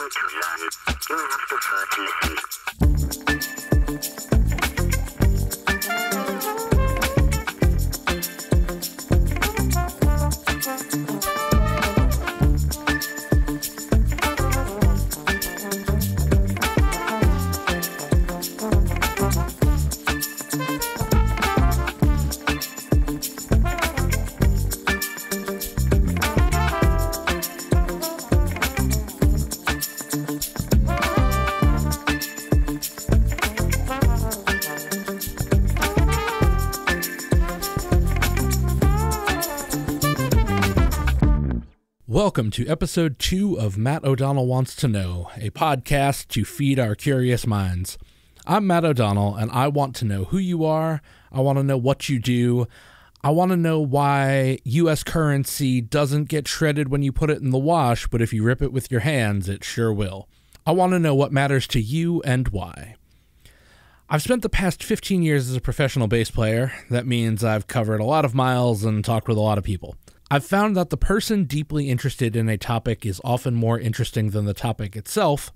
going too long. You'll have to fall asleep. Welcome to episode 2 of Matt O'Donnell Wants to Know, a podcast to feed our curious minds. I'm Matt O'Donnell, and I want to know who you are. I want to know what you do. I want to know why U.S. currency doesn't get shredded when you put it in the wash, but if you rip it with your hands, it sure will. I want to know what matters to you and why. I've spent the past 15 years as a professional bass player. That means I've covered a lot of miles and talked with a lot of people. I've found that the person deeply interested in a topic is often more interesting than the topic itself,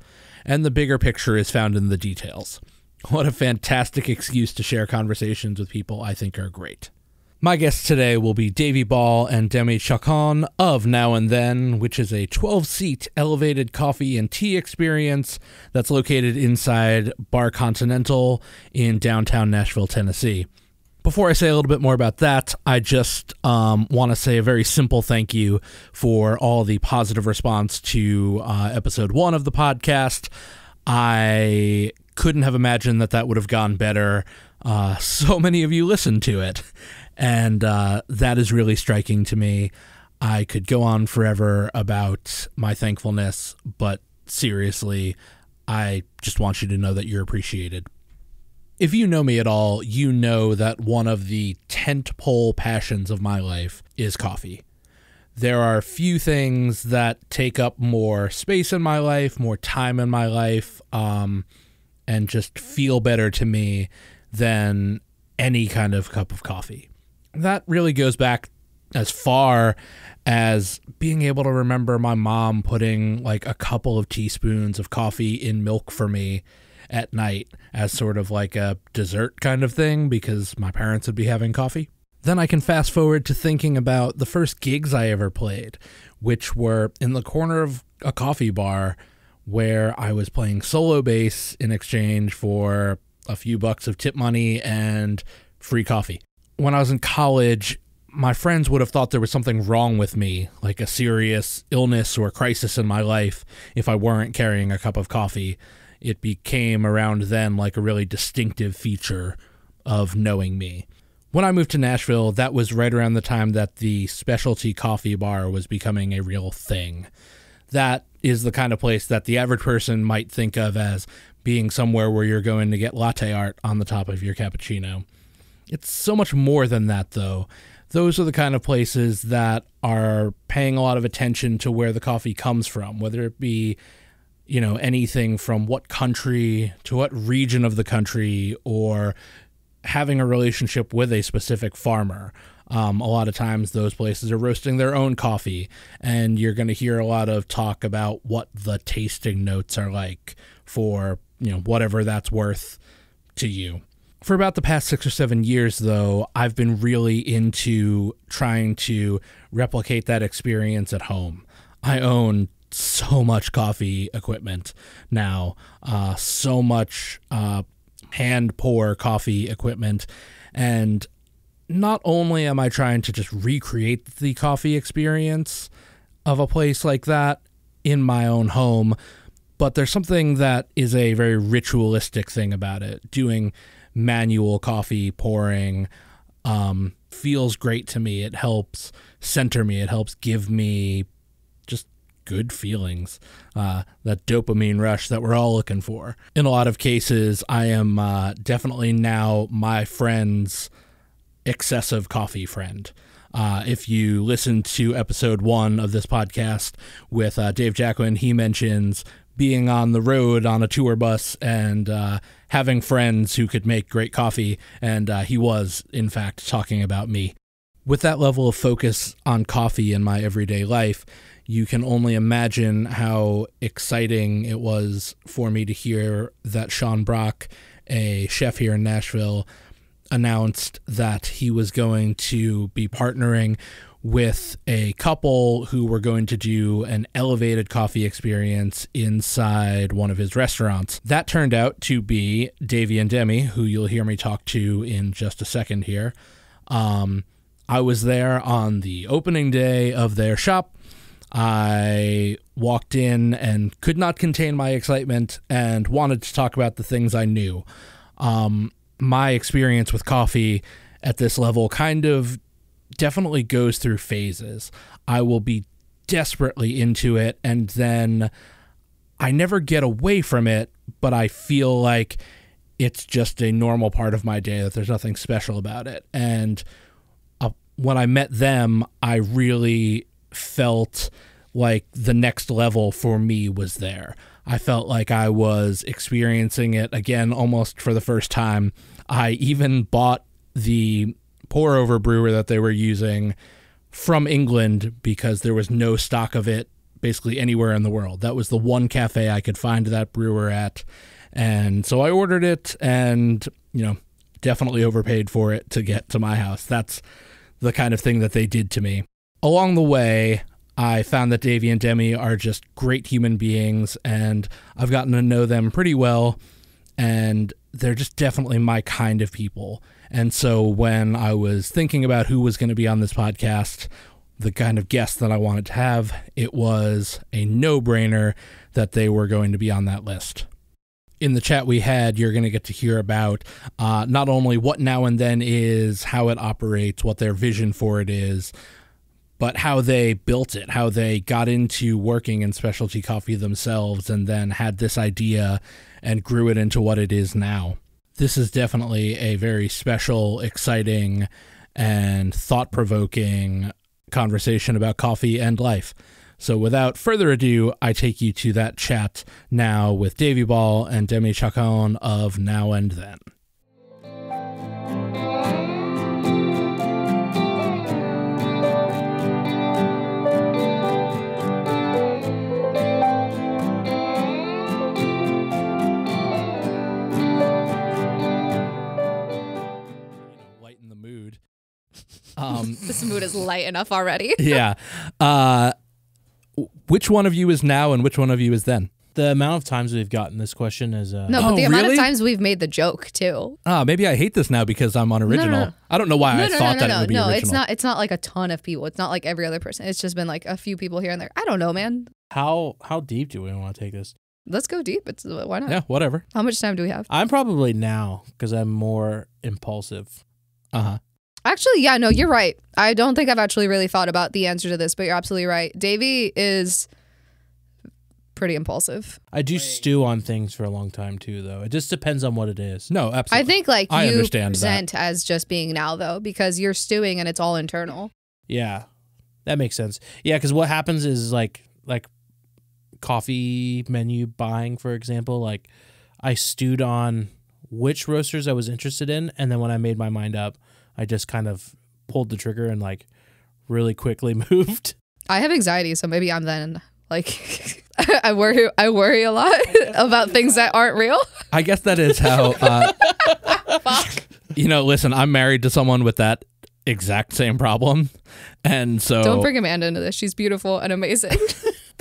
and the bigger picture is found in the details. What a fantastic excuse to share conversations with people I think are great. My guests today will be Davy and Demi Chacon of Now and Then, which is a 12-seat elevated coffee and tea experience that's located inside Bar Continental in downtown Nashville, Tennessee. Before I say a little bit more about that, I just want to say a very simple thank you for all the positive response to episode 1 of the podcast. I couldn't have imagined that would have gone better. So many of you listened to it, and that is really striking to me. I could go on forever about my thankfulness, but seriously, I just want you to know that you're appreciated. If you know me at all, you know that one of the tentpole passions of my life is coffee. There are few things that take up more space in my life, more time in my life, and just feel better to me than any kind of cup of coffee. That really goes back as far as being able to remember my mom putting like a couple of teaspoons of coffee in milk for me at night as sort of like a dessert kind of thing because my parents would be having coffee. Then I can fast forward to thinking about the first gigs I ever played, which were in the corner of a coffee bar where I was playing solo bass in exchange for a few bucks of tip money and free coffee. When I was in college, my friends would have thought there was something wrong with me, like a serious illness or crisis in my life, if I weren't carrying a cup of coffee. It became around then like a really distinctive feature of knowing me. When I moved to Nashville, that was right around the time that the specialty coffee bar was becoming a real thing. That is the kind of place that the average person might think of as being somewhere where you're going to get latte art on the top of your cappuccino. It's so much more than that, though. Those are the kind of places that are paying a lot of attention to where the coffee comes from, whether it be anything from what country to what region of the country, or having a relationship with a specific farmer. A lot of times those places are roasting their own coffee, and you're going to hear a lot of talk about what the tasting notes are like for, whatever that's worth to you. For about the past 6 or 7 years, though, I've been really into trying to replicate that experience at home. I own so much coffee equipment now, so much hand pour coffee equipment, and not only am I trying to just recreate the coffee experience of a place like that in my own home, but there's something that is a very ritualistic thing about it. Doing manual coffee pouring feels great to me. It helps center me. It helps give me just good feelings, that dopamine rush that we're all looking for. In a lot of cases, I am definitely now my friend's excessive coffee friend. If you listen to episode 1 of this podcast with Dave Chacon, he mentions being on the road on a tour bus and having friends who could make great coffee, and he was, in fact, talking about me. With that level of focus on coffee in my everyday life, you can only imagine how exciting it was for me to hear that Sean Brock, a chef here in Nashville, announced that he was going to be partnering with a couple who were going to do an elevated coffee experience inside one of his restaurants. That turned out to be Davy and Demi, who you'll hear me talk to in just a second here. I was there on the opening day of their shop. I walked in and could not contain my excitement and wanted to talk about the things I knew. My experience with coffee at this level kind of definitely goes through phases. I will be desperately into it, and then I never get away from it, but I feel like it's just a normal part of my day, that there's nothing special about it. And when I met them, I really felt like the next level for me was there. I felt like I was experiencing it again almost for the first time. I even bought the pour-over brewer that they were using from England because there was no stock of it basically anywhere in the world. That was the one cafe I could find that brewer at. And so I ordered it and, definitely overpaid for it to get to my house. That's the kind of thing that they did to me. Along the way, I found that Davy and Demi are just great human beings, and I've gotten to know them pretty well, and they're just definitely my kind of people. And so when I was thinking about who was going to be on this podcast, the kind of guest that I wanted to have, it was a no-brainer that they were going to be on that list. In the chat we had, you're going to get to hear about not only what Now and Then is, how it operates, what their vision for it is, but how they built it, how they got into working in specialty coffee themselves and then had this idea and grew it into what it is now. This is definitely a very special, exciting, and thought-provoking conversation about coffee and life. So without further ado, I take you to that chat now with Davy Ball and Demi Chacon of Now and Then. Lighten the mood. This mood is light enough already. Yeah. Which one of you is now and which one of you is then? The amount of times we've gotten this question is... No, but the amount of times we've made the joke, too. Maybe I hate this now because I'm unoriginal. No. I don't know why I thought that it would be original. No, it's not like a ton of people. It's not like every other person. It's just been like a few people here and there. I don't know, man. How deep do we want to take this? Let's go deep. Why not? Yeah, whatever. How much time do we have? I'm probably now because I'm more impulsive. Uh-huh. Actually, yeah, no, you're right. I don't think I've actually really thought about the answer to this, but you're absolutely right. Davy is pretty impulsive. I do stew on things for a long time, too, though. It just depends on what it is. No, absolutely. I think, like, I you understand present that. as just being now, though, because you're stewing and it's all internal. Yeah, that makes sense. Yeah, because what happens is, like coffee menu buying, for example, like, I stewed on which roasters I was interested in, and then when I made my mind up, I just kind of pulled the trigger and like really quickly moved. I have anxiety, so maybe I'm then like I worry a lot about things that aren't real. I guess that is how listen, I'm married to someone with that exact same problem. And so don't bring Amanda into this. She's beautiful and amazing.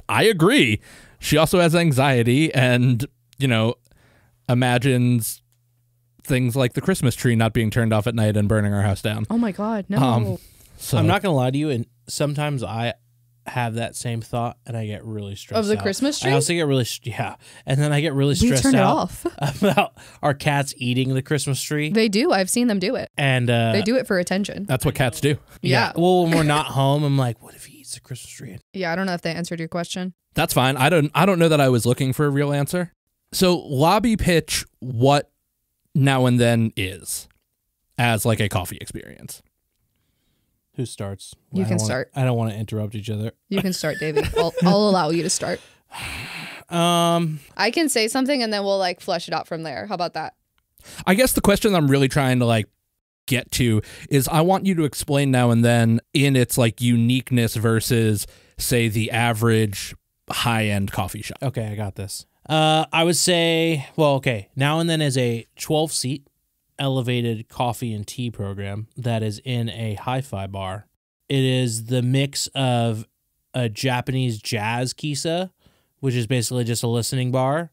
I agree. She also has anxiety and, imagines things like the Christmas tree not being turned off at night and burning our house down. Oh my God, no. So I'm not going to lie to you, and sometimes I have that same thought and I get really stressed out. Of the Christmas tree? I also get really, and then I get really stressed turn it out off. about our cats eating the Christmas tree. They do. I've seen them do it. And they do it for attention. That's what cats do. Yeah. Well, when we're not home, I'm like, what if he eats the Christmas tree? Yeah, I don't know if they answered your question. That's fine. I don't know that I was looking for a real answer. So lobby pitch what Now and Then is as like a coffee experience. Who starts? You can start. I don't want to interrupt each other. You can start, David. I'll allow you to start. I can say something and then we'll like flesh it out from there. How about that? I guess the question I'm really trying to like get to is I want you to explain now and then in its like uniqueness versus, say, the average high-end coffee shop. Okay, I got this. I would say, well, okay, Now and Then is a 12-seat elevated coffee and tea program that is in a hi-fi bar. It is the mix of a Japanese jazz kisa, which is basically just a listening bar,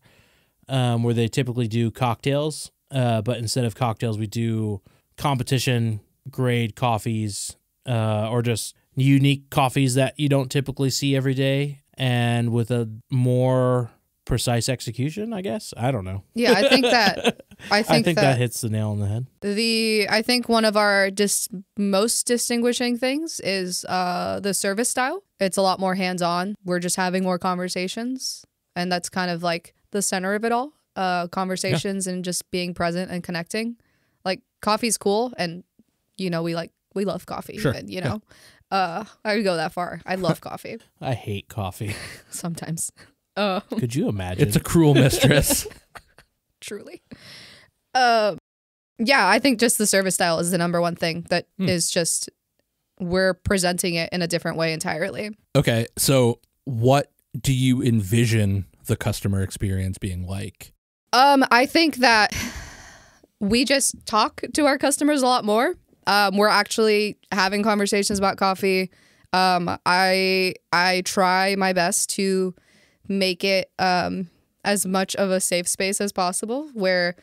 where they typically do cocktails. But instead of cocktails, we do competition grade coffees, or just unique coffees that you don't typically see every day, and with a more precise execution, I guess. I don't know. Yeah, I think that I think that hits the nail on the head. I think one of our most distinguishing things is the service style. It's a lot more hands-on. We're just having more conversations, and that's kind of like the center of it all. Conversations and just being present and connecting. Like, coffee's cool, and we love coffee. Sure. Even, I would go that far. I love coffee. I hate coffee. Sometimes. Could you imagine? It's a cruel mistress. Truly. Yeah, I think just the service style is the number one thing that is just, we're presenting it in a different way entirely. Okay, so what do you envision the customer experience being like? I think that we just talk to our customers a lot more. We're actually having conversations about coffee. I try my best to make it as much of a safe space as possible, where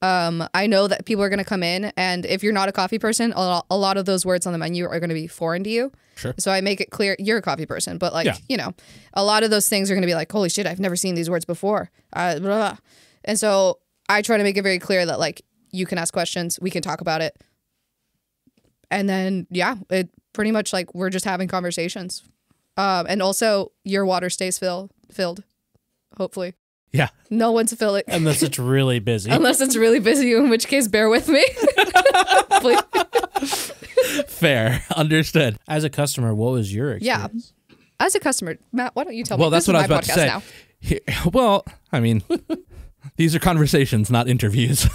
I know that people are going to come in, and if you're not a coffee person, a lot of those words on the menu are going to be foreign to you. Sure. So I make it clear you're a coffee person, but a lot of those things are going to be like, holy shit, I've never seen these words before. Blah. And so I try to make it very clear that, like, you can ask questions, we can talk about it. And then, it pretty much, like, we're just having conversations. And also your water stays filled, hopefully. Yeah. No one to fill it. Unless it's really busy. Unless it's really busy, in which case, bear with me. Please. Fair. Understood. As a customer, what was your experience? Yeah. As a customer, Matt, why don't you tell me? Well, that's This what I is was my about to podcast say. now. Well, I mean, these are conversations, not interviews.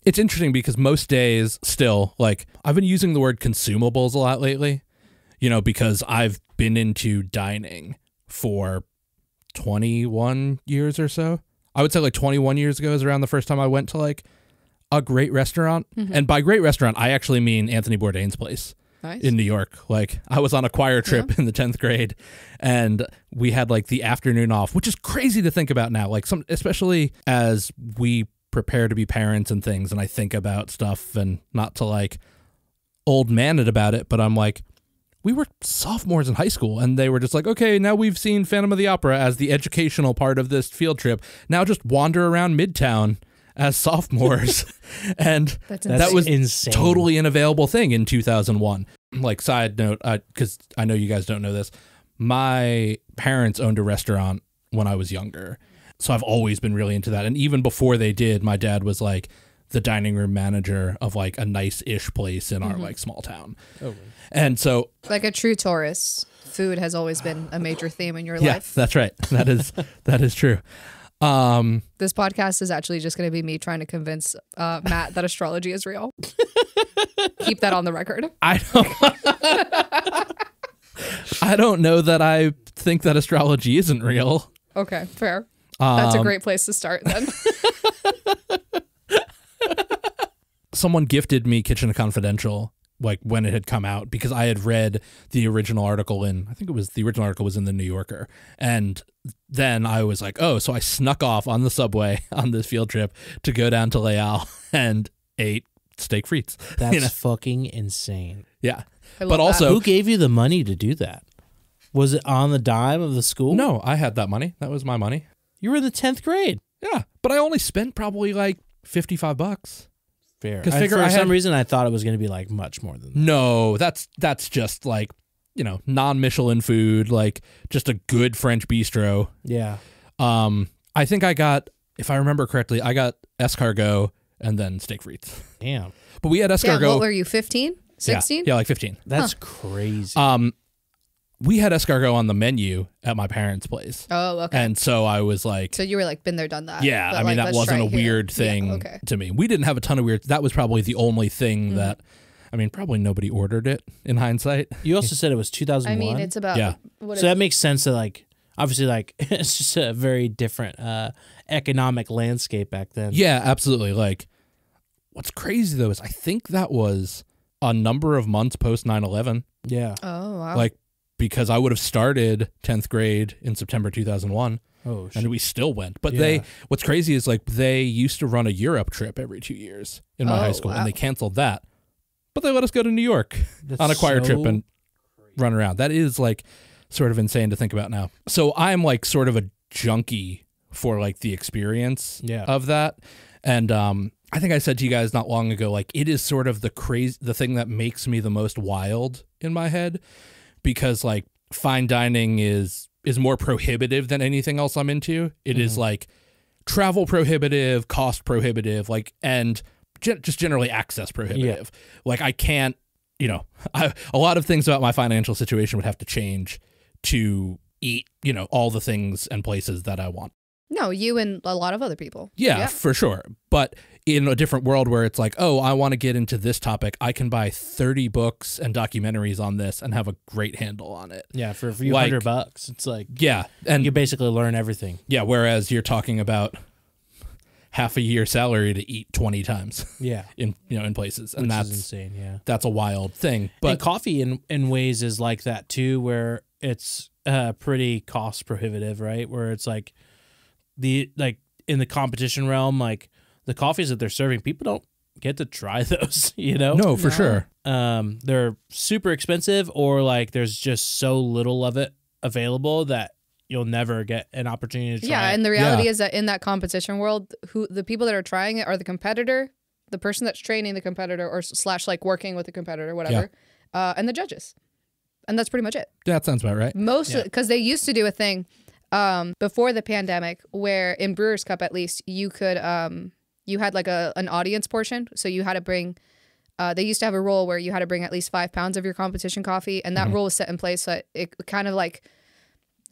It's interesting because most days still, like, I've been using the word consumables a lot lately, because I've been into dining for 21 years or so. I would say like 21 years ago is around the first time I went to like a great restaurant. Mm-hmm. And by great restaurant, I actually mean Anthony Bourdain's place. Nice. In New York. Like, I was on a choir trip in the 10th grade, and we had like the afternoon off, which is crazy to think about now. Like, especially as we prepare to be parents and things, and I think about stuff, and not to like old man it about it, but I'm like, we were sophomores in high school, and they were just like, okay, now we've seen Phantom of the Opera as the educational part of this field trip. Now just wander around Midtown as sophomores. And that was insane. Totally an available thing in 2001. Like, side note, because I know you guys don't know this, my parents owned a restaurant when I was younger. So I've always been really into that. And even before they did, my dad was like the dining room manager of like a nice-ish place in our like small town. Oh. And so, like a true tourist, food has always been a major theme in your life. Yeah, that's right. That is true. This podcast is actually just going to be me trying to convince Matt that astrology is real. Keep that on the record. I don't know that I think that astrology isn't real. Okay, fair. That's a great place to start then. Someone gifted me Kitchen Confidential like when it had come out, because I had read the original article in, I think it was, the original article was in the New Yorker. And then I was like, oh, so I snuck off on the subway on this field trip to go down to Leal and ate steak frites. That's fucking insane. Yeah. But also, who gave you the money to do that? Was it on the dime of the school? No, I had that money. That was my money. You were in the 10th grade. Yeah. But I only spent probably like $55. Fair. Because for some reason I thought it was going to be like much more than that. No, that's just like, non-Michelin food, like just a good French bistro. Yeah. I think I got, if I remember correctly, I got escargot and then steak frites. Damn. But we had escargot. Damn, what were you, 15? 16? Yeah, like 15. That's crazy. we had escargot on the menu at my parents' place. Oh, okay. And so I was like, So you were like, been there, done that. yeah, but, I mean, that let's wasn't try a it here. weird thing Yeah, okay. to me. We didn't have a ton of weird. That was probably the only thing that, I mean, probably nobody ordered it in hindsight. You also said it was 2001. I mean, it's about Yeah. what So that makes sense that like obviously like it's just a very different economic landscape back then. Yeah, absolutely. Like, what's crazy though is I think that was a number of months post 9/11. Yeah. Oh, wow. Like, because I would have started 10th grade in September 2001. Oh shit. And we still went. But Yeah. what's crazy is like they used to run a Europe trip every 2 years in my Oh, high school, wow. and they canceled that. But they let us go to New York That's on a choir so trip and run around. That is like sort of insane to think about now. So I'm like sort of a junkie for like the experience Yeah. of that. And I think I said to you guys not long ago, like it is sort of the thing that makes me the most wild in my head, because like fine dining is more prohibitive than anything else I'm into. It is like travel prohibitive, cost prohibitive, like, and just generally access prohibitive. Like I can't, you know, a lot of things about my financial situation would have to change to eat, you know, all the things and places that I want. No, you and a lot of other people. Yeah, for sure. But in a different world where it's like, oh, I want to get into this topic, I can buy 30 books and documentaries on this and have a great handle on it. Yeah, for a few Like- $100, it's like Yeah. And you basically learn everything. yeah, whereas you're talking about half a year salary to eat 20 times Yeah. in, you know, in places. And Which that's is insane, yeah. that's a wild thing. But But coffee in ways is like that too, where it's pretty cost prohibitive, right? Where it's like in the competition realm, like the coffees that they're serving, people don't get to try those, you know? no, for sure. They're super expensive, or like there's just so little of it available that you'll never get an opportunity to try Yeah, it. and the reality Yeah. is that in that competition world, who the people that are trying it are the competitor, the person that's training the competitor, or slash like working with the competitor, whatever, and the judges, and that's pretty much it. Yeah, that sounds about right. Most because they used to do a thing before the pandemic where in Brewers Cup at least you could you had like an audience portion, so you had to bring. They used to have a rule where you had to bring at least 5 pounds of your competition coffee, and that rule was set in place so it kind of like.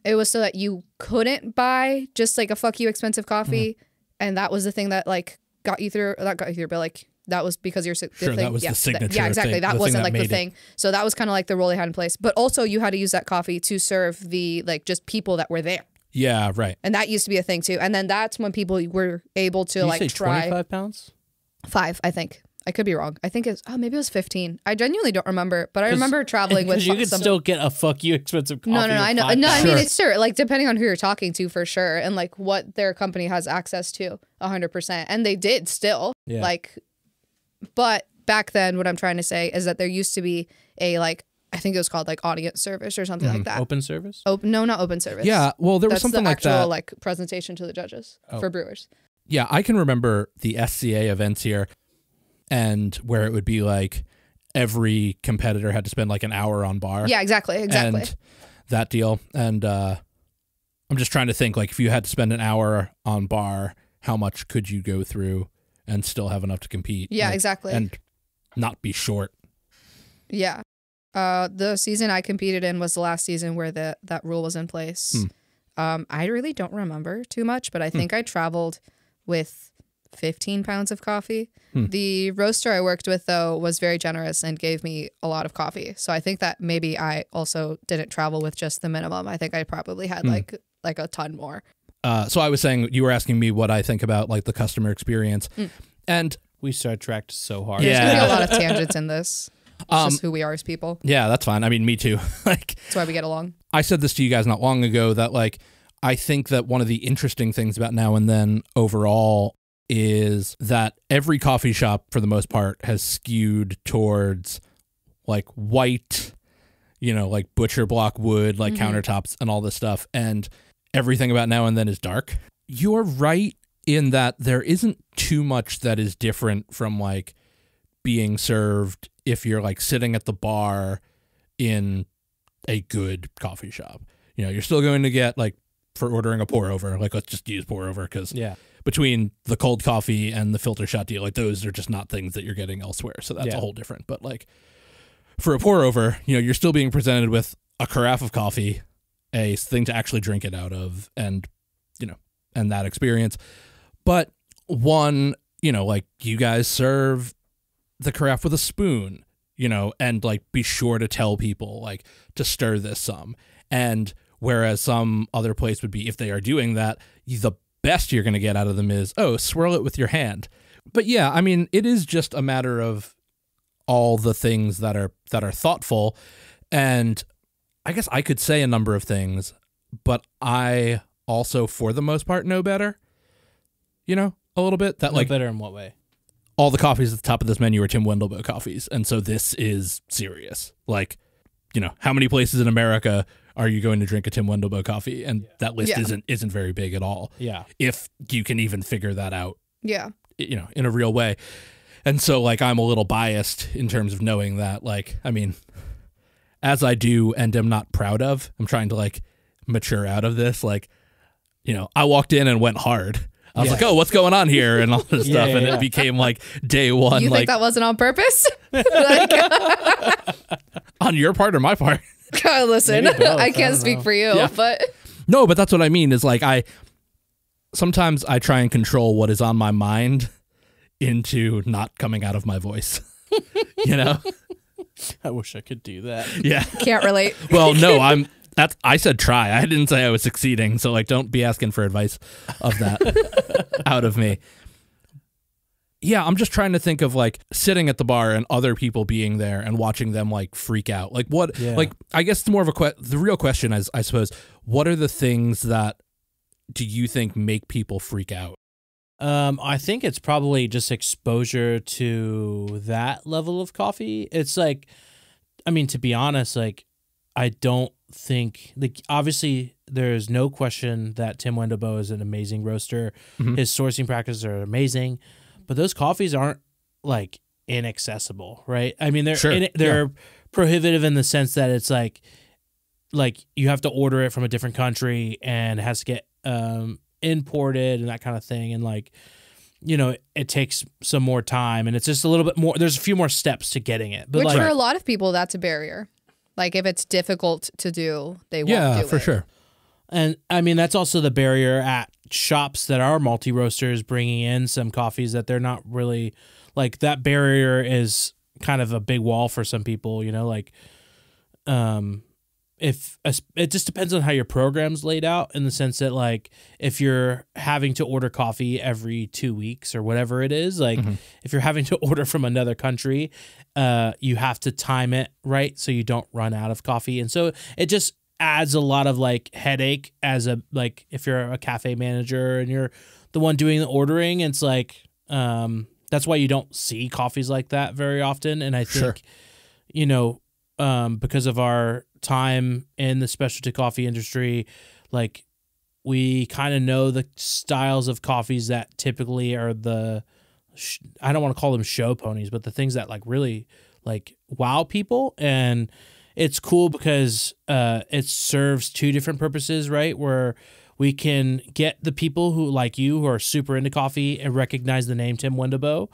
It was so that you couldn't buy just like a fuck you expensive coffee, and that was the thing that like got you through. Not got you through, but like that was because you're Sure, thing. that was the signature yeah, exactly. thing, That the wasn't thing like that the made thing. So that was kind of like the rule they had in place. But also you had to use that coffee to serve the like just people that were there, Yeah, right. and that used to be a thing too. And then that's when people were able to Did you like say try 25 pounds? 5. I think I could be wrong. I think it's maybe it was 15. I genuinely don't remember, but I remember traveling with Because you could some. still get a fuck you expensive coffee. No, with I know. 5 No, I pounds. mean Sure. it's sure. Like depending on who you're talking to, for sure, and like what their company has access to, 100%, and they did still. Yeah. Like, but back then, what I'm trying to say is that there used to be a like I think it was called like audience service or something like that. Open service? No, not open service. Yeah, well, there was That's something the like actual that. like presentation to the judges for brewers. Yeah, I can remember the SCA events here, and where it would be like every competitor had to spend like an hour on bar. Yeah, exactly. And that deal. And I'm just trying to think, like, if you had to spend an hour on bar, how much could you go through and still have enough to compete? Yeah, Like, exactly. And not be short. Yeah. The season I competed in was the last season where that rule was in place. I really don't remember too much, but I think I traveled with 15 pounds of coffee. The roaster I worked with, though, was very generous and gave me a lot of coffee. So I think that maybe I also didn't travel with just the minimum. I think I probably had like a ton more. So I was saying, you were asking me what I think about like the customer experience. And We sidetracked so hard. There's going to be a Yeah. lot of tangents in this. It's just who we are as people. yeah, that's fine. I mean, me too. Like, That's why we get along. I said this to you guys not long ago that like I think that one of the interesting things about Now and Then overall is that every coffee shop for the most part has skewed towards like white, you know, like butcher block wood, like countertops and all this stuff, and everything about Now and Then is dark. You're right in that there isn't too much that is different from like being served if you're like sitting at the bar in a good coffee shop. You know, you're still going to get like for ordering a pour over, like let's just use pour over because Yeah. between the cold coffee and the filter shot deal, like those are just not things that you're getting elsewhere. So that's Yeah. a whole different. But like for a pour over, you know, you're still being presented with a carafe of coffee, a thing to actually drink it out of, and, and that experience. But one, like you guys serve the carafe with a spoon, and like be sure to tell people like to stir this some. And whereas some other place would be, if they are doing that, the best you're going to get out of them is, oh, swirl it with your hand. But yeah, I mean, it is just a matter of all the things that are thoughtful. And I guess I could say a number of things, but I also, for the most part, know better, a little bit. That, like, better in what way? All the coffees at the top of this menu are Tim Wendelboe coffees. And so this is serious. Like, how many places in America are you going to drink a Tim Wendelboe coffee? And that list isn't very big at all. Yeah. If you can even figure that out. Yeah. In a real way. And so, like, I'm a little biased in terms of knowing that, like, I mean, as I do and am not proud of, I'm trying to, like, mature out of this. Like, I walked in and went hard. I was like, oh, what's going on here? And all this stuff. And it became like day one. You like, think that wasn't on purpose? on your part or my part? Listen, Both, I can't speak for you, but. No, but that's what I mean is like sometimes I try and control what is on my mind into not coming out of my voice. I wish I could do that. Yeah. Can't relate. Well, no, I said try. I didn't say I was succeeding. So like, don't be asking for advice of that out of me. Yeah, I'm just trying to think of like sitting at the bar and other people being there and watching them like freak out. Like what, like, I guess it's more of the real question is, I suppose, what are the things that do you think make people freak out? I think it's probably just exposure to that level of coffee. It's like, I mean, to be honest, like, I don't think, like, obviously there's no question that Tim Wendelboe is an amazing roaster. Mm-hmm. His sourcing practices are amazing, but those coffees aren't like inaccessible, right? I mean, they're prohibitive in the sense that it's like you have to order it from a different country and it has to get imported and that kind of thing, and like, it takes some more time, and it's just a little bit more, there's a few more steps to getting it, but Which like, for a lot of people, that's a barrier. Like, if it's difficult to do, they won't do it. Yeah, for sure. And I mean, that's also the barrier at shops that are multi-roasters bringing in some coffees that they're not really, like, that barrier is kind of a big wall for some people, like, if it just depends on how your program's laid out, in the sense that, like, if you're having to order coffee every 2 weeks or whatever it is, like, if you're having to order from another country, you have to time it right so you don't run out of coffee. And so it just adds a lot of like headache as a, like, if you're a cafe manager and you're the one doing the ordering, it's like, that's why you don't see coffees like that very often. And I think, because of our time in the specialty coffee industry, like, we kind of know the styles of coffees that typically are the, I don't want to call them show ponies, but the things that like really like wow people. And it's cool because it serves two different purposes, right? Where we can get the people who, like you, who are super into coffee and recognize the name Tim Wendelboe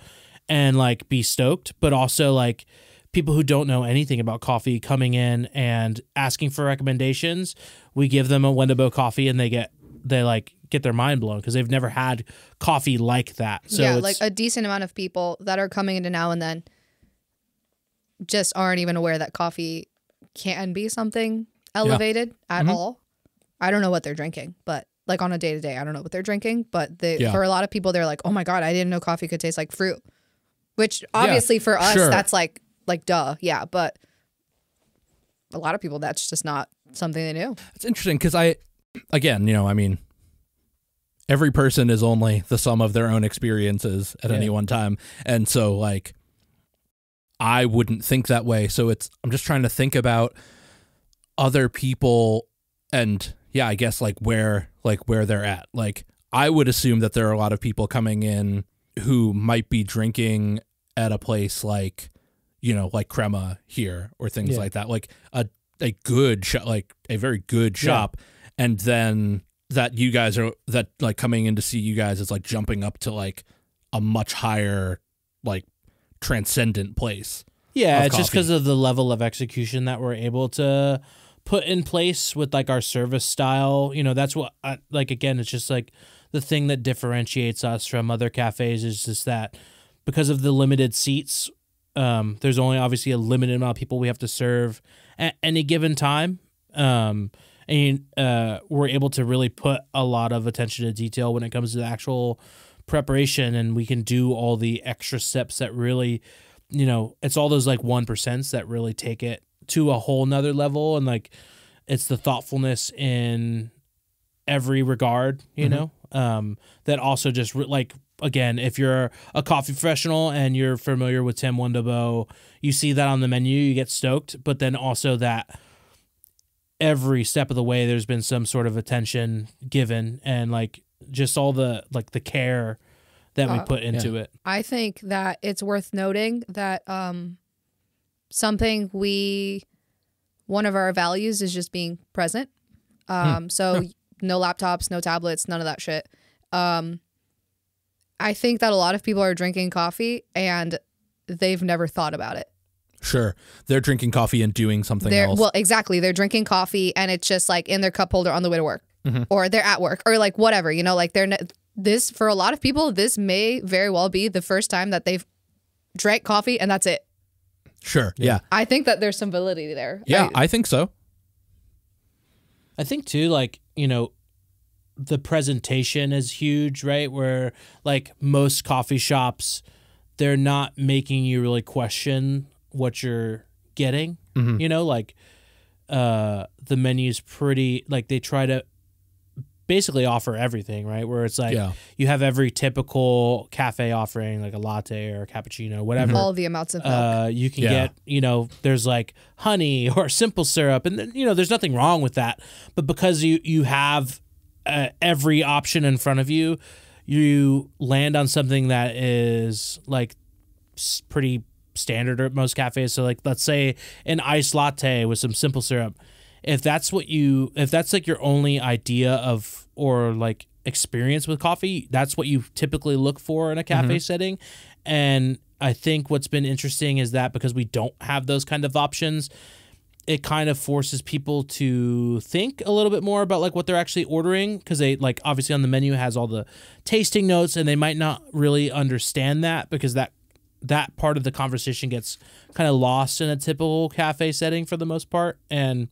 and like be stoked, but also like people who don't know anything about coffee coming in and asking for recommendations. We give them a Wendelboe coffee and they get their mind blown because they've never had coffee like that. So yeah, like a decent amount of people that are coming into now and then just aren't even aware that coffee can be something elevated at all. I don't know what they're drinking, but like on a day-to-day, I don't know what they're drinking, but for a lot of people, they're like, oh my God, I didn't know coffee could taste like fruit, which obviously for us, that's like duh. Yeah. But a lot of people, that's just not something they knew. It's interesting because again, I mean, every person is only the sum of their own experiences at any one time. And so like, I wouldn't think that way. So I'm just trying to think about other people and I guess like where they're at. Like, I would assume that there are a lot of people coming in who might be drinking at a place like, like Crema here or things like that, like a good shop, like a very good shop. And then that you guys are like coming in to see you guys is like jumping up to like a much higher, like transcendent place. Yeah, it's just because of the level of execution that we're able to put in place with like our service style. You know, that's what like, again, it's just like the thing that differentiates us from other cafes is just that because of the limited seats, there's only obviously a limited amount of people we have to serve at any given time. And we're able to really put a lot of attention to detail when it comes to the actual preparation, and we can do all the extra steps that really, you know, it's all those like 1% that really take it to a whole nother level. And like, it's the thoughtfulness in every regard, you know, that also just like, again, if you're a coffee professional and you're familiar with Tim Wonderbow, you see that on the menu, you get stoked. But then also that every step of the way, there's been some sort of attention given, and like just all the like the care that we put into it. I think that it's worth noting that something one of our values is just being present. So no laptops, no tablets, none of that shit. I think that a lot of people are drinking coffee and they've never thought about it. Sure. They're drinking coffee and doing something else. Well, exactly. They're drinking coffee and it's just like in their cup holder on the way to work, or they're at work, or like whatever, you know, like this, for a lot of people, this may very well be the first time that they've drank coffee and that's it. Sure. Yeah. I think that there's some validity there. Yeah, I think so. I think too, like, you know, the presentation is huge, right? Where like most coffee shops, they're not making you really question what you're getting, you know, like the menu's pretty, like they try to basically offer everything, right? Where it's like you have every typical cafe offering, like a latte or a cappuccino, whatever. All the amounts of milk. You can get, you know, there's like honey or simple syrup, and then, you know, there's nothing wrong with that. But because you have every option in front of you, you land on something that is like pretty standard at most cafes. So like, let's say an iced latte with some simple syrup. If that's like your only idea of, or like experience with coffee, that's what you typically look for in a cafe setting. And I think what's been interesting is that because we don't have those kind of options, it kind of forces people to think a little bit more about like what they're actually ordering. Cause they like, obviously on the menu has all the tasting notes, and they might not really understand that because that part of the conversation gets kind of lost in a typical cafe setting for the most part. And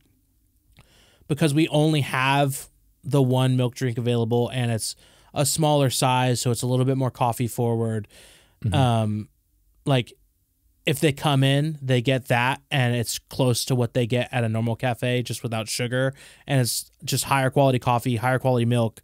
because we only have the one milk drink available and it's a smaller size, so it's a little bit more coffee forward. Like if they come in, they get that and it's close to what they get at a normal cafe just without sugar, and it's just higher quality coffee, higher quality milk.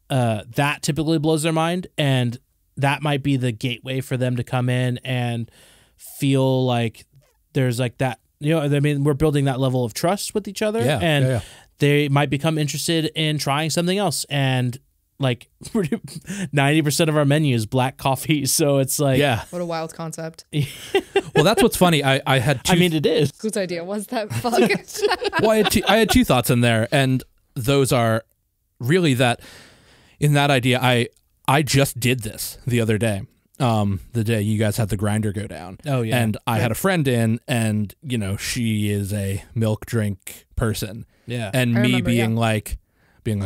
That typically blows their mind, and that might be the gateway for them to come in and feel like there's like that, you know, I mean, we're building that level of trust with each other, and they might become interested in trying something else. And like 90% of our menu is black coffee. So it's like, what a wild concept. Well, that's what's funny. I had two, I mean, it is. Whose idea was that? Fuck. well, I had two thoughts in there, and those are really that in that idea, I just did this the other day. The day you guys had the grinder go down. Oh yeah. And I had a friend in, and you know, she is a milk drink person. Yeah. And me being like,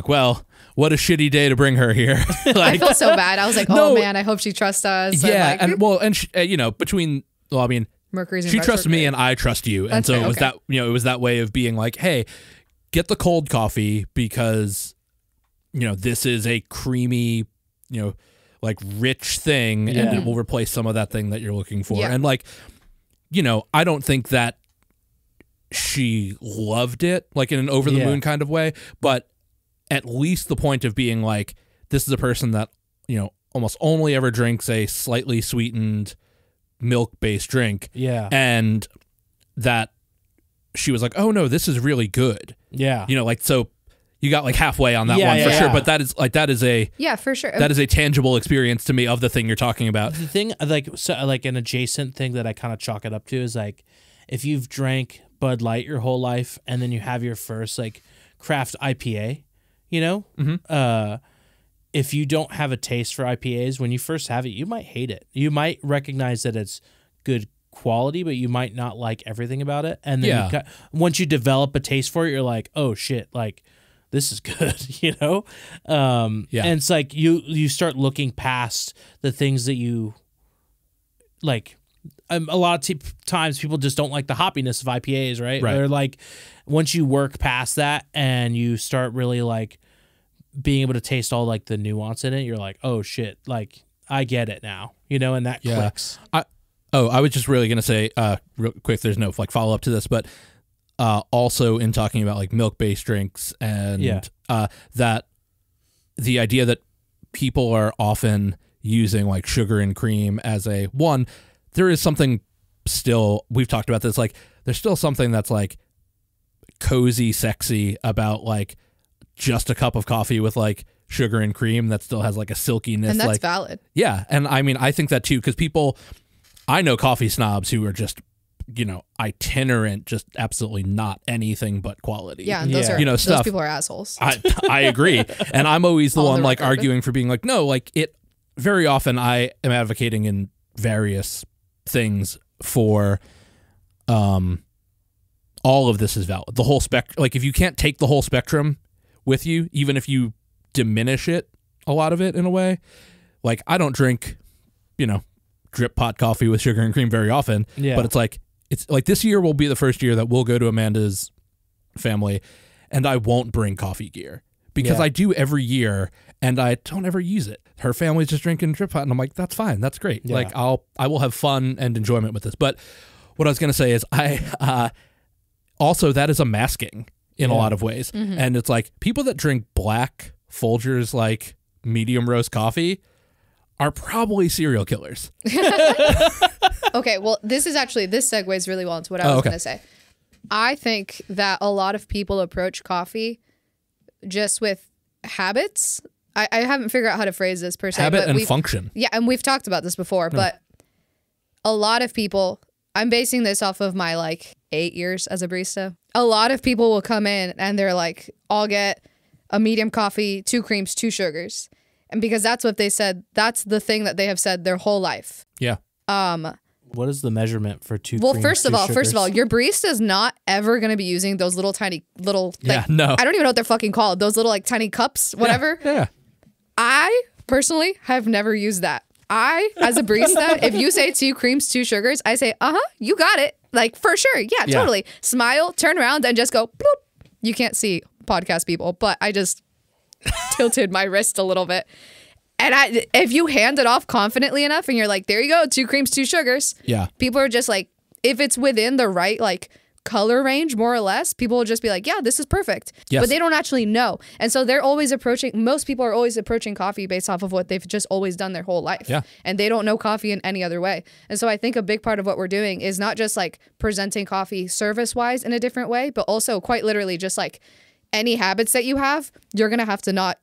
well, what a shitty day to bring her here. Like, I felt so bad. I was like, oh man, I hope she trusts us. Yeah. And she, you know, I mean, Mercury's she trusts me and I trust you. And so it was that, you know, it was that way of being like, hey, get the cold coffee because, you know, this is a creamy, you know, like rich thing, and it will replace some of that thing that you're looking for. And like, you know, I don't think that she loved it like in an over the moon kind of way, but at least the point of being like, this is a person that, you know, almost only ever drinks a slightly sweetened milk-based drink. Yeah. And that she was like, oh no, this is really good. Yeah. You know, like, so you got like halfway on that one for sure, but that is a for sure. That is a tangible experience to me of the thing you're talking about. The thing, like, so, like an adjacent thing that I kind of chalk it up to is like, if you've drank Bud Light your whole life and then you have your first like craft IPA, you know, if you don't have a taste for IPAs when you first have it, you might hate it. You might recognize that it's good quality, but you might not like everything about it. And then Yeah. once you develop a taste for it, you're like, oh shit, like this is good, you know? Yeah. And it's like you start looking past the things that you like. A lot of times people just don't like the hoppiness of IPAs, right? Right. Or like once you work past that and you start really like being able to taste all like the nuance in it, you're like, oh shit, like I get it now, you know, and that clicks. I was just really gonna say, real quick. There's no like follow up to this, but also in talking about like milk based drinks and that the idea that people are often using like sugar and cream as a one. There is something still, we've talked about this, like there's still something that's like cozy, sexy about like just a cup of coffee with like sugar and cream that still has like a silkiness. And that's like, valid. Yeah. And I mean, I think that too, because I know coffee snobs who are just, you know, itinerant, just absolutely not anything but quality. Yeah, and those Yeah. are You know, those stuff. people are assholes. I agree. And I'm always the On one the like record. arguing for being like, no, like it very often I am advocating in various things for all of this is valid. The whole spectrum, like if you can't take the whole spectrum with you, even if you diminish it, a lot of it in a way, like I don't drink, you know, drip pot coffee with sugar and cream very often, Yeah. but it's like this year will be the first year that we'll go to Amanda's family and I won't bring coffee gear because Yeah. I do every year and I don't ever use it. Her family's just drinking drip pot and I'm like, that's fine. That's great. Yeah. Like I will have fun and enjoyment with this. But what I was going to say is also that is a masking in a Yeah. lot of ways. And it's like people that drink black Folgers, like medium roast coffee are probably serial killers. Okay, well, this segues really well into what I Oh, was okay. going to say. I think that a lot of people approach coffee just with habits. I haven't figured out how to phrase this per se. Habit but and we've- function. Yeah, and we've talked about this before, but a lot of people, I'm basing this off of my like 8 years as a barista. A lot of people will come in and they're like, I'll get a medium coffee, 2 creams, 2 sugars. And because that's what they said, that's the thing that they have said their whole life. Yeah. What is the measurement for 2 Well, creams, first of 2 all, sugars? your barista is not ever going to be using those little tiny like, Yeah, no. I don't even know what they're fucking called. Those little like tiny cups, whatever. Yeah. I personally have never used that. I, as a barista, if you say 2 creams, 2 sugars, I say, you got it. Like for sure. Yeah, Yeah. totally. Smile, turn around and just go, bloop. You can't see podcast people, but I just tilted my wrist a little bit. And if you hand it off confidently enough and you're like, there you go, 2 creams, 2 sugars. Yeah. People are just like, if it's within the right like color range, more or less, people will just be like, yeah, this is perfect. Yes. But they don't actually know. And so most people are always approaching coffee based off of what they've just always done their whole life. Yeah. And they don't know coffee in any other way. And so I think a big part of what we're doing is not just like presenting coffee service wise in a different way, but also quite literally just like any habits that you have, you're going to have to not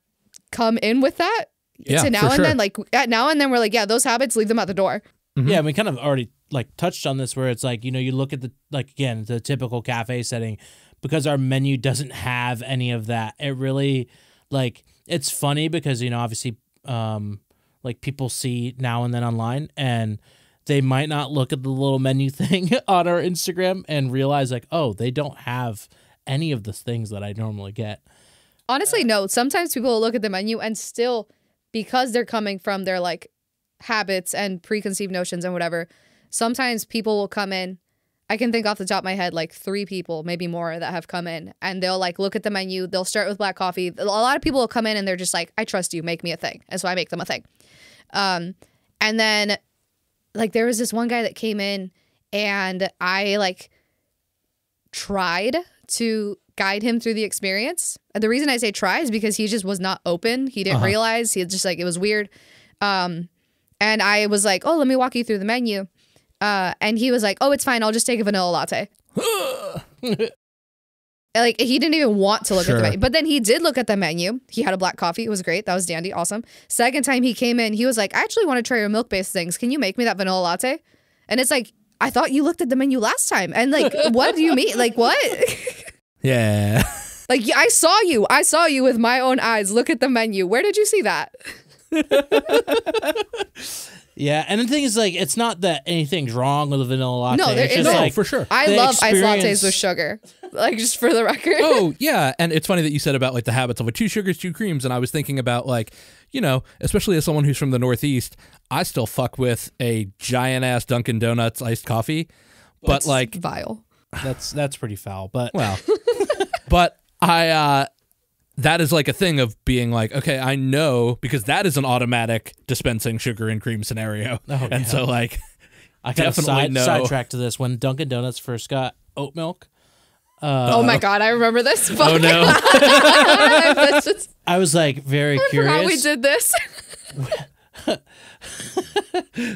come in with that. Yeah, to now for and sure. then, like at now and then we're like, yeah, those habits, leave them at the door. Yeah, we kind of already like touched on this where it's like, you know, you look at the, like, again, the typical cafe setting, because our menu doesn't have any of that. It really, like, it's funny because, you know, obviously, like people see now and then online and they might not look at the little menu thing on our Instagram and realize like, oh, they don't have any of the things that I normally get. Honestly, no. Sometimes people will look at the menu and still, because they're coming from their like habits and preconceived notions and whatever, sometimes people will come in. I can think off the top of my head like 3 people, maybe more, that have come in and they'll like look at the menu. They'll start with black coffee. A lot of people will come in and they're just like, I trust you, make me a thing. And so I make them a thing. And then like there was this one guy that came in and I like tried to guide him through the experience. And the reason I say try is because he just was not open. He didn't realize. He just like, it was weird. And I was like, oh, let me walk you through the menu. And he was like, oh, it's fine. I'll just take a vanilla latte. Like he didn't even want to look at the Sure. menu. But then he did look at the menu. He had a black coffee. It was great. That was dandy. Awesome. Second time he came in, he was like, I actually want to try your milk-based things. Can you make me that vanilla latte? And it's like, I thought you looked at the menu last time. And like, what do you mean? Like, what? Yeah. Like, I saw you with my own eyes. Look at the menu. Where did you see that? Yeah, and the thing is, like, it's not that anything's wrong with a vanilla latte. No, there it's is just, no, like, for sure. I the love iced lattes experience- with sugar. Like, just for the record. Oh, yeah. And it's funny that you said about like the habits of like 2 sugars, 2 creams. And I was thinking about like, you know, especially as someone who's from the Northeast, I still fuck with a giant ass Dunkin' Donuts iced coffee. But like, Vile. That's pretty foul. But well, but that is like a thing of being like, okay, I know because that is an automatic dispensing sugar and cream scenario. Oh, and yeah. so like, I got definitely know. sidetrack to this. When Dunkin' Donuts first got oat milk, Oh my God, I remember this. oh no. That's just, I was like very I curious. forgot we did this.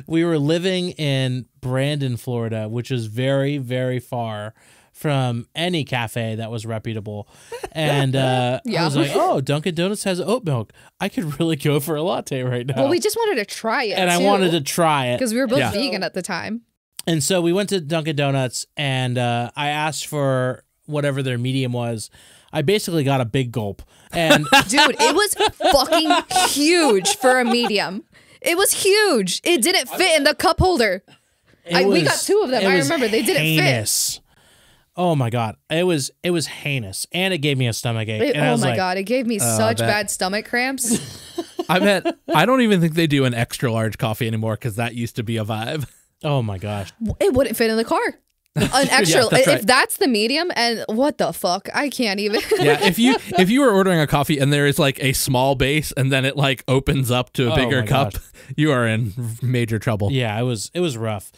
We were living in Brandon, Florida, which is very, very far from any cafe that was reputable. And I Yeah. was like, oh, Dunkin' Donuts has oat milk. I could really go for a latte right now. Well, we just wanted to try it. and I wanted to try it. because we were both Yeah. vegan at the time. And so we went to Dunkin' Donuts, and I asked for whatever their medium was. I basically got a big gulp. And Dude, it was fucking huge for a medium. It was huge. It didn't fit in the cup holder. We got 2 of them. it I was remember they didn't heinous. Oh my God. It was heinous. And it gave me a stomach ache. fit. And I Oh was my like, God, it gave me such that- bad stomach cramps. I don't even think they do an extra large coffee anymore because that used to be a vibe. oh my gosh. It wouldn't fit in the car. An extra, that's right. if that's the medium, and what the fuck, I can't even. Yeah, if you were ordering a coffee and there is like a small base and then it like opens up to a Oh bigger my cup, gosh. you are in major trouble. Yeah, it was rough.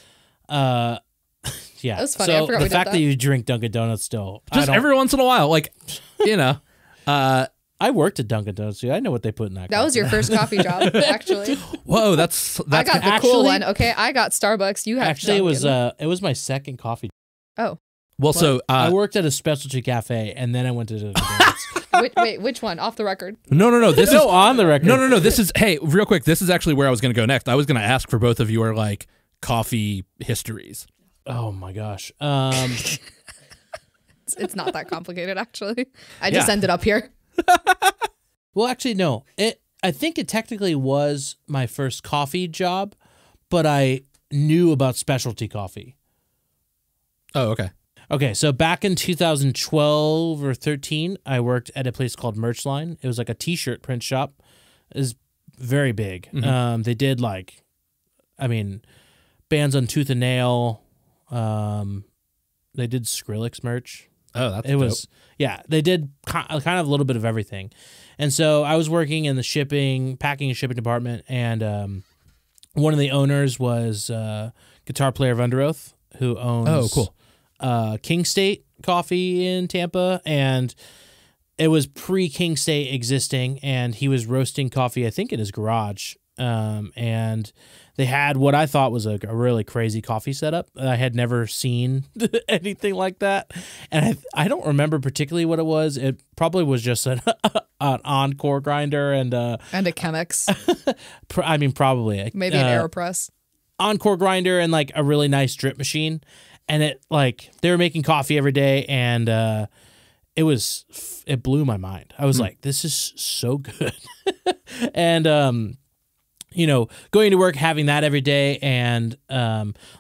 Yeah. That was funny. I So forgot the we did fact that. that you drink Dunkin' Donuts still. Just every once in a while, like, you know. I worked at Dunkin' Donuts. Dude. I know what they put in that. That was coffee. your first coffee job, actually. Whoa, that's I got the actually- cool one. Okay, I got Starbucks. You had Actually, Dunkin'. it was my second coffee. Oh, well. So I worked at a specialty cafe, and then I went to Dunkin' Donuts. wait, which one? Off the record. no. This is No, on the record. no. This is hey, real quick. This is actually where I was going to go next. I was going to ask for both of your like coffee histories. Oh my gosh. It's not that complicated, actually. I just Yeah. ended up here. Well, actually, no. I think it technically was my first coffee job, but I knew about specialty coffee. Oh, okay. Okay, so back in 2012 or 13, I worked at a place called Merchline. It was like a T-shirt print shop. It was very big. They did like, I mean, bands on Tooth and Nail. They did Skrillex merch. Oh, that's It was, yeah, they did kind of a little bit of everything. And so I was working in the packing and shipping department, and one of the owners was guitar player of Under Oath, who owns Oh, cool. King State Coffee in Tampa, and it was pre-King State existing, and he was roasting coffee, I think, in his garage. And they had what I thought was a really crazy coffee setup. I had never seen anything like that, and I don't remember particularly what it was. It probably was just an Encore grinder and And a Chemex. I mean probably Maybe an AeroPress. Encore grinder and like a really nice drip machine, and it like they were making coffee every day, and it blew my mind. I was like, this is so good. And going to work, having that every day, and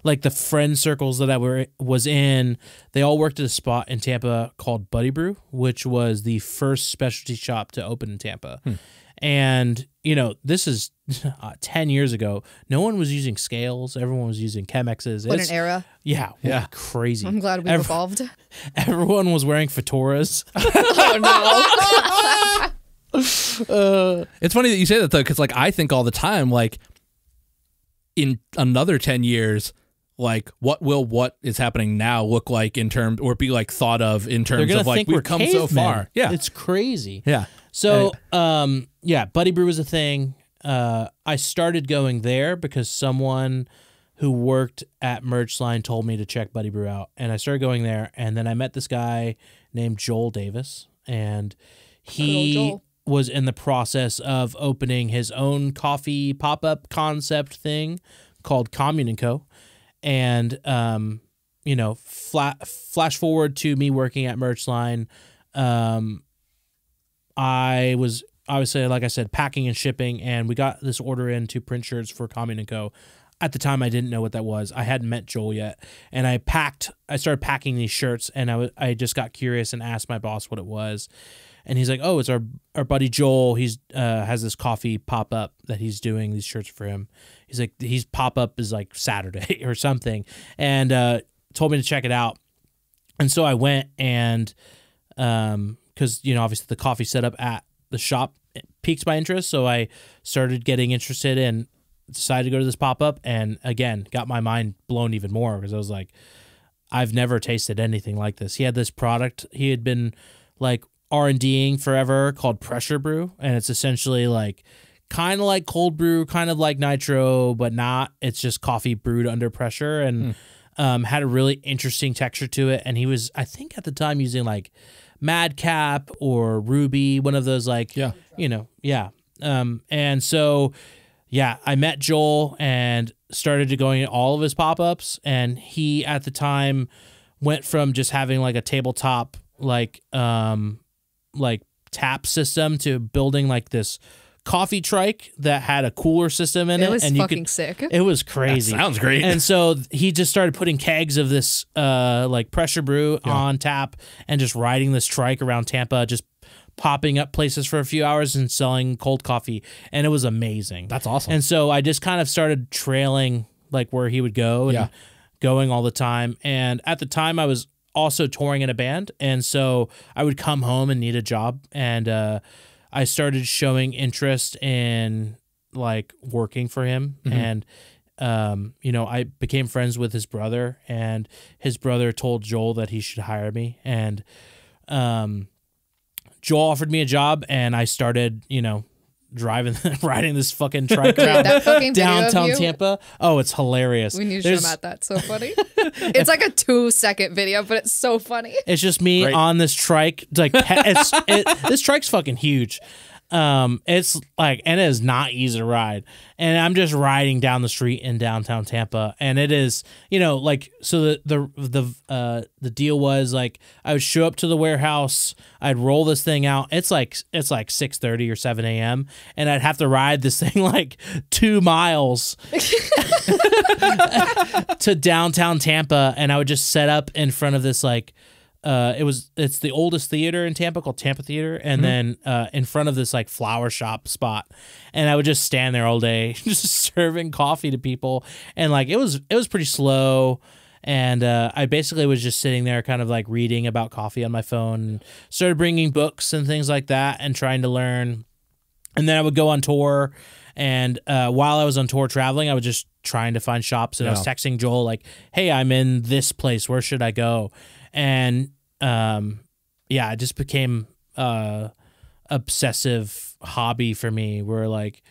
like the friend circles that I was in, they all worked at a spot in Tampa called Buddy Brew, which was the first specialty shop to open in Tampa. And this is 10 years ago. No one was using scales. Everyone was using Chemexes. What an era. Yeah, crazy. I'm glad we've evolved. Everyone was wearing fedoras. Oh, no. It's funny that you say that though, because like I think all the time, like in another 10 years, like what is happening now look like in terms, or be like thought of in They're terms gonna of like think we're we've come so cavemen. far. Yeah, It's crazy. yeah. So, Buddy Brew was a thing. I started going there because someone who worked at Merchline told me to check Buddy Brew out, and I started going there. And then I met this guy named Joel Davis, and he Joel. was in the process of opening his own coffee pop-up concept thing called Commune & Co. And, flash forward to me working at Merchline. I was obviously, like I said, packing and shipping, and we got this order in to print shirts for Commune & Co. At the time, I didn't know what that was. I hadn't met Joel yet, and I started packing these shirts, and I just got curious and asked my boss what it was, and he's like, "Oh, it's our buddy Joel. He's has this coffee pop up that he's doing these shirts for him." He's like, "He's pop up is like Saturday or something," and told me to check it out, and so I went and because obviously the coffee setup at the shop piqued my interest, so I started getting interested and decided to go to this pop-up, and again got my mind blown even more because I was like, I've never tasted anything like this. He had this product he had been like R&Ding forever called Pressure Brew, and it's essentially like kind of like cold brew, kind of like nitro, but not. It's just coffee brewed under pressure, and had a really interesting texture to it. And he was, I think at the time, using like Madcap or Ruby, one of those like and so I met Joel and started to going to all of his pop-ups, and he at the time went from just having like a tabletop like tap system to building like this coffee trike that had a cooler system in it. It was and fucking sick. It was crazy. That sounds great. And so he just started putting kegs of this like pressure brew on tap and just riding this trike around Tampa, just popping up places for a few hours and selling cold coffee, and it was amazing. That's awesome. And so I just kind of started trailing like where he would go and going all the time. And at the time I was also touring in a band, and so I would come home and need a job, and I started showing interest in like working for him. And I became friends with his brother, and his brother told Joel that he should hire me, and Joel offered me a job, and I started, riding this fucking trike around that fucking video downtown of you? Tampa. Oh, it's hilarious. We need to show Matt that. So funny. It's like a 2-second video, but it's so funny. It's just me on this trike. Like this trike's fucking huge. It's like, and it is not easy to ride, and I'm just riding down the street in downtown Tampa, and it is, like, so the deal was like, I would show up to the warehouse, I'd roll this thing out. It's like 6:30 or 7 a.m. and I'd have to ride this thing like 2 miles to downtown Tampa, and I would just set up in front of this like, it's the oldest theater in Tampa called Tampa Theater, and then in front of this like flower shop spot, and I would just stand there all day just serving coffee to people, and like it was pretty slow, and I basically was just sitting there kind of like reading about coffee on my phone, and started bringing books and things like that and trying to learn, and then I would go on tour. And while I was on tour traveling, I was just trying to find shops, and I was texting Joel like, "Hey, I'm in this place. Where should I go?" And it just became obsessive hobby for me, where like,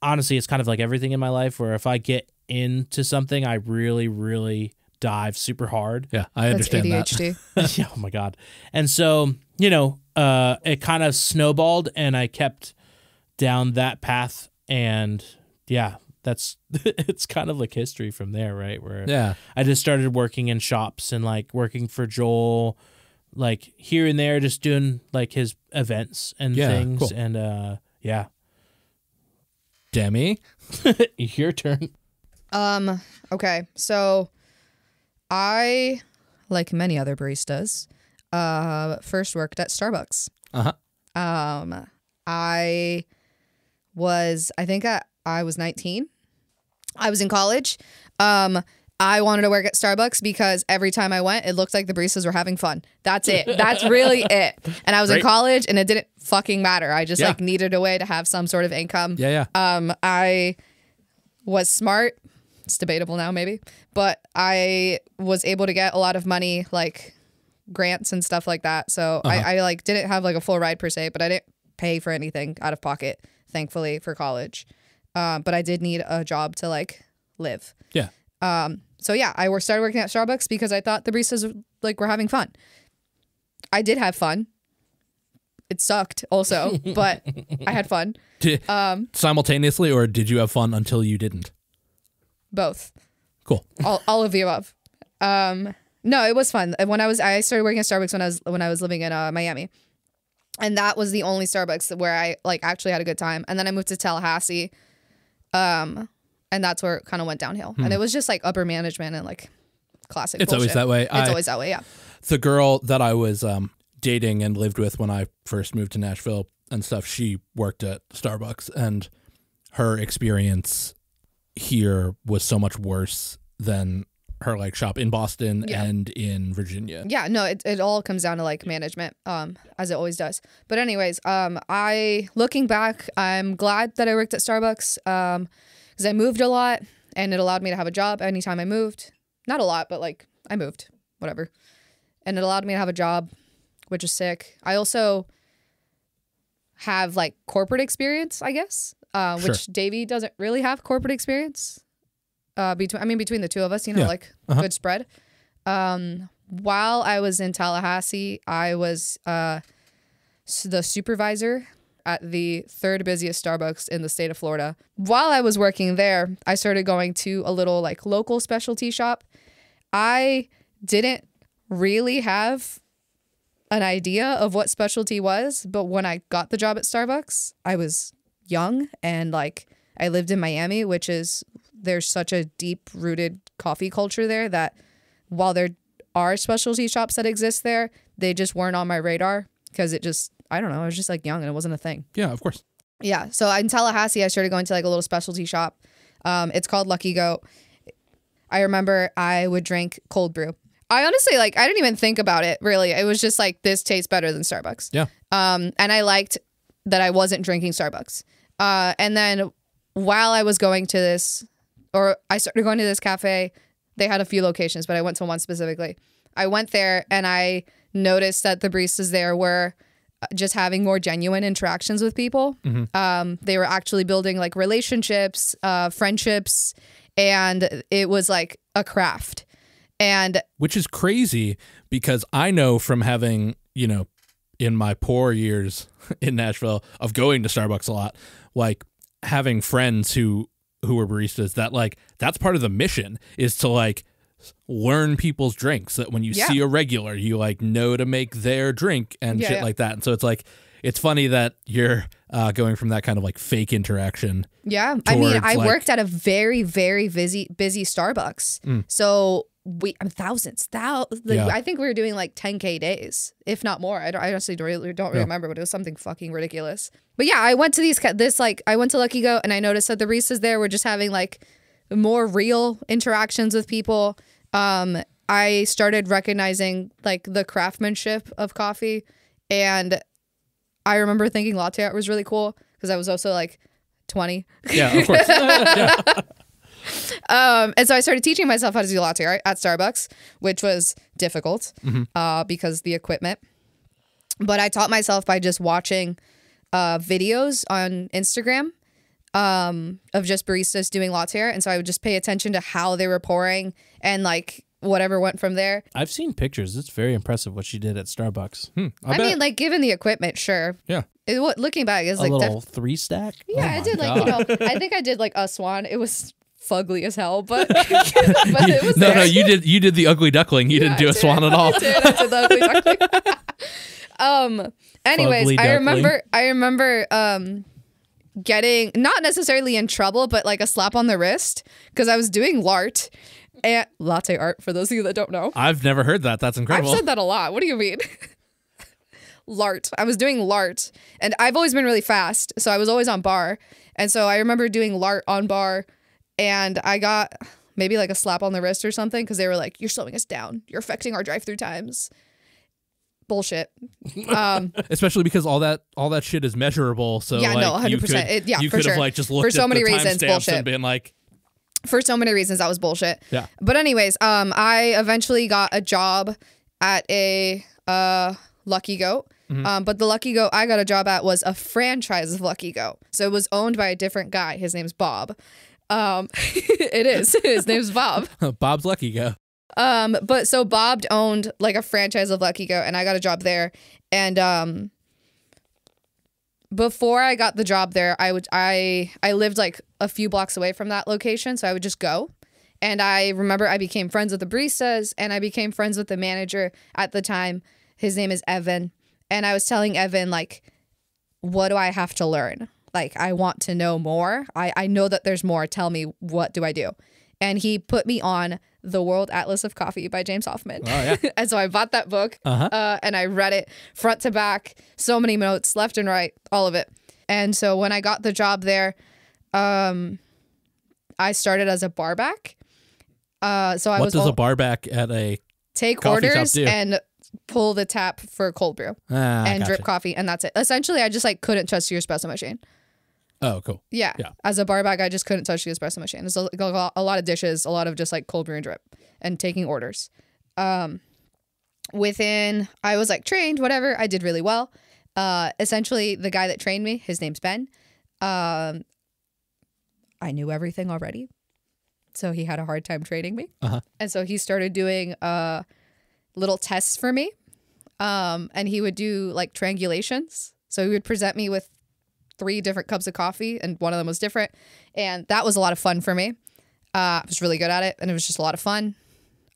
honestly, it's kind of like everything in my life, where if I get into something, I really, really dive super hard. Yeah, I understand That's ADHD. that. Yeah, oh my God. And so, it kind of snowballed, and I kept down that path, and it's kind of like history from there, right? Where I just started working in shops and like working for Joel, like here and there, just doing like his events and things. Cool. And Demi, your turn. Okay, so I, like many other baristas, first worked at Starbucks. I was 19. I was in college. I wanted to work at Starbucks because every time I went, it looked like the baristas were having fun. That's it. That's really it. And I was in college, and it didn't fucking matter. I just like needed a way to have some sort of income. I was smart. It's debatable now, maybe, but I was able to get a lot of money, like grants and stuff like that. So I like didn't have like a full ride per se, but I didn't pay for anything out of pocket, thankfully, for college. But I did need a job to like live. Yeah. So yeah, I started working at Starbucks because I thought the baristas like were having fun. I did have fun. It sucked also, but I had fun. Simultaneously, or did you have fun until you didn't? Both. Cool. All of the above. No, it was fun. I started working at Starbucks when I was living in Miami. And that was the only Starbucks where I like actually had a good time. And then I moved to Tallahassee. And that's where it kind of went downhill. And it was just like upper management and like classic It's bullshit. always that way. It's always that way, yeah. The girl that I was dating and lived with when I first moved to Nashville and stuff, she worked at Starbucks, and her experience here was so much worse than her like shop in Boston and in Virginia. Yeah, no, it all comes down to like management, as it always does. But anyways, looking back, I'm glad that I worked at Starbucks, because I moved a lot and it allowed me to have a job anytime I moved. Not a lot, but like I moved, whatever. And it allowed me to have a job, which is sick. I also have like corporate experience, I guess, which Davey doesn't really have corporate experience. Between the two of us, like good spread. While I was in Tallahassee, I was the supervisor at the third busiest Starbucks in the state of Florida. While I was working there, I started going to a little like local specialty shop. I didn't really have an idea of what specialty was, but when I got the job at Starbucks, I was young and like I lived in Miami, there's such a deep-rooted coffee culture there that while there are specialty shops that exist there, they just weren't on my radar because I don't know, I was just like young and it wasn't a thing. Yeah, of course. Yeah, so in Tallahassee, I started going to like a little specialty shop. It's called Lucky Goat. I remember I would drink cold brew. I honestly, I didn't even think about it, really. It was just like, this tastes better than Starbucks. Yeah. And I liked that I wasn't drinking Starbucks. And then while I was going to this, or I started going to this cafe, they had a few locations, but I went to one specifically. I went there and I noticed that the baristas there were just having more genuine interactions with people. Mm-hmm. They were actually building like relationships, friendships, and it was like a craft. And which is crazy because I know from having, in my poor years in Nashville of going to Starbucks a lot, like having friends who are baristas, that like that's part of the mission is to like learn people's drinks, that when you see a regular, you like know to make their drink and shit like that. And so it's like, it's funny that you're going from that kind of like fake interaction. Yeah. I mean, I worked at a very, very busy Starbucks. So thousands. I think we were doing like 10K days, if not more. I honestly don't really remember, but it was something fucking ridiculous. But yeah, I went to I went to Lucky Goat and I noticed that the baristas there were just having like more real interactions with people. I started recognizing like the craftsmanship of coffee, and I remember thinking latte art was really cool because I was also like 20. Yeah, of course. And so I started teaching myself how to do latte art at Starbucks, which was difficult because the equipment. But I taught myself by just watching videos on Instagram of just baristas doing latte art. And so I would just pay attention to how they were pouring and like whatever went from there. I've seen pictures. It's very impressive what she did at Starbucks. I mean, like given the equipment, sure. Yeah. Looking back, it's a like little 3-stack. Yeah, I did God. I think I did like a swan. It was fugly as hell, but it was no, you did the ugly duckling. You didn't do a swan at all. I did the ugly duckling. Anyways, I remember getting not necessarily in trouble, but like a slap on the wrist because I was doing lart and latte art. For those of you that don't know, I've never heard that. That's incredible. I've said that a lot. What do you mean? Lart. I was doing lart, and I've always been really fast, so I was always on bar, and so I remember doing lart on bar, and I got maybe like a slap on the wrist or something because they were like, "You're slowing us down. You're affecting our drive-through times." Bullshit. Especially because all that shit is measurable. So yeah, like, no, 100%. You could have like just looked for so at many the reasons, timestamps and been like, for so many reasons, that was bullshit. Yeah. But anyways, I eventually got a job at a Lucky Goat. But the Lucky Goat I got a job at was a franchise of Lucky Goat. So it was owned by a different guy. His name's Bob. It is. His name's Bob. Bob's Lucky Goat. But so Bob owned like a franchise of Lucky Goat, and I got a job there. And before I got the job there, I lived like a few blocks away from that location, so I would just go. And I remember I became friends with the baristas, and I became friends with the manager at the time. His name is Evan. And I was telling Evan, like, what do I have to learn? Like, I want to know more. I know that there's more. Tell me, what do I do? And he put me on The World Atlas of Coffee by James Hoffman. Oh, yeah. And so I bought that book and I read it front to back, so many notes, left and right, all of it. And so when I got the job there, I started as a barback. So I what does a barback at a take coffee shop orders do? and pull the tap for cold brew and drip coffee, and that's it. Essentially, I just like couldn't touch your espresso machine. Oh, cool. Yeah. Yeah. As a barback, I just couldn't touch the espresso machine. It's a lot of dishes, a lot of just like cold brew and drip and taking orders. I was like trained, whatever. I did really well. Essentially, the guy that trained me, his name's Ben. I knew everything already. So he had a hard time training me. And so he started doing little tests for me. And he would do like triangulations. So he would present me with 3 different cups of coffee, and one of them was different. And that was a lot of fun for me. I was really good at it, and it was just a lot of fun.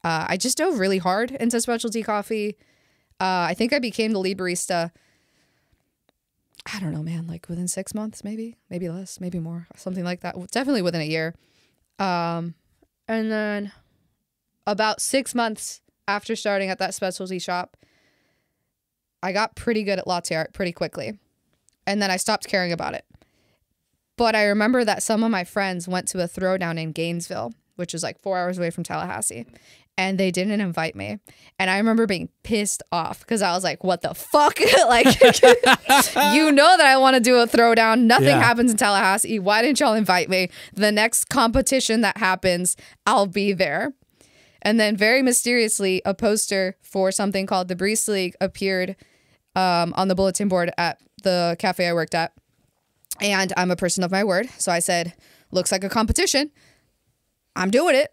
I just dove really hard into specialty coffee. I think I became the lead barista, I don't know, man, like within 6 months, maybe less, maybe more, something like that. Definitely within a year. And then about 6 months after starting at that specialty shop, I got pretty good at latte art pretty quickly. And then I stopped caring about it. But I remember that some of my friends went to a throwdown in Gainesville, which is like 4 hours away from Tallahassee. And they didn't invite me. And I remember being pissed off because I was like, what the fuck? Like, you know that I want to do a throwdown. Nothing happens in Tallahassee. Why didn't y'all invite me? The next competition that happens, I'll be there. And then very mysteriously, a poster for something called the Barista League appeared on the bulletin board at the cafe I worked at. And I'm a person of my word. So I said, looks like a competition. I'm doing it.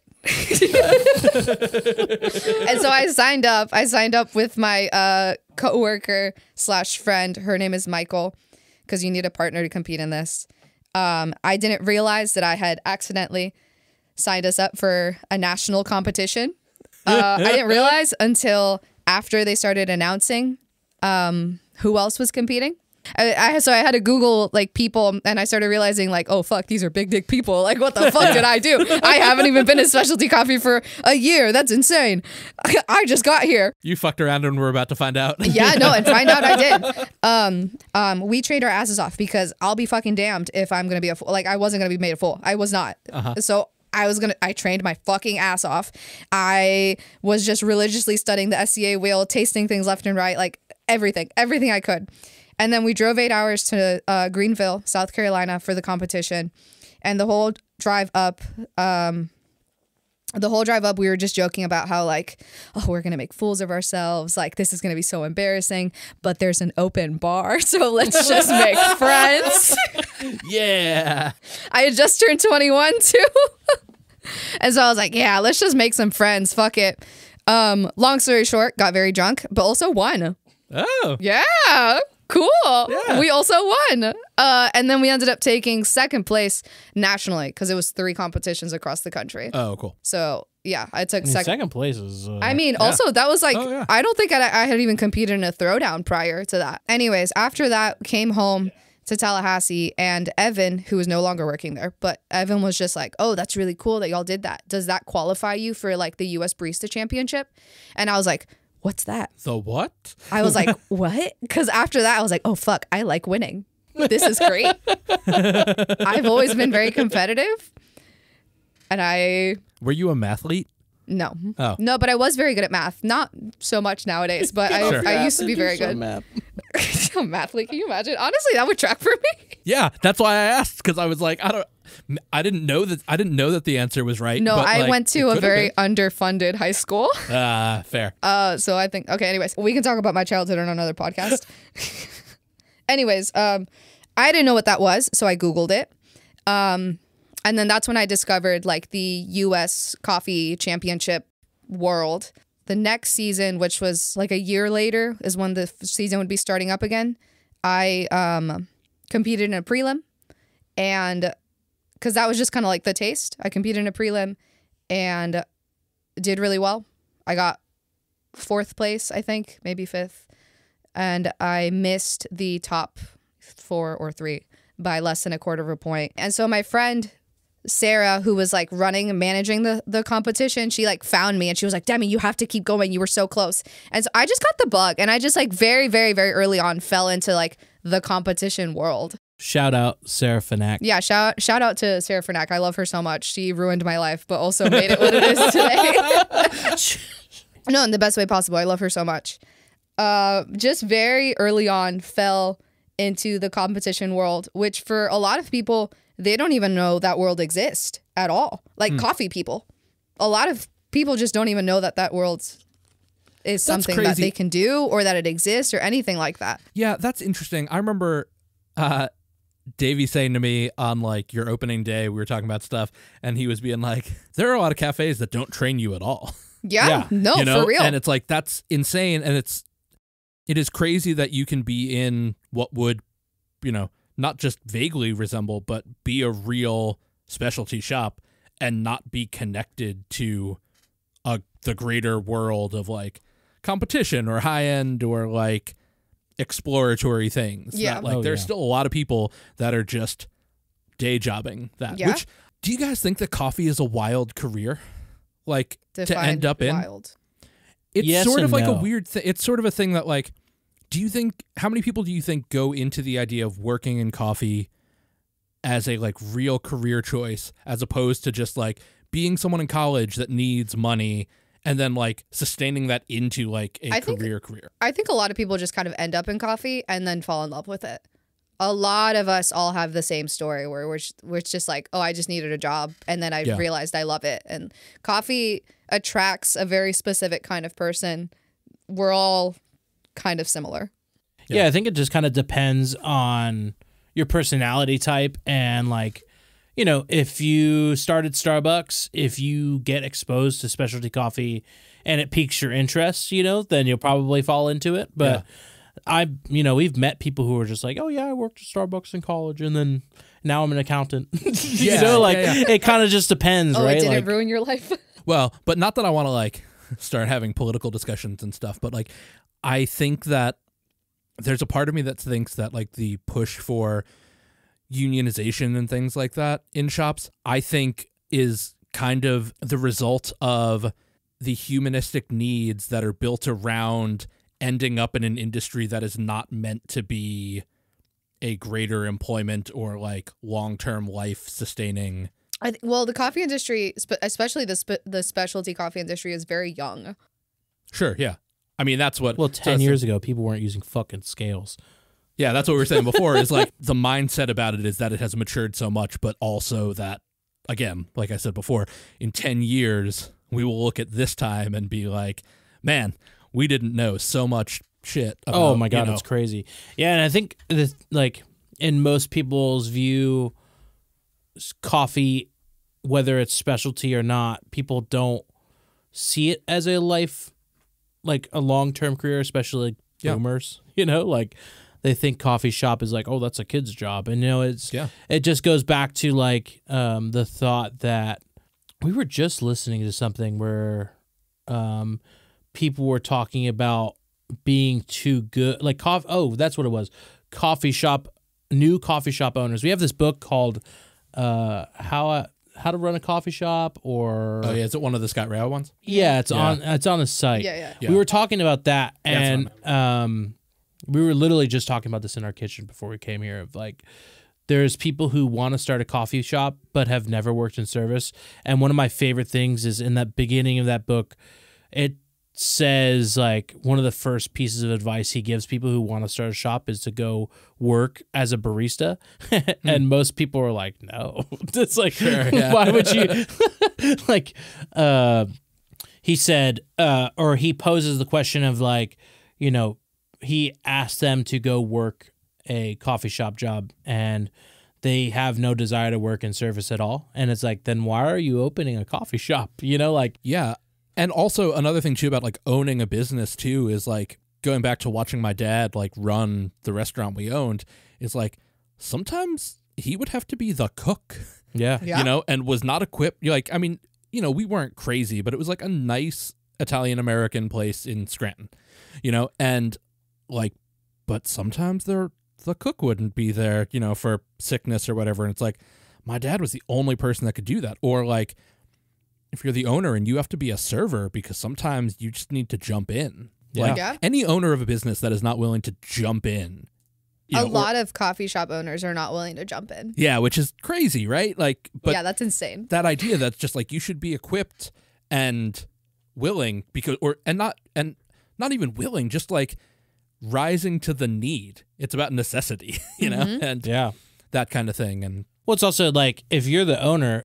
And so I signed up. I signed up with my coworker / friend. Her name is Michael, because you need a partner to compete in this. I didn't realize that I had accidentally signed us up for a national competition. I didn't realize until after they started announcing who else was competing. So I had to Google like people, and I started realizing like, oh fuck, these are big dick people. Like, what the fuck did I do? I haven't even been in specialty coffee for a year. That's insane. I just got here. You fucked around and we're about to find out. Yeah, no, and find out I did. We trade our asses off, because I'll be fucking damned if I'm gonna be a fool. Like, I wasn't gonna be made a fool. I was not. So I trained my fucking ass off. I was just religiously studying the SCA wheel, tasting things left and right, like everything I could. And then we drove 8 hours to Greenville, South Carolina for the competition. And the whole drive up, we were just joking about how like, oh, we're going to make fools of ourselves. Like, this is going to be so embarrassing, but there's an open bar. So let's just make friends. Yeah. I had just turned 21 too. And so I was like, yeah, let's just make some friends. Fuck it. Long story short, got very drunk, but also won. Oh. Yeah. Cool. Yeah. We also won. And then we ended up taking second place nationally, because it was 3 competitions across the country. Oh, cool. So yeah, I took second place is. Also that was like, Oh, yeah. I don't think I had even competed in a throwdown prior to that. Anyways, after that, came home to Tallahassee, and Evan, who was no longer working there, but Evan was just like, oh, that's really cool that y'all did that. Does that qualify you for like the US Barista Championship? And I was like, what's that? The what? I was like, what? Because after that, I was like, oh, fuck, I like winning. This is great. I've always been very competitive. And Were you a mathlete? No. Oh. No, but I was very good at math. Not so much nowadays, but I used to be very good. Math. Mathlete, can you imagine? Honestly, that would track for me. Yeah, that's why I asked, because I was like, I didn't know that the answer was right. No, but, I like, went to a very underfunded high school. Fair. So I think, okay, anyways, we can talk about my childhood on another podcast. Anyways, I didn't know what that was, so I Googled it. And then that's when I discovered like the US Coffee Championship World. The next season, which was like a year later, is when the season would be starting up again. I competed in a prelim, and because that was just kind of like the taste. I competed in a prelim and did really well. I got 4th place, I think, maybe 5th. and I missed the top 4 or 3 by less than a quarter of a point. And so my friend Sarah, who was like running and managing the competition, she like found me and she was like, Demi, you have to keep going. You were so close. And so I just got the bug, and I just like very, very, very early on fell into like the competition world. Shout out Sarah Fanack. Yeah, shout out to Sarah Fernack. I love her so much. She ruined my life, but also made it what it is today. No, in the best way possible. I love her so much. Just very early on fell into the competition world, which for a lot of people, they don't even know that world exists at all. Like coffee people. A lot of people just don't even know that that world is something that they can do or that it exists or anything like that. Yeah, that's interesting. I remember Davey saying to me on like your opening day, we were talking about stuff, and he was being like, there are a lot of cafes that don't train you at all. Yeah. No, you know? For real. And it's like, that's insane. And it is crazy that you can be in what would, you know, not just vaguely resemble, but be a real specialty shop and not be connected to the greater world of like competition or high end or like exploratory things. Yeah. That, like there's still a lot of people that are just day jobbing that. Yeah. Which, do you guys think that coffee is a wild career? Like to end up in? Wild. It's Yes sort of and like no. a weird thing. It's sort of a thing that like, how many people do you think go into the idea of working in coffee as a like real career choice, as opposed to just like being someone in college that needs money and then like sustaining that into like a career? I think a lot of people just kind of end up in coffee and then fall in love with it. A lot of us all have the same story where we're just like, oh, I just needed a job and then I realized I love it. And coffee attracts a very specific kind of person. We're all kind of similar. Yeah, I think it just kind of depends on your personality type and like, you know, if you start at Starbucks, if you get exposed to specialty coffee and it piques your interest, you know, then you'll probably fall into it. But we've met people who are just like, oh yeah, I worked at Starbucks in college and then now I'm an accountant. It kind of just depends, right? It didn't like, ruin your life. Well, but not that I want to like start having political discussions and stuff, but like I think that there's a part of me that thinks that like the push for unionization and things like that in shops, I think is kind of the result of the humanistic needs that are built around ending up in an industry that is not meant to be a greater employment or like long-term life sustaining. Well, the coffee industry, especially the specialty coffee industry, is very young. Sure, yeah. I mean, that's what... Well, 10 years ago, people weren't using fucking scales. Yeah, that's what we were saying before, is like the mindset about it is that it has matured so much, but also that, again, like I said before, in 10 years, we will look at this time and be like, man, we didn't know so much shit about, oh my God, it's crazy. Yeah, and I think, like, in most people's view, coffee, whether it's specialty or not, people don't see it as a life, like a long-term career, especially like boomers, you know, like they think coffee shop is like, oh, that's a kid's job. And, you know, it just goes back to like the thought that we were just listening to something where people were talking about being too good, like coffee. Oh, that's what it was. New coffee shop owners. We have this book called How to Run a Coffee Shop, or is it one of the Scott Rao ones? Yeah, it's on the site. Yeah. We were talking about that, and we were literally just talking about this in our kitchen before we came here. Of like, there's people who want to start a coffee shop but have never worked in service, and one of my favorite things is in that beginning of that book, it says like one of the first pieces of advice he gives people who want to start a shop is to go work as a barista. And most people are like, no. It's like, why would you? Like, he said, or he poses the question of like, you know, he asked them to go work a coffee shop job and they have no desire to work in service at all. And it's like, then why are you opening a coffee shop? You know, like, yeah. And also another thing too about like owning a business too is like going back to watching my dad like run the restaurant we owned, is like sometimes he would have to be the cook. Yeah. You know, and was not equipped. Like, I mean, you know, we weren't crazy, but it was like a nice Italian American place in Scranton, you know, and like, but sometimes the cook wouldn't be there, you know, for sickness or whatever. And it's like, my dad was the only person that could do that. Or like, if you're the owner and you have to be a server because sometimes you just need to jump in. Yeah. Like Yeah. any owner of a business that is not willing to jump in. A lot of coffee shop owners are not willing to jump in. Yeah, which is crazy, right? Like, but yeah, that's insane. that idea that's just like you should be equipped and willing because not even willing, just like rising to the need. It's about necessity, you know, and that kind of thing. And well, it's also like if you're the owner,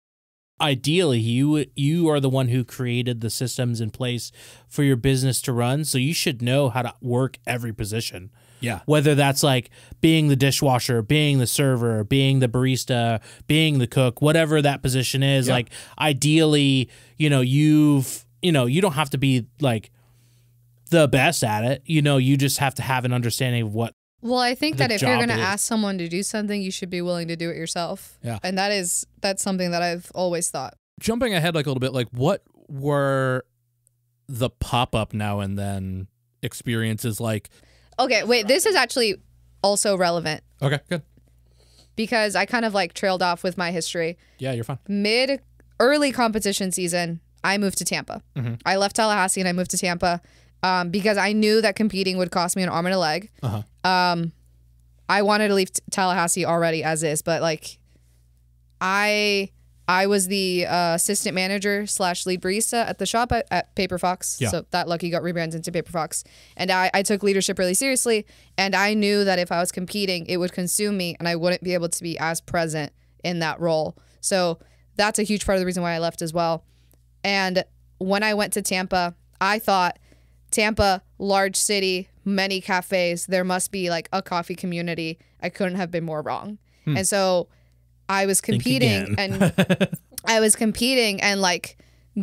ideally you are the one who created the systems in place for your business to run, so you should know how to work every position. Yeah. Whether that's like being the dishwasher, being the server, being the barista, being the cook, whatever that position is, like ideally, you know, you don't have to be like the best at it. You know, you just have to have an understanding of what. Well, I think the that if you're job going to is. ask someone to do something, you should be willing to do it yourself. Yeah. And that's something that I've always thought. jumping ahead like a little bit, like what were the pop-up now and then experiences like? Okay, wait, this is actually also relevant Okay, good. because I kind of like trailed off with my history. Yeah, you're fine. Early competition season, I moved to Tampa. Mhm. I left Tallahassee and I moved to Tampa because I knew that competing would cost me an arm and a leg. Uh-huh. I wanted to leave Tallahassee already as is, but like I was the assistant manager / lead barista at the shop at Paper Fox. Yeah. So that lucky got rebranded into Paper Fox. And I took leadership really seriously. And I knew that if I was competing, it would consume me and I wouldn't be able to be as present in that role. So that's a huge part of the reason why I left as well. And when I went to Tampa, I thought Tampa, large city, many cafes, there must be like a coffee community. I couldn't have been more wrong. And so I was competing and like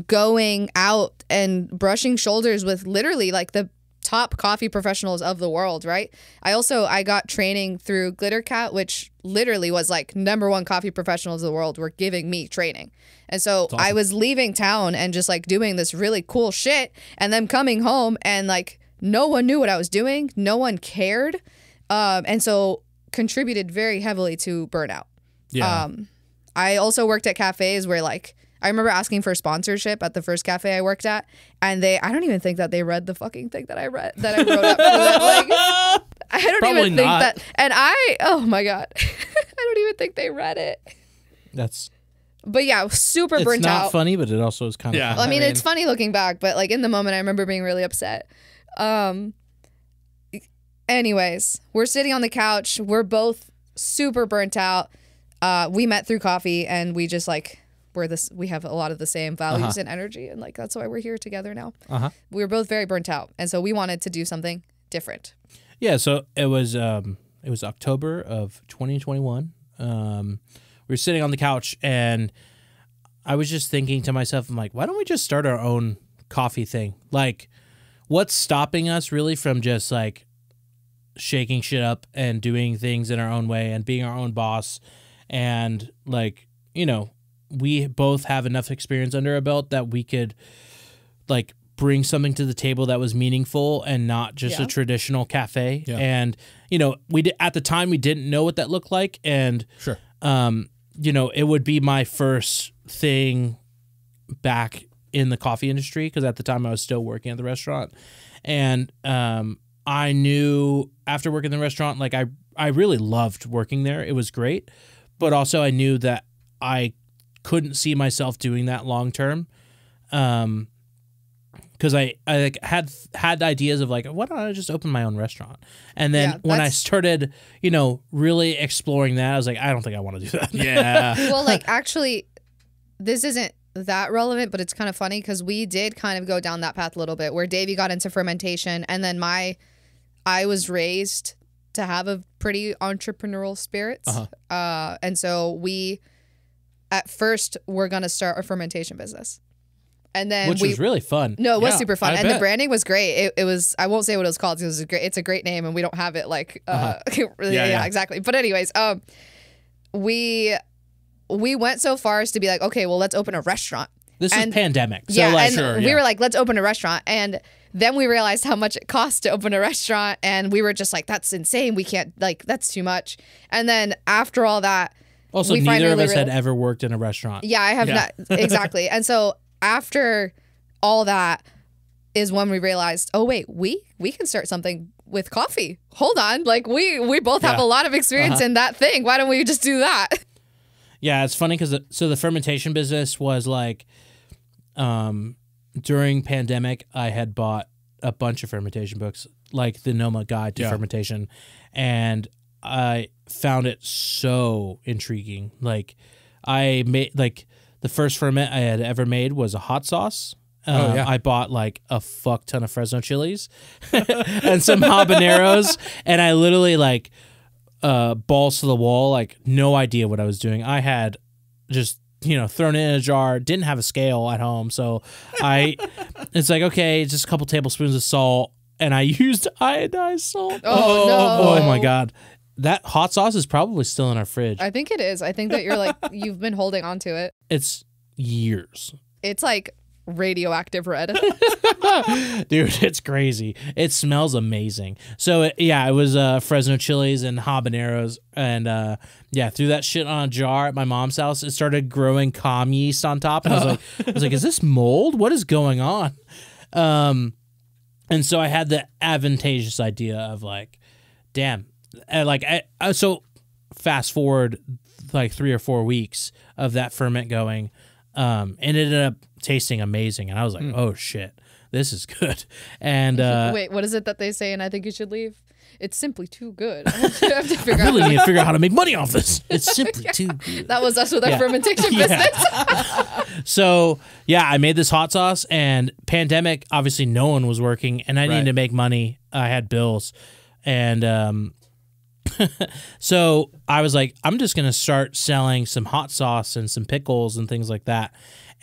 going out and brushing shoulders with literally like the top coffee professionals of the world, right? I got training through Glitter Cat, which literally was like #1 coffee professionals of the world were giving me training. And so awesome. I was leaving town and just like doing this really cool shit and then coming home and like no one knew what I was doing. No one cared. And so contributed very heavily to burnout. Yeah. I also worked at cafes where like I remember asking for sponsorship at the first cafe I worked at, and I don't even think that they read the fucking thing that I wrote up for them. Like, I don't Probably even think not. that. And oh my god, I don't even think they read it. But yeah, super It's burnt not out. funny, but it also is kind of Yeah. funny. I mean, I it's funny looking back, but like in the moment, I remember being really upset. Anyways, we're sitting on the couch. We're both super burnt out. We met through coffee, and we just like we have a lot of the same values and energy, and like that's why we're here together now. We were both very burnt out, and so we wanted to do something different. Yeah, so it was October of 2021. We were sitting on the couch, and I was just thinking to myself, I'm like, why don't we just start our own coffee thing? Like, what's stopping us really from just like shaking shit up and doing things in our own way and being our own boss? And like, you know, we both have enough experience under our belt that we could like bring something to the table that was meaningful and not just a traditional cafe. Yeah. And, you know, at the time we didn't know what that looked like. And, Sure. you know, it would be my first thing back in the coffee industry because at the time I was still working at the restaurant. And I knew after working in the restaurant, like I really loved working there. It was great. But also I knew that I couldn't see myself doing that long term. Because I like had ideas of like, why don't I just open my own restaurant? And then when I started, you know, really exploring that, I was like, I don't think I want to do that. Yeah. Well, like actually, this isn't that relevant, but it's kind of funny because we did kind of go down that path a little bit where Davey got into fermentation, and then I was raised to have a pretty entrepreneurial spirit. And so we, at first, were going to start a fermentation business. And then Which was really fun. No, it was Yeah, super fun. I And the bet. branding was great. It was, I won't say what it was called because it's a great name and we don't have it like, Yeah. exactly. But anyways, we went so far as to be like, okay, well, let's open a restaurant. This was pandemic. So Yeah, like, and we were like, let's open a restaurant. And Then we realized how much it costs to open a restaurant, and we were just like, that's insane. We can't, like, that's too much. And then after all that, Also, we neither of finally us had ever worked in a restaurant. Yeah, I have not. Exactly. And so after all that is when we realized, oh, wait, we can start something with coffee. Hold on. Like, we both have a lot of experience in that thing. Why don't we just do that? Yeah, it's funny because the fermentation business was like, during pandemic, I had bought a bunch of fermentation books, like the Noma Guide to Fermentation, and I found it so intriguing. Like, I made like the first ferment I had ever made was a hot sauce. I bought like a fuck ton of Fresno chilies and some habaneros, and I literally like balls to the wall, like no idea what I was doing. I had just thrown it in a jar, didn't have a scale at home, so it's like, okay, just a couple tablespoons of salt, and I used iodized salt. Oh, no. Oh my god. That hot sauce is probably still in our fridge. I think it is. I think that you're like, you've been holding on to it. It's years. It's like radioactive red. Dude, it's crazy. It smells amazing. So it was Fresno chilies and habaneros, and threw that shit on a jar at my mom's house. It started growing calm yeast on top, and I was like, is this mold? What is going on? And so I had the advantageous idea of like, damn, so fast forward like 3 or 4 weeks of that ferment going, and it ended up tasting amazing, and I was like, oh shit, this is good. And wait, what is it that they say? And I think you should leave. It's simply too good. I have to figure I really need to figure out how to make money off this. It's simply too good. That was us with our fermentation business. So I made this hot sauce, and pandemic, obviously no one was working, and I needed to make money. I had bills, and so I was like, I'm just going to start selling some hot sauce and some pickles and things like that.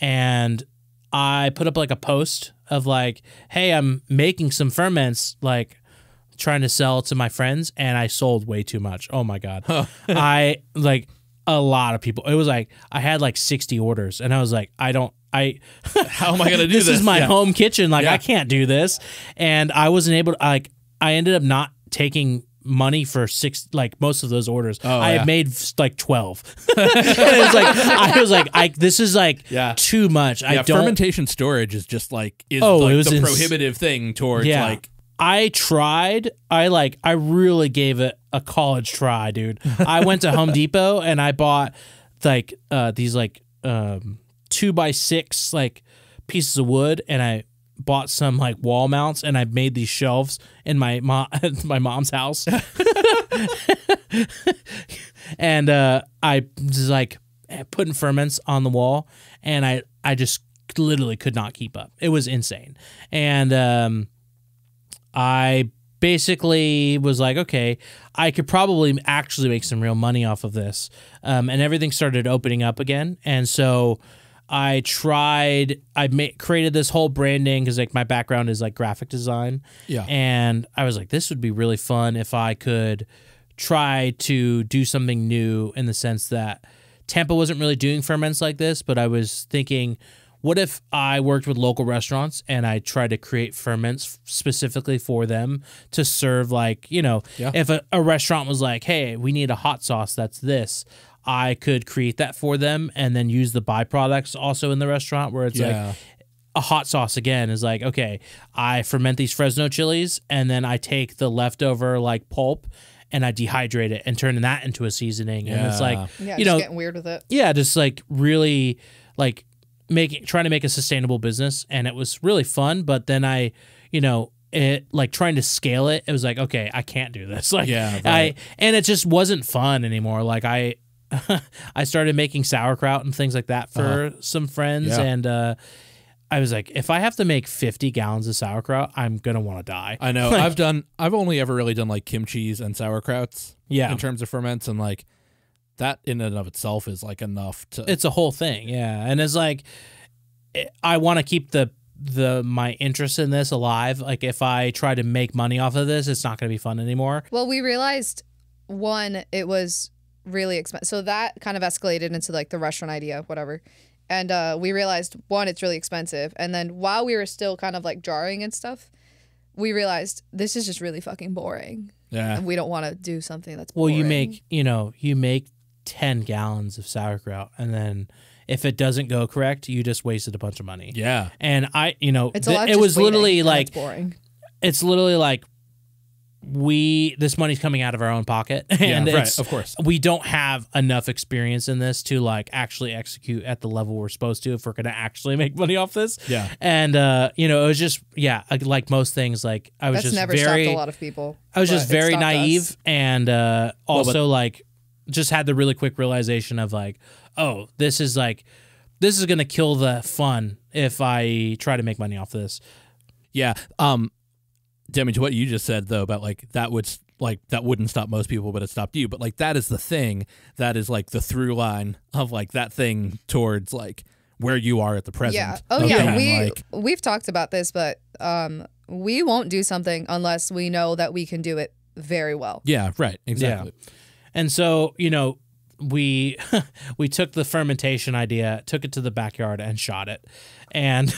And I put up like a post of like, hey, I'm making some ferments, like trying to sell to my friends. And I sold way too much. Oh my God. I like a lot of people. It was like, I had like 60 orders, and I was like, how am I going to do this? This is my home kitchen. Like I can't do this. And I wasn't able to, like, I ended up not taking money for most of those orders. I had made like 12. It's like I was like, this is like too much. Yeah, fermentation storage is just like the prohibitive thing towards like. I tried. I really gave it a college try, dude. I went to Home Depot and I bought like these like 2x6 like pieces of wood, and I bought some like wall mounts, and I made these shelves in my mom's house. And I was like putting ferments on the wall, and I just literally could not keep up. It was insane. And I basically was like, okay, I could probably actually make some real money off of this. And everything started opening up again. And so I created this whole branding, because like my background is like graphic design. Yeah. And I was like, this would be really fun if I could try to do something new, in the sense that Tampa wasn't really doing ferments like this, but I was thinking, what if I worked with local restaurants and I tried to create ferments specifically for them to serve, like, if a restaurant was like, hey, we need a hot sauce that's this, I could create that for them and then use the byproducts also in the restaurant, where it's like a hot sauce again is like, okay, I ferment these Fresno chilies, and then I take the leftover like pulp and I dehydrate it and turn that into a seasoning. And it's like, just getting weird with it. Yeah, just like really like trying to make a sustainable business. And it was really fun. But then I, like trying to scale it, it was like, okay, I can't do this. Like, and it just wasn't fun anymore. Like I started making sauerkraut and things like that for some friends. And I was like, if I have to make 50 gallons of sauerkraut, I'm going to want to die. I know. I've only ever really done like kimchis and sauerkrauts in terms of ferments, and like that in and of itself is like enough to. It's a whole thing. Yeah. And it's like, I want to keep my interest in this alive. Like if I try to make money off of this, it's not going to be fun anymore. Well, we realized, one, it was really expensive. So that kind of escalated into like the restaurant idea, whatever. And we realized, one, it's really expensive. And then while we were still kind of like jarring and stuff, we realized this is just really fucking boring. Yeah. And we don't want to do something that's Well, boring. you make 10 gallons of sauerkraut, and then if it doesn't go correct, you just wasted a bunch of money. Yeah. And it's a lot it just was waiting, literally and like it's boring. it's literally like this money's coming out of our own pocket, and Yeah, right, of course. we don't have enough experience in this to like actually execute at the level we're supposed to if we're gonna actually make money off this. Yeah. And it was just like most things, like I was That's just never very stopped a lot of people. I was but just it very stopped naive, us. and also like just had the really quick realization of like, oh, this is gonna kill the fun if I try to make money off this. Yeah. Demi, to what you just said though about like that wouldn't stop most people, but it stopped you. But like that is the thing that is like the through line of like that thing towards like where you are at the present. Yeah. Oh of yeah. being, We've talked about this, but we won't do something unless we know that we can do it very well. Yeah. Right. Exactly. Yeah. And so we took the fermentation idea, took it to the backyard, and shot it, and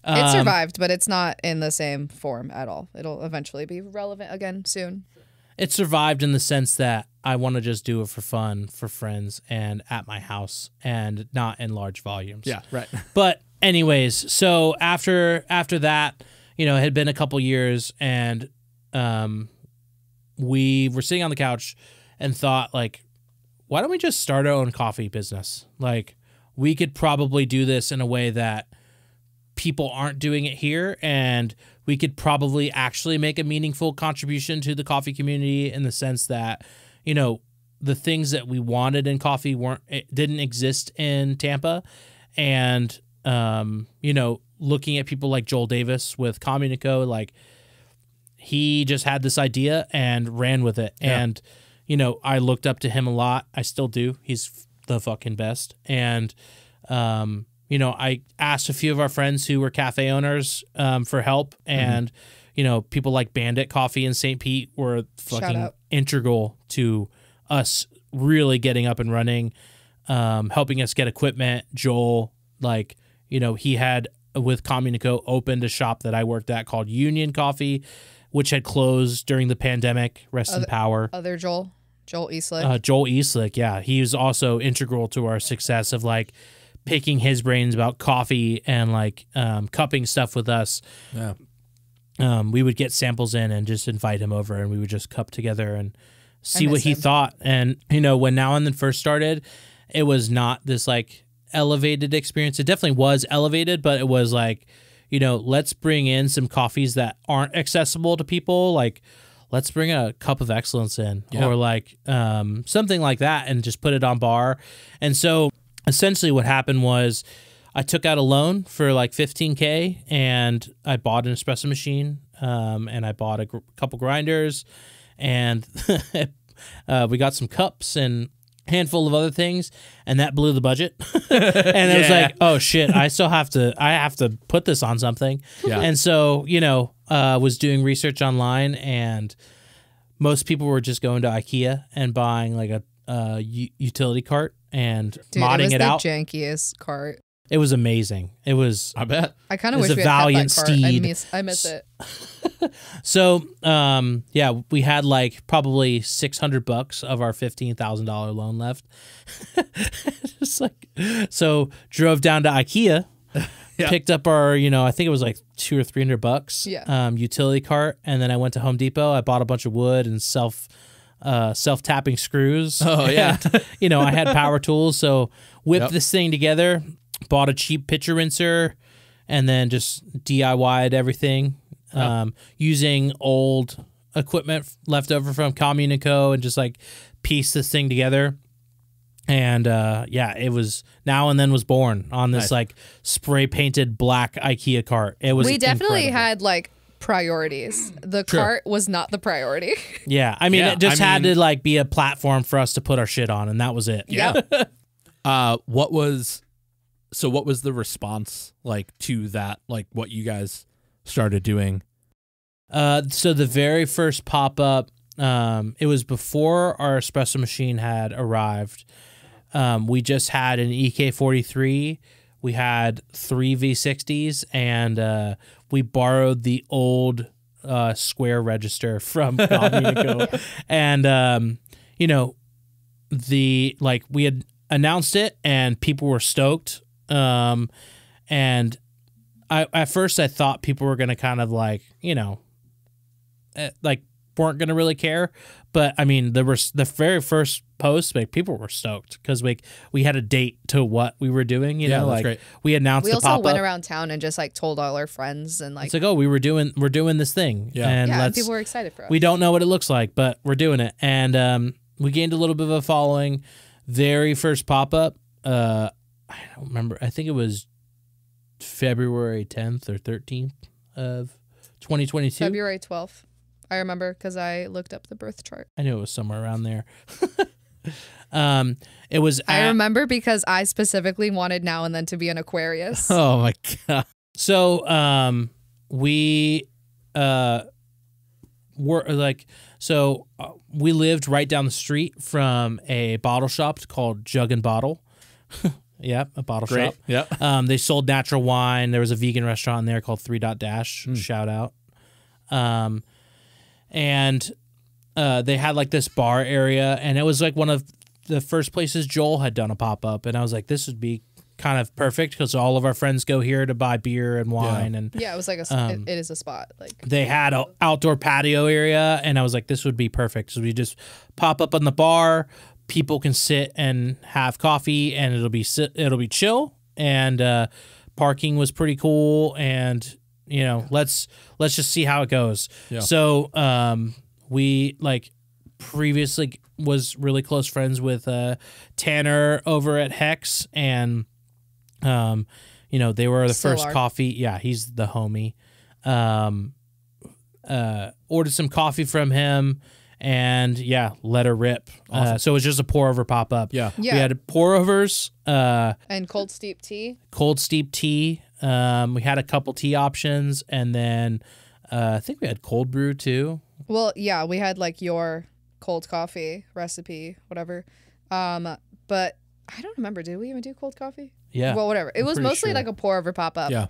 It survived, but it's not in the same form at all. It'll eventually be relevant again soon. it survived in the sense that I want to just do it for fun, for friends, and at my house, and not in large volumes. Yeah. Right. But anyways, so after that, it had been a couple years, and we were sitting on the couch and thought, like, why don't we just start our own coffee business? Like, we could probably do this in a way that people aren't doing it here, and we could probably actually make a meaningful contribution to the coffee community in the sense that, the things that we wanted in coffee didn't exist in Tampa. And, looking at people like Joel Davis with Communico, like, he just had this idea and ran with it. Yeah. And, I looked up to him a lot. I still do. He's the fucking best. And, I asked a few of our friends who were cafe owners for help. And, people like Bandit Coffee in St. Pete were fucking integral to us really getting up and running, helping us get equipment. Joel, like, he had with Communico opened a shop that I worked at called Union Coffee, which had closed during the pandemic. Rest in power. Other Joel Eastlick. Joel Eastlick, yeah. He was also integral to our success of like picking his brains about coffee and like cupping stuff with us. Yeah. We would get samples in and just invite him over, and we would just cup together and see what miss he him. thought. And, when Now and Then first started, it was not this like elevated experience. It definitely was elevated, but it was like, let's bring in some coffees that aren't accessible to people. Like, let's bring a cup of excellence in, or like something like that, and just put it on bar. And so essentially what happened was I took out a loan for like $15K, and I bought an espresso machine, and I bought a couple grinders, and we got some cups and handful of other things, and that blew the budget. And it was like, oh shit, I have to put this on something. Yeah. And so, was doing research online, and most people were just going to IKEA and buying like a utility cart and Dude, modding it out. The jankiest cart. It was amazing. It was. I bet. I kind of It wish was we a had valiant kept that cart. steed. I miss it. So, we had like probably $600 of our $15,000 loan left. Just like, so drove down to IKEA, picked up our, I think it was like $200 or $300, utility cart, and then I went to Home Depot. I bought a bunch of wood and self-tapping screws. Oh yeah. And, I had power tools, so whipped this thing together. Bought a cheap pitcher rinser, and then just DIY'd everything. Using old equipment left over from Communico, and just like piece this thing together. And it was Now and Then was born on this like spray painted black IKEA cart. It was We definitely incredible. had like priorities. The cart was not the priority. Yeah, I mean, Yeah, it just had mean- to like be a platform for us to put our shit on, and that was it. Yeah. What was the response like to that? Like what you guys started doing? So the very first pop up, it was before our espresso machine had arrived. We just had an EK43. we had 3 V60s, and we borrowed the old Square register from Coffee & Co. And you know, we had announced it, and people were stoked. And at first I thought people were gonna kind of like, you know, like weren't gonna really care, but I mean, there was the very first post, like people were stoked because we had a date to what we were doing. You know, that's like great. we announced. We the also pop-up. went around town and just like told all our friends and like It's like, oh, we're doing this thing, and and people were excited for us. we don't know what it looks like, but we're doing it, and we gained a little bit of a following. Very first pop up, I don't remember. I think it was February 10th or 13th of 2022. February 12th. I remember because I looked up the birth chart. I knew it was somewhere around there. It was. I remember because I specifically wanted Now and Then to be an Aquarius. Oh my God. So we were like, we lived right down the street from a bottle shop called Jug and Bottle. Yep, a bottle Great. shop. Yep. They sold natural wine. There was a vegan restaurant in there called 3 Dash. Shout out. And they had like this bar area, and it was like one of the first places Joel had done a pop-up, and I was like, this would be kind of perfect because all of our friends go here to buy beer and wine. And Yeah, it was like it is a spot. Like they had an outdoor patio area, and I was like, this would be perfect. So we just pop up on the bar, people can sit and have coffee, and it'll be chill, and parking was pretty cool, and you know, let's just see how it goes. Yeah. So we like previously was really close friends with Tanner over at Hex, and you know, they were the Still first are. coffee. Yeah, he's the homie. Ordered some coffee from him, and yeah, let her rip. Awesome. So it was just a pour over pop up. Yeah. Yeah. We had pour overs, and cold steep tea. cold steep tea. We had a couple tea options, and then I think we had cold brew too. Well, yeah, we had like your cold coffee recipe, whatever. But I don't remember. Did we even do cold coffee? Yeah. Well, whatever. It was pretty mostly sure. like a pour over pop up. Yeah.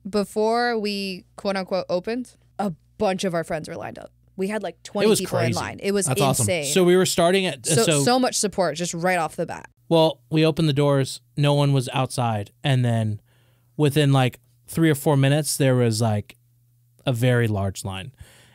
Before we quote unquote opened, a bunch of our friends were lined up. We had like 20 was people in crazy. line. It was That's awesome. insane. So we were starting at so much support just right off the bat. well, we opened the doors. No one was outside, and then within like 3 or 4 minutes, there was like a very large line.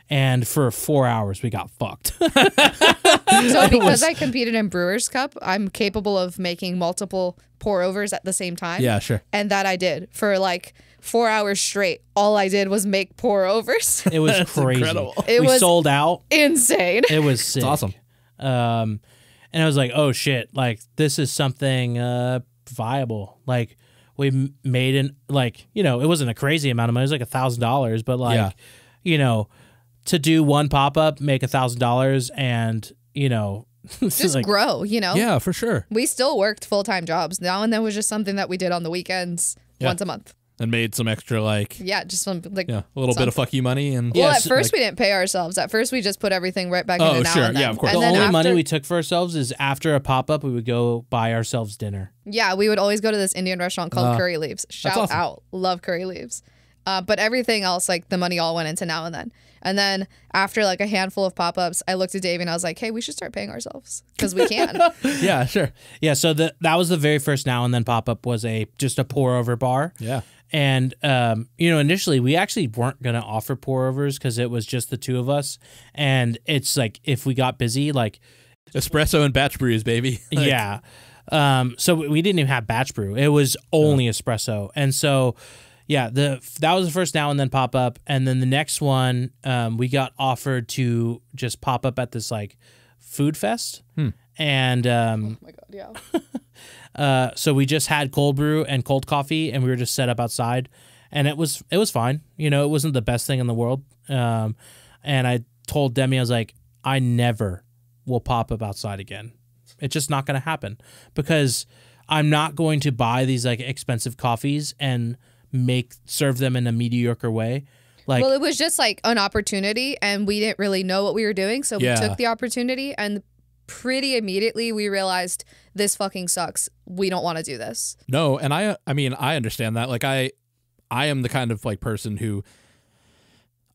And for 4 hours, we got fucked. So because I competed in Brewers Cup, I'm capable of making multiple pour overs at the same time. Yeah, sure. And that I did for like 4 hours straight. All I did was make pour overs. It was That's crazy. incredible. It we was sold out. insane. It was sick. It's awesome. And I was like, oh shit, like this is something viable. Like we made an, like, you know, it wasn't a crazy amount of money. It was like $1,000, but like, Yeah. you know, to do one pop up, make $1,000, and you know, Just like, grow, you know? Yeah, for sure. We still worked full-time jobs. Now and then was just something that we did on the weekends once a month. And made some extra Yeah, just some like a little bit of fuck you money and Well, Yes, at first like- we didn't pay ourselves. At first we just put everything right back Oh, into Now sure. and Then. Yeah, of course. And the then only after, money we took for ourselves is after a pop up, we would go buy ourselves dinner. Yeah, we would always go to this Indian restaurant called Curry Leaves. Shout awesome. out. Love Curry Leaves. But everything else, like the money all went into Now and Then. And then after like a handful of pop-ups, I looked at Davey and I was like, hey, we should start paying ourselves because we can. yeah, sure. Yeah, so that was the very first Now and Then pop up, was just a pour over bar. Yeah. And you know, initially we actually weren't gonna offer pour overs because it was just the two of us, and it's like if we got busy, like Espresso and batch brews, baby. Like, yeah. So we didn't even have batch brew; it was only espresso, and so yeah, that was the first Now and Then pop up, and then the next one we got offered to just pop up at this like food fest, and Oh my God, yeah. so we just had cold brew and cold coffee, and we were just set up outside, and it was fine. You know, it wasn't the best thing in the world. And I told Demi, I was like, I never will pop up outside again. It's just not going to happen because I'm not going to buy these like expensive coffees and serve them in a mediocre way. Like, Well, it was just like an opportunity and we didn't really know what we were doing. So we Yeah. took the opportunity and pretty immediately we realized this fucking sucks. We don't want to do this. No, and I mean, I understand that. Like, I am the kind of like person who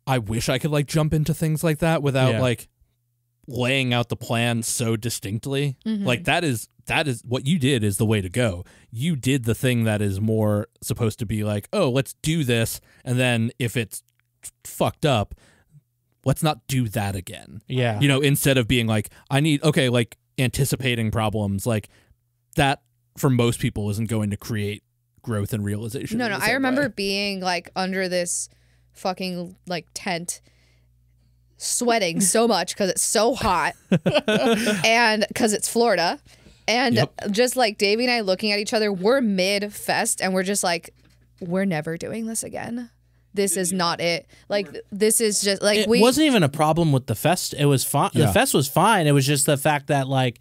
I wish I could like jump into things like that without like laying out the plan so distinctly. Like that is what you did is the way to go. You did the thing that is more supposed to be like, oh, let's do this, and then if it's fucked up, let's not do that again. Yeah. You know, instead of being like, like anticipating problems, like that for most people isn't going to create growth and realization. No, I remember being like under this fucking like tent sweating so much because it's so hot and because it's Florida. And just like Davey and I looking at each other, we're mid-fest and we're just like, we're never doing this again. This is not it. Like, this is just like it wasn't even a problem with the fest. It was fine. The fest was fine. It was just the fact that like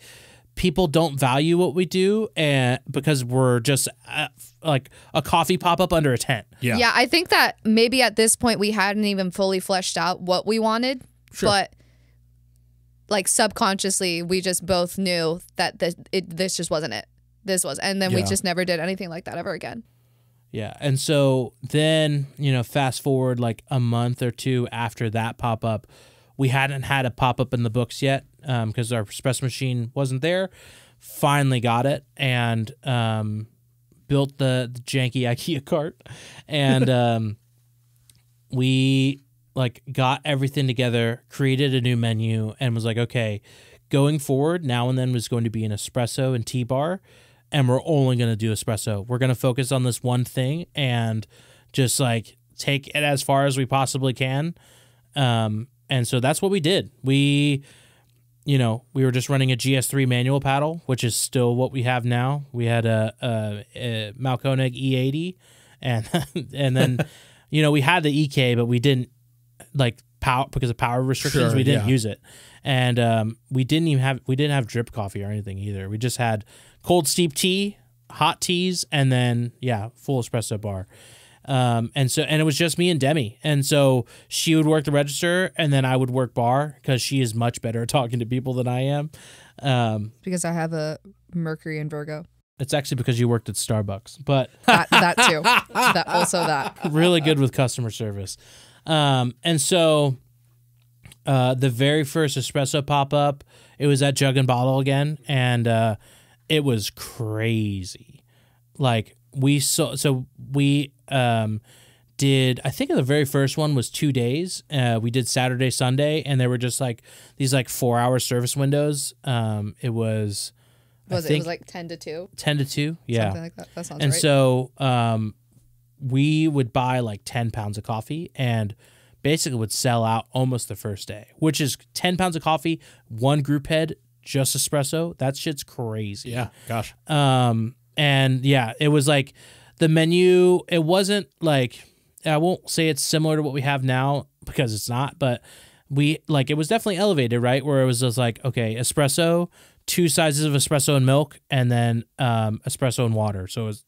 people don't value what we do, and because we're just like a coffee pop-up under a tent. Yeah, I think that maybe at this point we hadn't even fully fleshed out what we wanted, but like subconsciously we just both knew that this just wasn't it. This was, and then we just never did anything like that ever again. Yeah, and so then, you know, fast forward like a month or two after that pop-up, we hadn't had a pop-up in the books yet because our espresso machine wasn't there. Finally got it and built the janky IKEA cart, and we like got everything together, created a new menu, and was like, okay, going forward, now and then was going to be an espresso and tea bar, and we're only going to do espresso. We're going to focus on this one thing and just like take it as far as we possibly can. And so that's what we did. We were just running a GS3 manual paddle, which is still what we have now. We had a Malkonig E80, and then we had the EK, but we didn't like power because of power restrictions. We didn't use it, and we didn't have drip coffee or anything either. We just had cold steep tea, hot teas, and then full espresso bar. And it was just me and Demi. And so she would work the register and then I would work bar because she is much better at talking to people than I am. Because I have a Mercury in Virgo. It's actually because you worked at Starbucks, but that too. That. Really good with customer service. And so the very first espresso pop-up, it was at Jug and Bottle again. And it was crazy. Like we did, I think the very first one was 2 days. We did Saturday, Sunday, and there were just like these like 4-hour service windows. It was like 10 to 2? 10 to 2, yeah. Something like that. That sounds right. And so we would buy like 10 pounds of coffee and basically would sell out almost the first day, which is 10 pounds of coffee, one group head, just espresso. That shit's crazy. Yeah, gosh. And yeah, it was like the menu, it wasn't like, I won't say it's similar to what we have now because it's not, but it was definitely elevated, right? Where it was just like, okay, espresso, 2 sizes of espresso and milk, and then espresso and water. So it was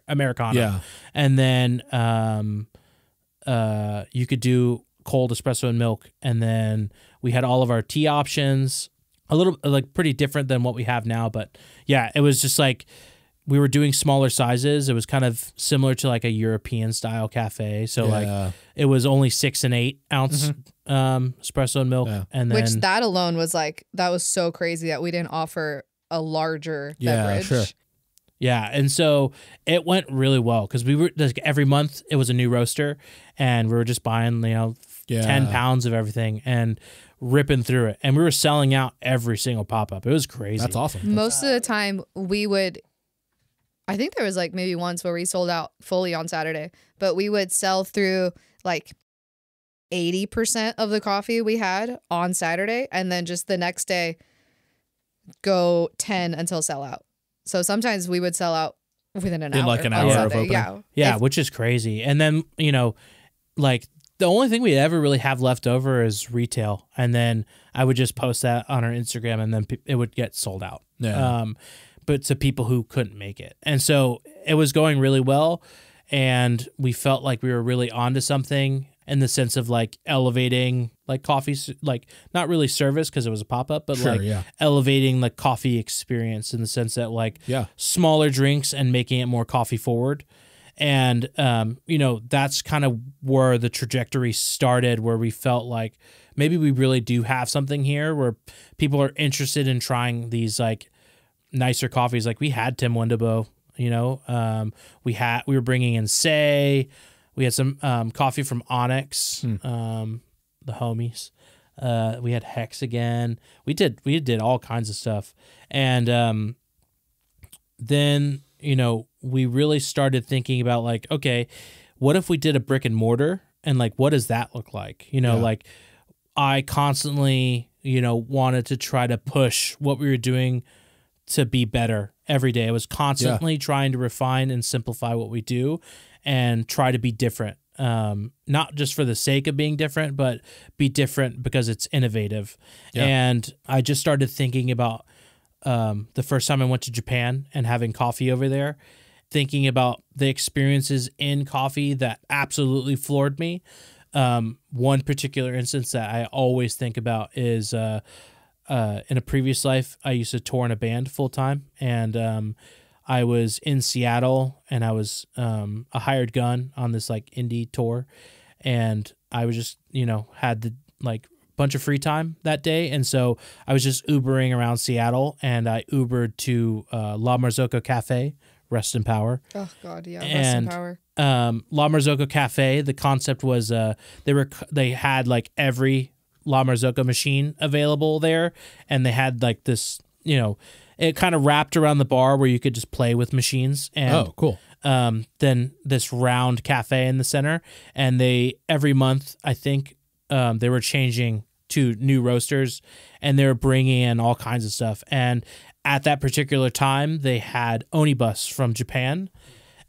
Americano. Yeah. And then you could do cold espresso and milk. And then we had all of our tea options, a little like pretty different than what we have now. But yeah, it was just like, we were doing smaller sizes. It was kind of similar to like a European style cafe. So like it was only 6 and 8 ounce espresso and milk. Yeah. And then, which that alone was like, that was so crazy that we didn't offer a larger beverage. Sure. Yeah. And so it went really well because we were like every month it was a new roaster and we were just buying, 10 pounds of everything and ripping through it. And we were selling out every single pop-up. It was crazy. That's awesome. Most of the time we would, I think there was like maybe once where we sold out fully on Saturday, but we would sell through like 80% of the coffee we had on Saturday and then just the next day go 10 until sell out. So sometimes we would sell out within an hour. In like an hour of opening. Yeah, which is crazy. And then, like the only thing we ever really have left over is retail. And then I would just post that on our Instagram and then it would get sold out. Yeah. But to people who couldn't make it. And so it was going really well and we felt like we were really onto something. in the sense of like elevating like coffee, like not really service because it was a pop-up, but Sure, like yeah. elevating the coffee experience in the sense that like smaller drinks and making it more coffee forward. And, you know, that's kind of where the trajectory started, where we felt like maybe we really do have something here where people are interested in trying these like nicer coffees. Like we had Tim Wendelboe, you know, we were bringing in Say, we had some coffee from Onyx, the homies. We had Hex again. We did all kinds of stuff. And then, you know, we really started thinking about like, okay, what if we did a brick and mortar, and like, what does that look like? You know, like I constantly, you know, wanted to try to push what we were doing to be better every day. I was constantly trying to refine and simplify what we do and try to be different. Not just for the sake of being different, but be different because it's innovative. And I just started thinking about the first time I went to Japan and having coffee over there, thinking about the experiences in coffee that absolutely floored me. One particular instance that I always think about is in a previous life, I used to tour in a band full time, and I was in Seattle, and I was a hired gun on this like indie tour, and I was just, you know, had the like bunch of free time that day, and so I was just Ubering around Seattle, and I Ubered to La Marzocco Cafe, rest in power. Oh God, yeah, And, rest in power. La Marzocco Cafe, the concept was they had like every La Marzocco machine available there, and they had like this, you know, it kind of wrapped around the bar where you could just play with machines. And cool. then this round cafe in the center, and they every month, I think, they were changing to new roasters, and they were bringing in all kinds of stuff. And at that particular time, they had Onibus from Japan,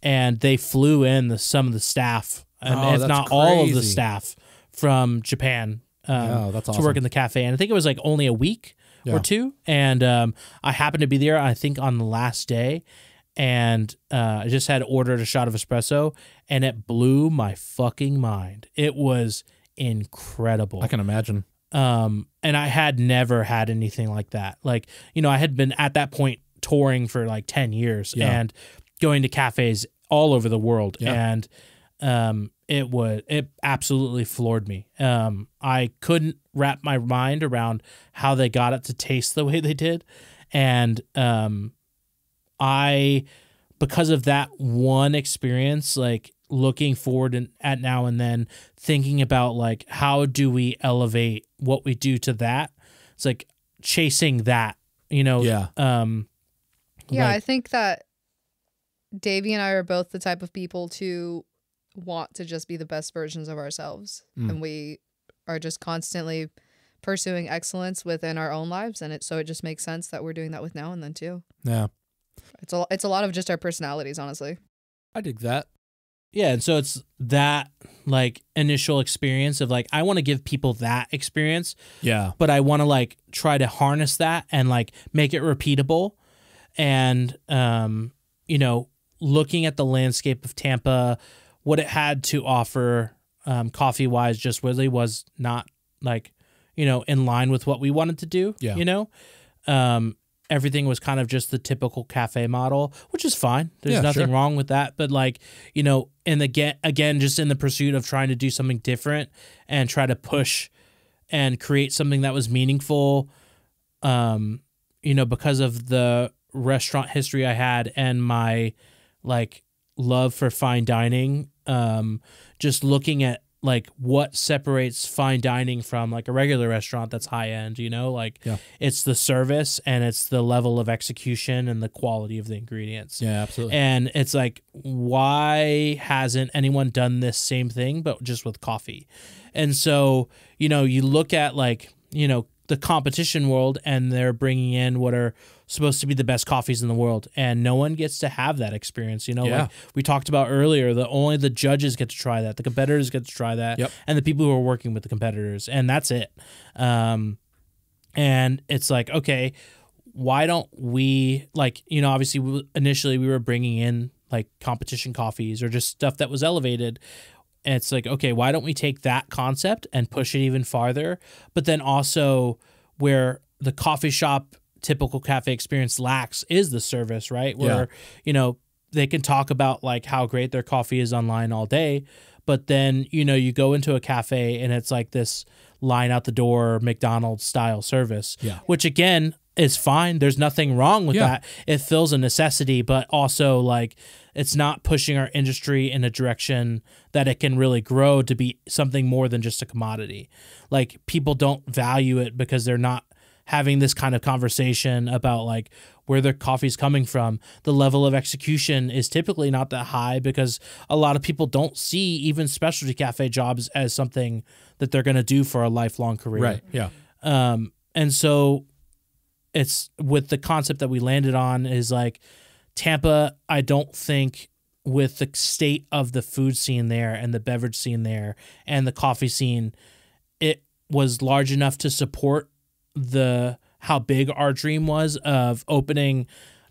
and they flew in some of the staff, if that's not all of the crazy. staff from Japan, that's to awesome. work in the cafe. And I think it was like only a week or two. And I happened to be there, I think, on the last day, and I just had ordered a shot of espresso, and it blew my fucking mind. It was incredible. I can imagine. And I had never had anything like that. Like, you know, I had been at that point touring for like 10 years and going to cafes all over the world. And it absolutely floored me. I couldn't wrap my mind around how they got it to taste the way they did. And because of that one experience, like looking forward at now and then, thinking about like, how do we elevate what we do to that? It's like chasing that, you know? Yeah, like, I think that Davey and I are both the type of people to want to just be the best versions of ourselves. And we are just constantly pursuing excellence within our own lives. And so it just makes sense that we're doing that with Now and Then too. Yeah. It's a lot of just our personalities, honestly. I dig that. Yeah, and so it's that like initial experience of like, I want to give people that experience. Yeah. But I want to like try to harness that and like make it repeatable. And you know, looking at the landscape of Tampa, what it had to offer coffee wise just really was not like, you know, in line with what we wanted to do. Yeah. You know? Everything was kind of just the typical cafe model, which is fine. There's nothing wrong with that. But like, you know, and again, just in the pursuit of trying to do something different and try to push and create something that was meaningful, you know, because of the restaurant history I had and my like love for fine dining, just looking at like what separates fine dining from like a regular restaurant that's high end, you know, like it's the service and it's the level of execution and the quality of the ingredients. Yeah, absolutely. And it's like, why hasn't anyone done this same thing, but just with coffee? And so, you know, you look at like, you know, the competition world and they're bringing in what are supposed to be the best coffees in the world, and no one gets to have that experience. You know, like we talked about earlier, only the judges get to try that, the competitors get to try that, and the people who are working with the competitors, and that's it. And it's like, okay, why don't we, like, you know, obviously initially we were bringing in like competition coffees or just stuff that was elevated. And it's like, okay, why don't we take that concept and push it even farther? But then also where the coffee shop typical cafe experience lacks is the service, right? Where, you know, they can talk about like how great their coffee is online all day, but then, you know, you go into a cafe and it's like this line out the door McDonald's style service, which again is fine. There's nothing wrong with that. It fills a necessity, but also like it's not pushing our industry in a direction that it can really grow to be something more than just a commodity. Like people don't value it because they're not having this kind of conversation about like where their coffee's coming from. The level of execution is typically not that high because a lot of people don't see even specialty cafe jobs as something that they're going to do for a lifelong career. Right. Yeah. And so it's with the concept that we landed on is like Tampa, I don't think with the state of the food scene there and the beverage scene there and the coffee scene, it was large enough to support how big our dream was of opening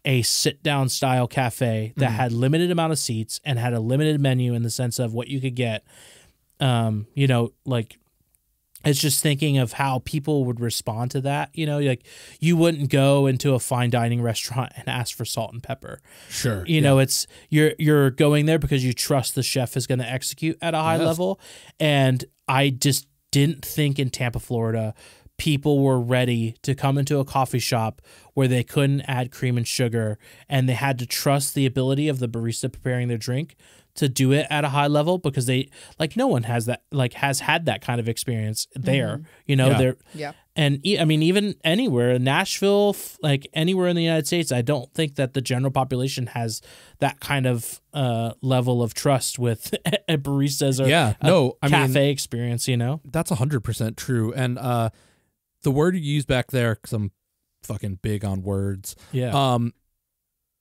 a sit-down style cafe that had limited amount of seats and had a limited menu in the sense of what you could get. You know, like it's just thinking of how people would respond to that. You know, like you wouldn't go into a fine dining restaurant and ask for salt and pepper. Sure. You know, it's you're going there because you trust the chef is going to execute at a high level. And I just didn't think in Tampa, Florida, people were ready to come into a coffee shop where they couldn't add cream and sugar and they had to trust the ability of the barista preparing their drink to do it at a high level because they like no one has that like has had that kind of experience there, you know, and I mean, even anywhere in Nashville, like anywhere in the United States, I don't think that the general population has that kind of level of trust with baristas or cafe experience, you know? That's 100% true. And the word you used back there, because I'm fucking big on words. Yeah.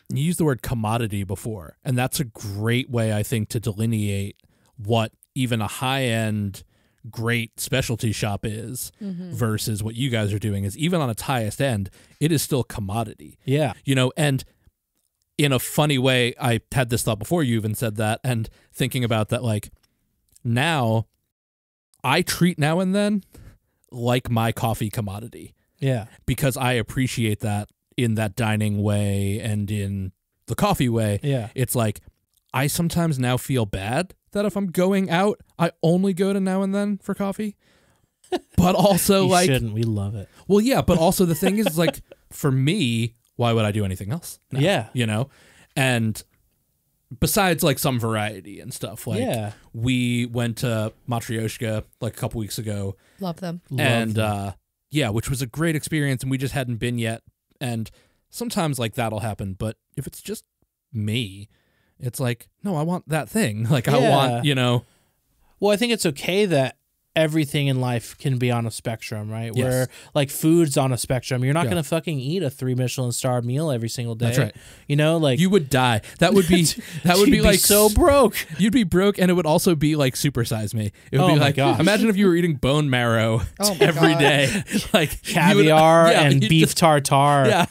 You used the word commodity before, and that's a great way, I think, to delineate what even a high-end, great specialty shop is versus what you guys are doing is even on its highest end, it is still commodity. Yeah. You know, and in a funny way, I had this thought before you even said that, and thinking about that, like, now I treat Now and Then like my coffee commodity. Yeah. Because I appreciate that in that dining way and in the coffee way. Yeah. It's like, I sometimes now feel bad that if I'm going out, I only go to Now and Then for coffee. But also you like, shouldn't. We love it. Well, yeah. But also the thing is like, for me, why would I do anything else? now? Yeah. You know? And besides like some variety and stuff, like we went to Matryoshka like a couple weeks ago. Love them. Which was a great experience, and we just hadn't been yet. And sometimes like that'll happen, but if it's just me, it's like, no, I want that thing. Like I want, you know. Well, I think it's okay that everything in life can be on a spectrum, right? Yes. Where like food's on a spectrum. You're not going to fucking eat a 3 Michelin star meal every single day. That's right. You know, like you would die. That would be You'd like be so broke. You'd be broke, and it would also be like Supersize Me. It would be my like, gosh. imagine if you were eating bone marrow every day, like caviar and beef tartare. Yeah.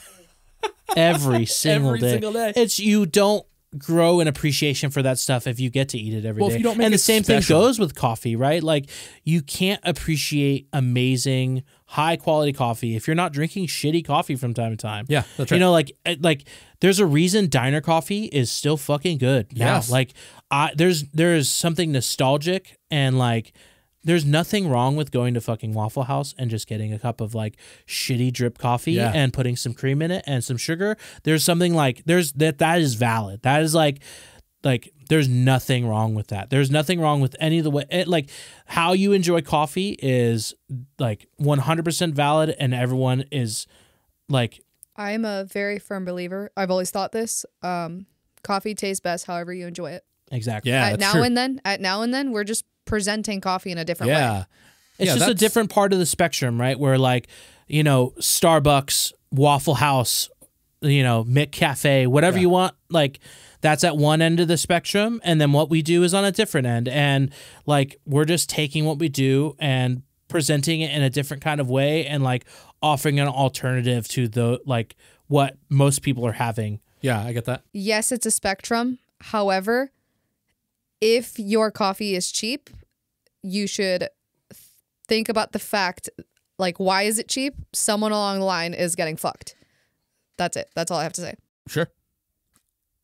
Every single day. Single day. It's you don't grow an appreciation for that stuff if you get to eat it every day. If you don't make and the it same special. thing goes with coffee, right? Like you can't appreciate amazing, high quality coffee if you're not drinking shitty coffee from time to time. Yeah, that's right. You know, like there's a reason diner coffee is still fucking good now. Yes. Like there's something nostalgic and like there's nothing wrong with going to fucking Waffle House and just getting a cup of like shitty drip coffee and putting some cream in it and some sugar. There's something like that is valid. That is like there's nothing wrong with that. There's nothing wrong with any of the way like how you enjoy coffee is like 100% valid, and everyone is like. I'm a very firm believer. I've always thought this. Coffee tastes best however you enjoy it. Exactly. Yeah. At Now and Then, we're just presenting coffee in a different way. It's just a different part of the spectrum, right? Where like, you know, Starbucks, Waffle House, you know, McCafe, whatever you want, like that's at one end of the spectrum. And then what we do is on a different end. And like, we're just taking what we do and presenting it in a different kind of way and like offering an alternative to the, like what most people are having. Yeah, I get that. Yes, it's a spectrum. However, if your coffee is cheap, you should think about the fact, like, why is it cheap? Someone along the line is getting fucked. That's it. That's all I have to say. Sure.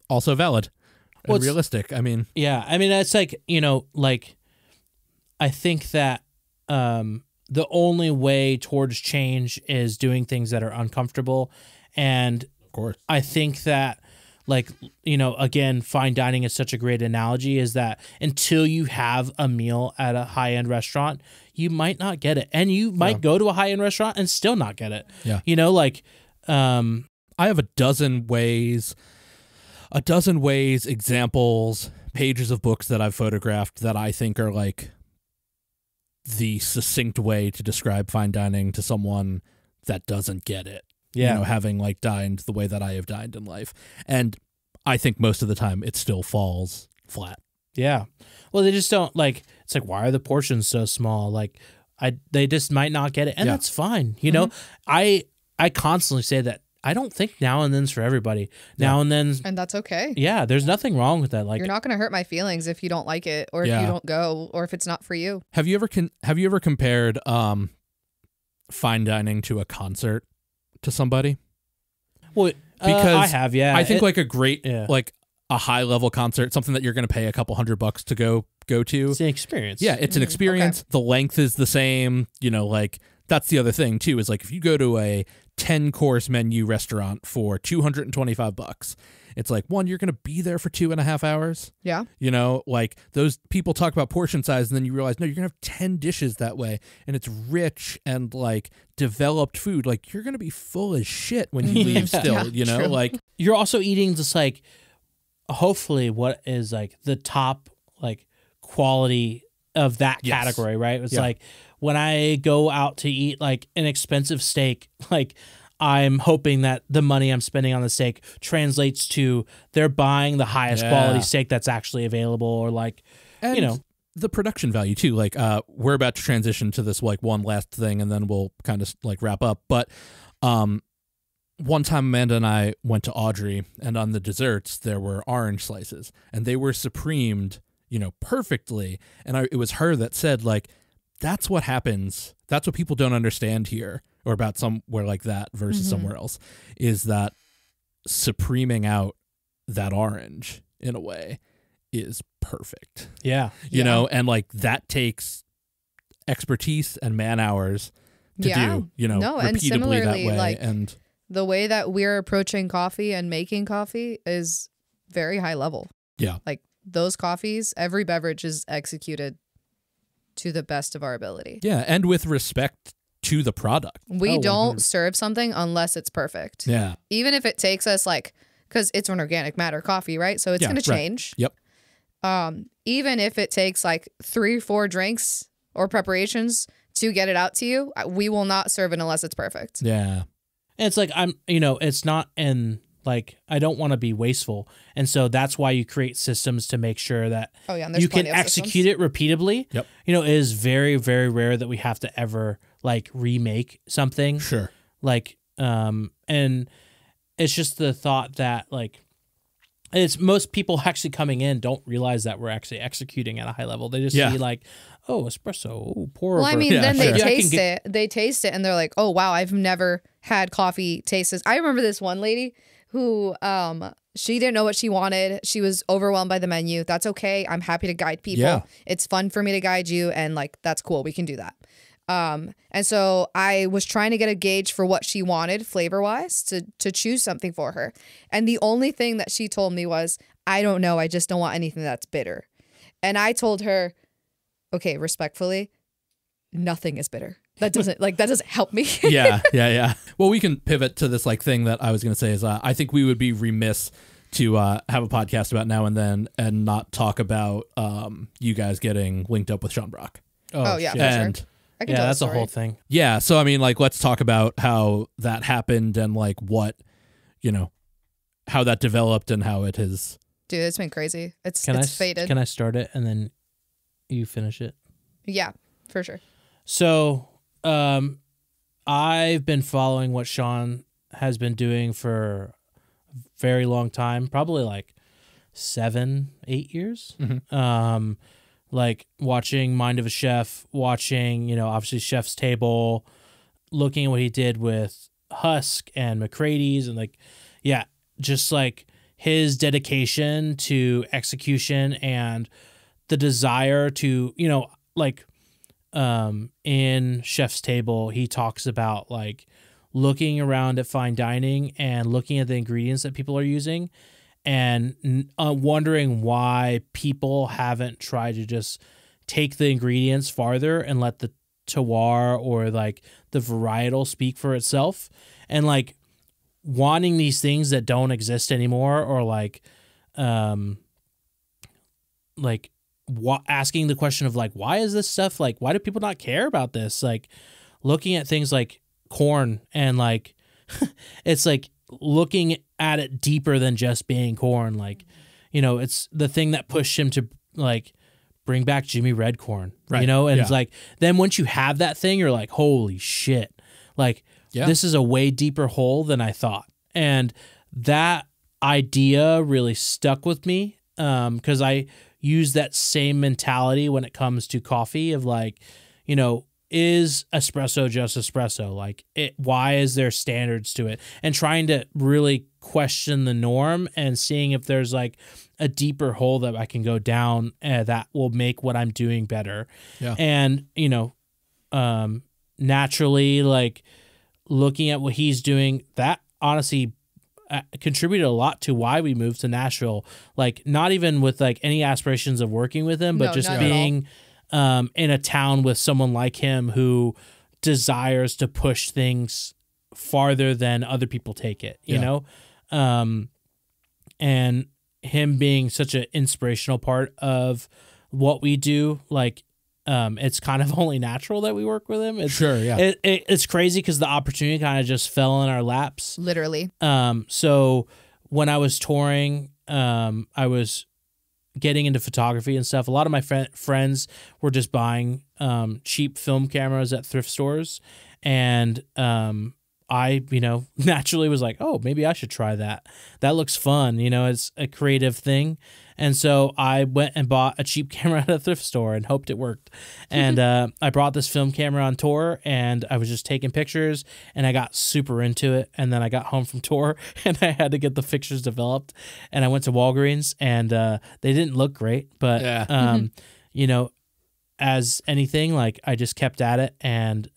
Also valid and Well, realistic. I mean, Yeah, I mean, it's like, like, I think that the only way towards change is doing things that are uncomfortable. And of course. I think that, like, again, fine dining is such a great analogy, is that until you have a meal at a high-end restaurant, you might not get it. And you might go to a high-end restaurant and still not get it. Yeah. Like, I have a dozen ways, examples, pages of books that I've photographed that I think are like the succinct way to describe fine dining to someone that doesn't get it. Yeah. Having like dined the way that I have dined in life. And I think most of the time it still falls flat. yeah. Well, they just don't, like, it's like, why are the portions so small? Like, they just might not get it. And Yeah. that's fine. I constantly say that I don't think now and then's for everybody. Now and then, And that's okay. yeah, there's nothing wrong with that. Like, You're not going to hurt my feelings if you don't like it, or if Yeah. you don't go, or if it's not for you. Have you ever compared fine dining to a concert to somebody? well, Because I have, yeah. I think like a great yeah. like a high level concert, something that you're going to pay a couple $100 to go to. it's an experience. Yeah, it's an experience. The length is the same. Like that's the other thing too, is like if you go to a 10-course menu restaurant for $225, it's like, one, you're going to be there for 2.5 hours. Yeah. Like those people talk about portion size and then you realize, no, you're going to have 10 dishes that way. And it's rich and like developed food. Like you're going to be full as shit when you leave still, true. like, You're also eating just like, hopefully what is like the top like quality of that Yes. category, right? It's Yeah. like when I go out to eat like an expensive steak, like I'm hoping that the money I'm spending on the steak translates to they're buying the highest quality steak that's actually available, or like, and the production value too. Like, we're about to transition to this like one last thing and then we'll kind of like wrap up. But, one time Amanda and I went to Audrey, and on the desserts there were orange slices and they were supremed, perfectly. And it was her that said like, that's what happens. That's what people don't understand here, or about somewhere like that versus somewhere else, is that supreming out that orange in a way is perfect. yeah. You know, and like that takes expertise and man hours to do, No, and repeatably similarly, that way. like, And the way that we're approaching coffee and making coffee is very high level. yeah, Like those coffees, every beverage is executed to the best of our ability. yeah, and with respect to the product. We Oh, don't 100%. serve something unless it's perfect. Yeah. Even if it takes us like, because it's an organic matter coffee, right? So it's Yeah, going to right. change. Yep. Even if it takes like 3-4 drinks or preparations to get it out to you, we will not serve it unless it's perfect. Yeah. And it's like, it's not in like, I don't want to be wasteful. And so that's why you create systems to make sure that Oh yeah, and there's you can plenty of execute systems. it repeatedly. Yep. It is very, very rare that we have to ever like remake something. Sure. Like, and it's just the thought that like, it's most people actually coming in don't realize that we're actually executing at a high level. They just Yeah. see like, oh, espresso, oh, pour Well, over. I mean, Yeah, then sure. they Yeah, I can taste get- it. They taste it, and they're like, "Oh wow, I've never had coffee taste this." I remember this one lady who, she didn't know what she wanted. She was overwhelmed by the menu. That's okay. I'm happy to guide people. Yeah. It's fun for me to guide you, and like that's cool. We can do that. And so I was trying to get a gauge for what she wanted flavor wise to choose something for her. And the only thing that she told me was, "I don't know. I just don't want anything that's bitter." And I told her, okay, respectfully, nothing is bitter. That doesn't help me. Yeah. Well, we can pivot to this like thing that I was going to say is I think we would be remiss to have a podcast about Now and Then and not talk about you guys getting linked up with Sean Brock. Oh, yeah, shit. for And sure. I can Yeah, tell that's a a story. whole thing. yeah, so I mean, like, let's talk about how that happened and like what, how that developed and how it has. Dude, it's been crazy. It's Can faded. Can I start it and then you finish it? Yeah, for sure. So, I've been following what Sean has been doing for a very long time, probably like 7-8 years. Like watching Mind of a Chef, watching, you know, obviously Chef's Table, looking at what he did with Husk and McCrady's, and like, yeah, just like his dedication to execution and the desire to, you know, like in Chef's Table, he talks about like looking around at fine dining and looking at the ingredients that people are using and wondering why people haven't tried to just take the ingredients farther and let the terroir or like the varietal speak for itself, and like wanting these things that don't exist anymore, or like asking the question of like, why is this stuff, like, why do people not care about this? Like looking at things like corn and like it's like looking at it deeper than just being corn. Like, you know, it's the thing that pushed him to like bring back Jimmy Red Corn, you know? And it's like, then once you have that thing, you're like, holy shit. Like this is a way deeper hole than I thought. And that idea really stuck with me. 'Cause I use that same mentality when it comes to coffee of like, you know, is espresso just espresso? Like why is there standards to it? And trying to really question the norm and seeing if there's like a deeper hole that I can go down that will make what I'm doing better. Yeah. And, you know, naturally, like looking at what he's doing, that honestly contributed a lot to why we moved to Nashville. Like not even with like any aspirations of working with him, but just being in a town with someone like him who desires to push things farther than other people take it, you know? And him being such an inspirational part of what we do, like, it's kind of only natural that we work with him. It's, it's crazy because the opportunity kind of just fell in our laps. Literally. So when I was touring, I was getting into photography and stuff. A lot of my friends were just buying cheap film cameras at thrift stores, and I, you know, naturally was like, oh, maybe I should try that. That looks fun. You know, it's a creative thing. And so I went and bought a cheap camera at a thrift store and hoped it worked. And I brought this film camera on tour, and I was just taking pictures, and I got super into it. And then I got home from tour and I had to get the pictures developed. And I went to Walgreens, and they didn't look great, but you know, as anything, like I just kept at it, and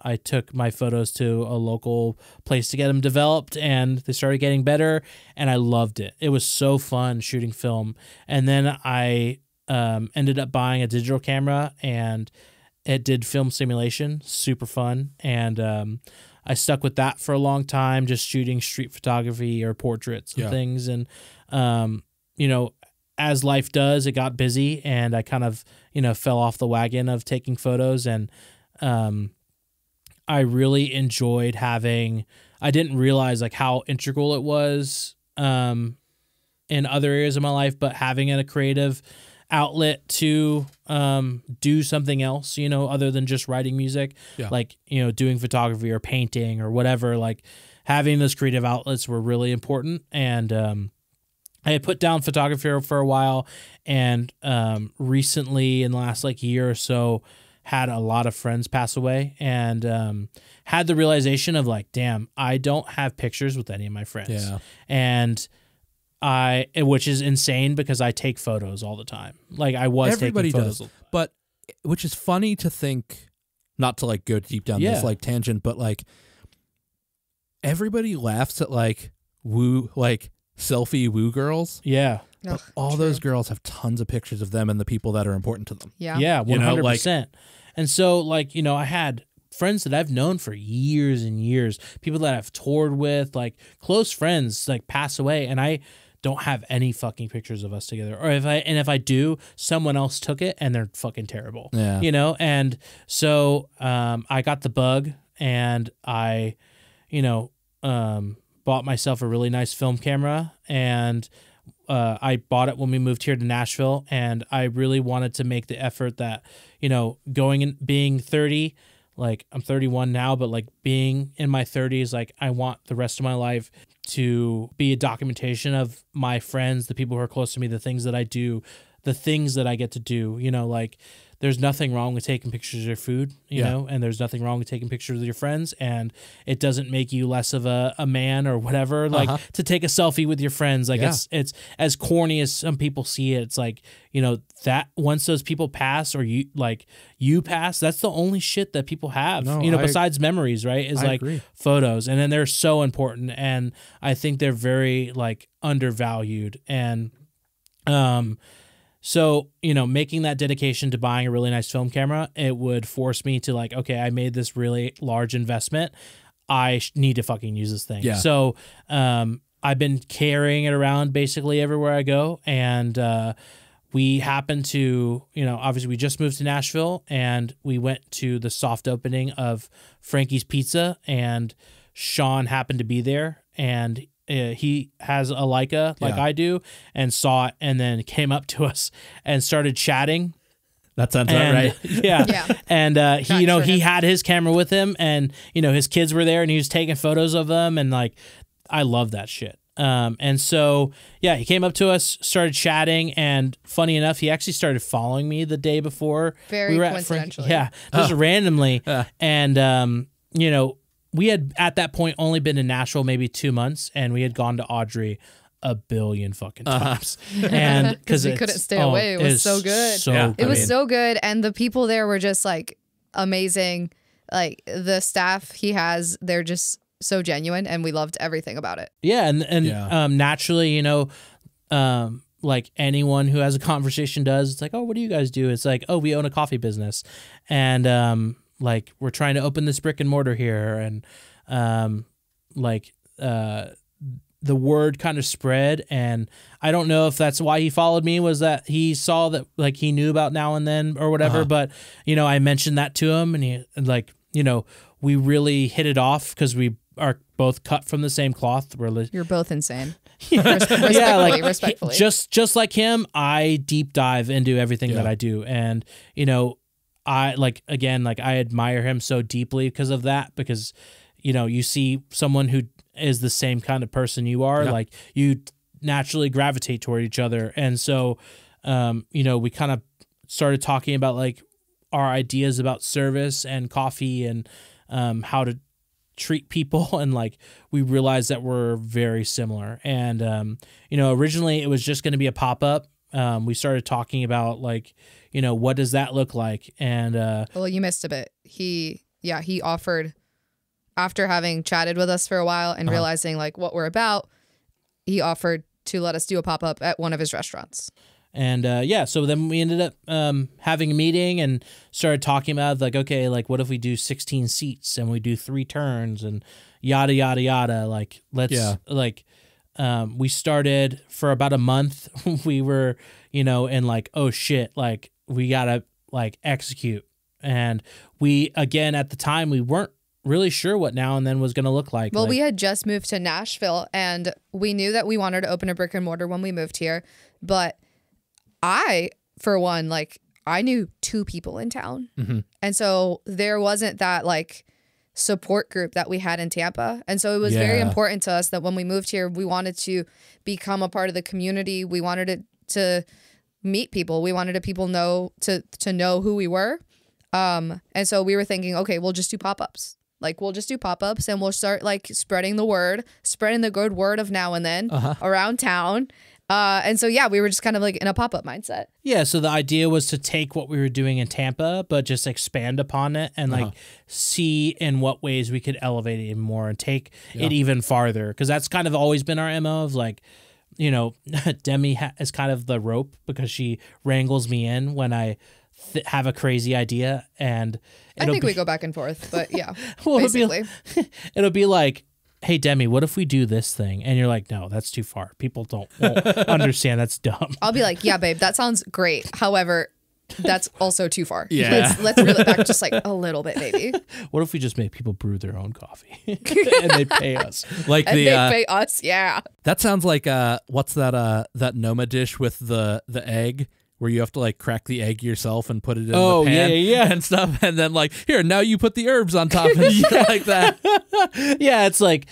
I took my photos to a local place to get them developed, and they started getting better, and I loved it. It was so fun shooting film. And then I ended up buying a digital camera, and it did film simulation, super fun. And I stuck with that for a long time, just shooting street photography or portraits and things. And, you know, as life does, it got busy, and I kind of, you know, fell off the wagon of taking photos. And I really enjoyed having, I didn't realize like how integral it was in other areas of my life, but having a creative outlet to do something else, you know, other than just writing music, like, you know, doing photography or painting or whatever, like having those creative outlets were really important. And I had put down photography for a while, and recently in the last like year or so had a lot of friends pass away, and had the realization of like, damn, I don't have pictures with any of my friends. Yeah. And which is insane because I take photos all the time. Like Everybody taking photos. Does. But which is funny to think, not to like go deep down this like tangent, but like everybody laughs at like selfie woo girls. Yeah. But all those girls have tons of pictures of them and the people that are important to them. Yeah. Yeah, 100%. And so, like, you know, I had friends that I've known for years and years, people that I've toured with, like close friends, like pass away, and I don't have any fucking pictures of us together. Or if I do, someone else took it and they're fucking terrible. Yeah. You know? And so I got the bug, and I, you know, bought myself a really nice film camera, and I bought it when we moved here to Nashville, and I really wanted to make the effort that, you know, being 30, like I'm 31 now, but like being in my 30s, like I want the rest of my life to be a documentation of my friends, the people who are close to me, the things that I do, the things that I get to do. You know, like there's nothing wrong with taking pictures of your food, you know, and there's nothing wrong with taking pictures of your friends, and it doesn't make you less of a man or whatever. Like to take a selfie with your friends, like it's as corny as some people see it. It's like, you know, that once those people pass or you pass, that's the only shit that people have, besides memories, right? Is like photos. And then they're so important. And I think they're very like undervalued. And, so, you know, making that dedication to buying a really nice film camera, it would force me to like, okay, I made this really large investment. I need to fucking use this thing. Yeah. So I've been carrying it around basically everywhere I go. And we happened to, you know, obviously we just moved to Nashville and we went to the soft opening of Frankie's Pizza, and Sean happened to be there, and he has a Leica like I do, and saw it, and then came up to us and started chatting. That sounds about right. Yeah. And he, you know, he had his camera with him, and, you know, his kids were there, and he was taking photos of them, and like, I love that shit. And so, yeah, he came up to us, started chatting, and funny enough, he actually started following me the day before. Very coincidentally. Just randomly. And, you know, we had at that point only been in Nashville maybe 2 months, and we had gone to Audrey a billion fucking times. And because we couldn't stay away. It was so good. It was so good. And the people there were just like amazing. Like the staff he has, they're just so genuine, and we loved everything about it. Yeah. And naturally, you know, like anyone who has a conversation does, it's like, oh, what do you guys do? It's like, oh, we own a coffee business. And, like we're trying to open this brick and mortar here, and the word kind of spread. And I don't know if that's why he followed me, was that he saw that like he knew about Now and Then or whatever. But you know, I mentioned that to him, and he like, you know, we really hit it off because we are both cut from the same cloth. You're both insane. Respectfully. Just like him, I deep dive into everything that I do, and you know, I I admire him so deeply because of that, because, you know, you see someone who is the same kind of person you are, like you naturally gravitate toward each other. And so, you know, we kind of started talking about like our ideas about service and coffee and how to treat people. And like, we realized that we're very similar. And, you know, originally it was just going to be a pop-up. We started talking about like, you know, what does that look like? And well, you missed a bit. He offered, after having chatted with us for a while and realizing like what we're about, he offered to let us do a pop-up at one of his restaurants. And so then we ended up having a meeting and started talking about like, okay, like what if we do 16 seats and we do 3 turns and yada yada yada. Like let's we started for about a month. We were, you know, and like, oh shit, like we gotta like execute. And we, again, at the time, we weren't really sure what Now and Then was going to look like. Well, we had just moved to Nashville, and we knew that we wanted to open a brick and mortar when we moved here. But I, for one, like I knew 2 people in town. And so there wasn't that like support group that we had in Tampa. And so it was very important to us that when we moved here, we wanted to become a part of the community. We wanted it to meet people. We wanted people to know who we were. And so we were thinking, okay, we'll just do pop-ups. Like we'll just do pop-ups and we'll start like spreading the good word of Now and Then around town. And so, yeah, we were just kind of like in a pop-up mindset. Yeah. So the idea was to take what we were doing in Tampa, but just expand upon it and like see in what ways we could elevate it even more and take it even farther. Cause that's kind of always been our MO of like, you know, Demi is kind of the rope because she wrangles me in when I have a crazy idea. And I think we go back and forth, but yeah, well, basically. It'll be like, hey, Demi, what if we do this thing? And you're like, no, that's too far. People won't understand. That's dumb. I'll be like, yeah, babe, that sounds great. However, that's also too far. Yeah. Let's reel it back just like a little bit, maybe. What if we just make people brew their own coffee and they pay us? Like and they pay us, yeah. That sounds like what's that Noma dish with the egg where you have to like crack the egg yourself and put it in Oh, the pan yeah. and stuff, and then like, here, now you put the herbs on top and shit like that. Yeah, it's like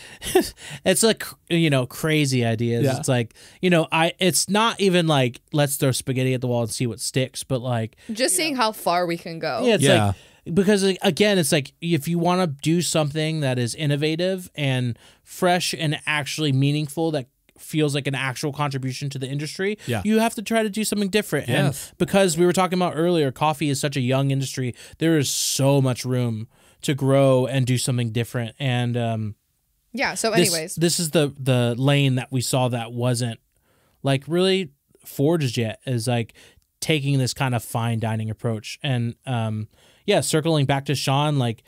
crazy ideas. Yeah. It's like, it's not even like let's throw spaghetti at the wall and see what sticks, but like Just seeing how far we can go. yeah, it's Yeah. like because again, it's like if you want to do something that is innovative and fresh and actually meaningful that feels like an actual contribution to the industry, Yeah. you have to try to do something different. Yes. And because we were talking about earlier, coffee is such a young industry, there is so much room to grow and do something different. And Yeah. So, anyways, this is the lane that we saw that wasn't like really forged yet, is like taking this kind of fine dining approach. And circling back to Sean, like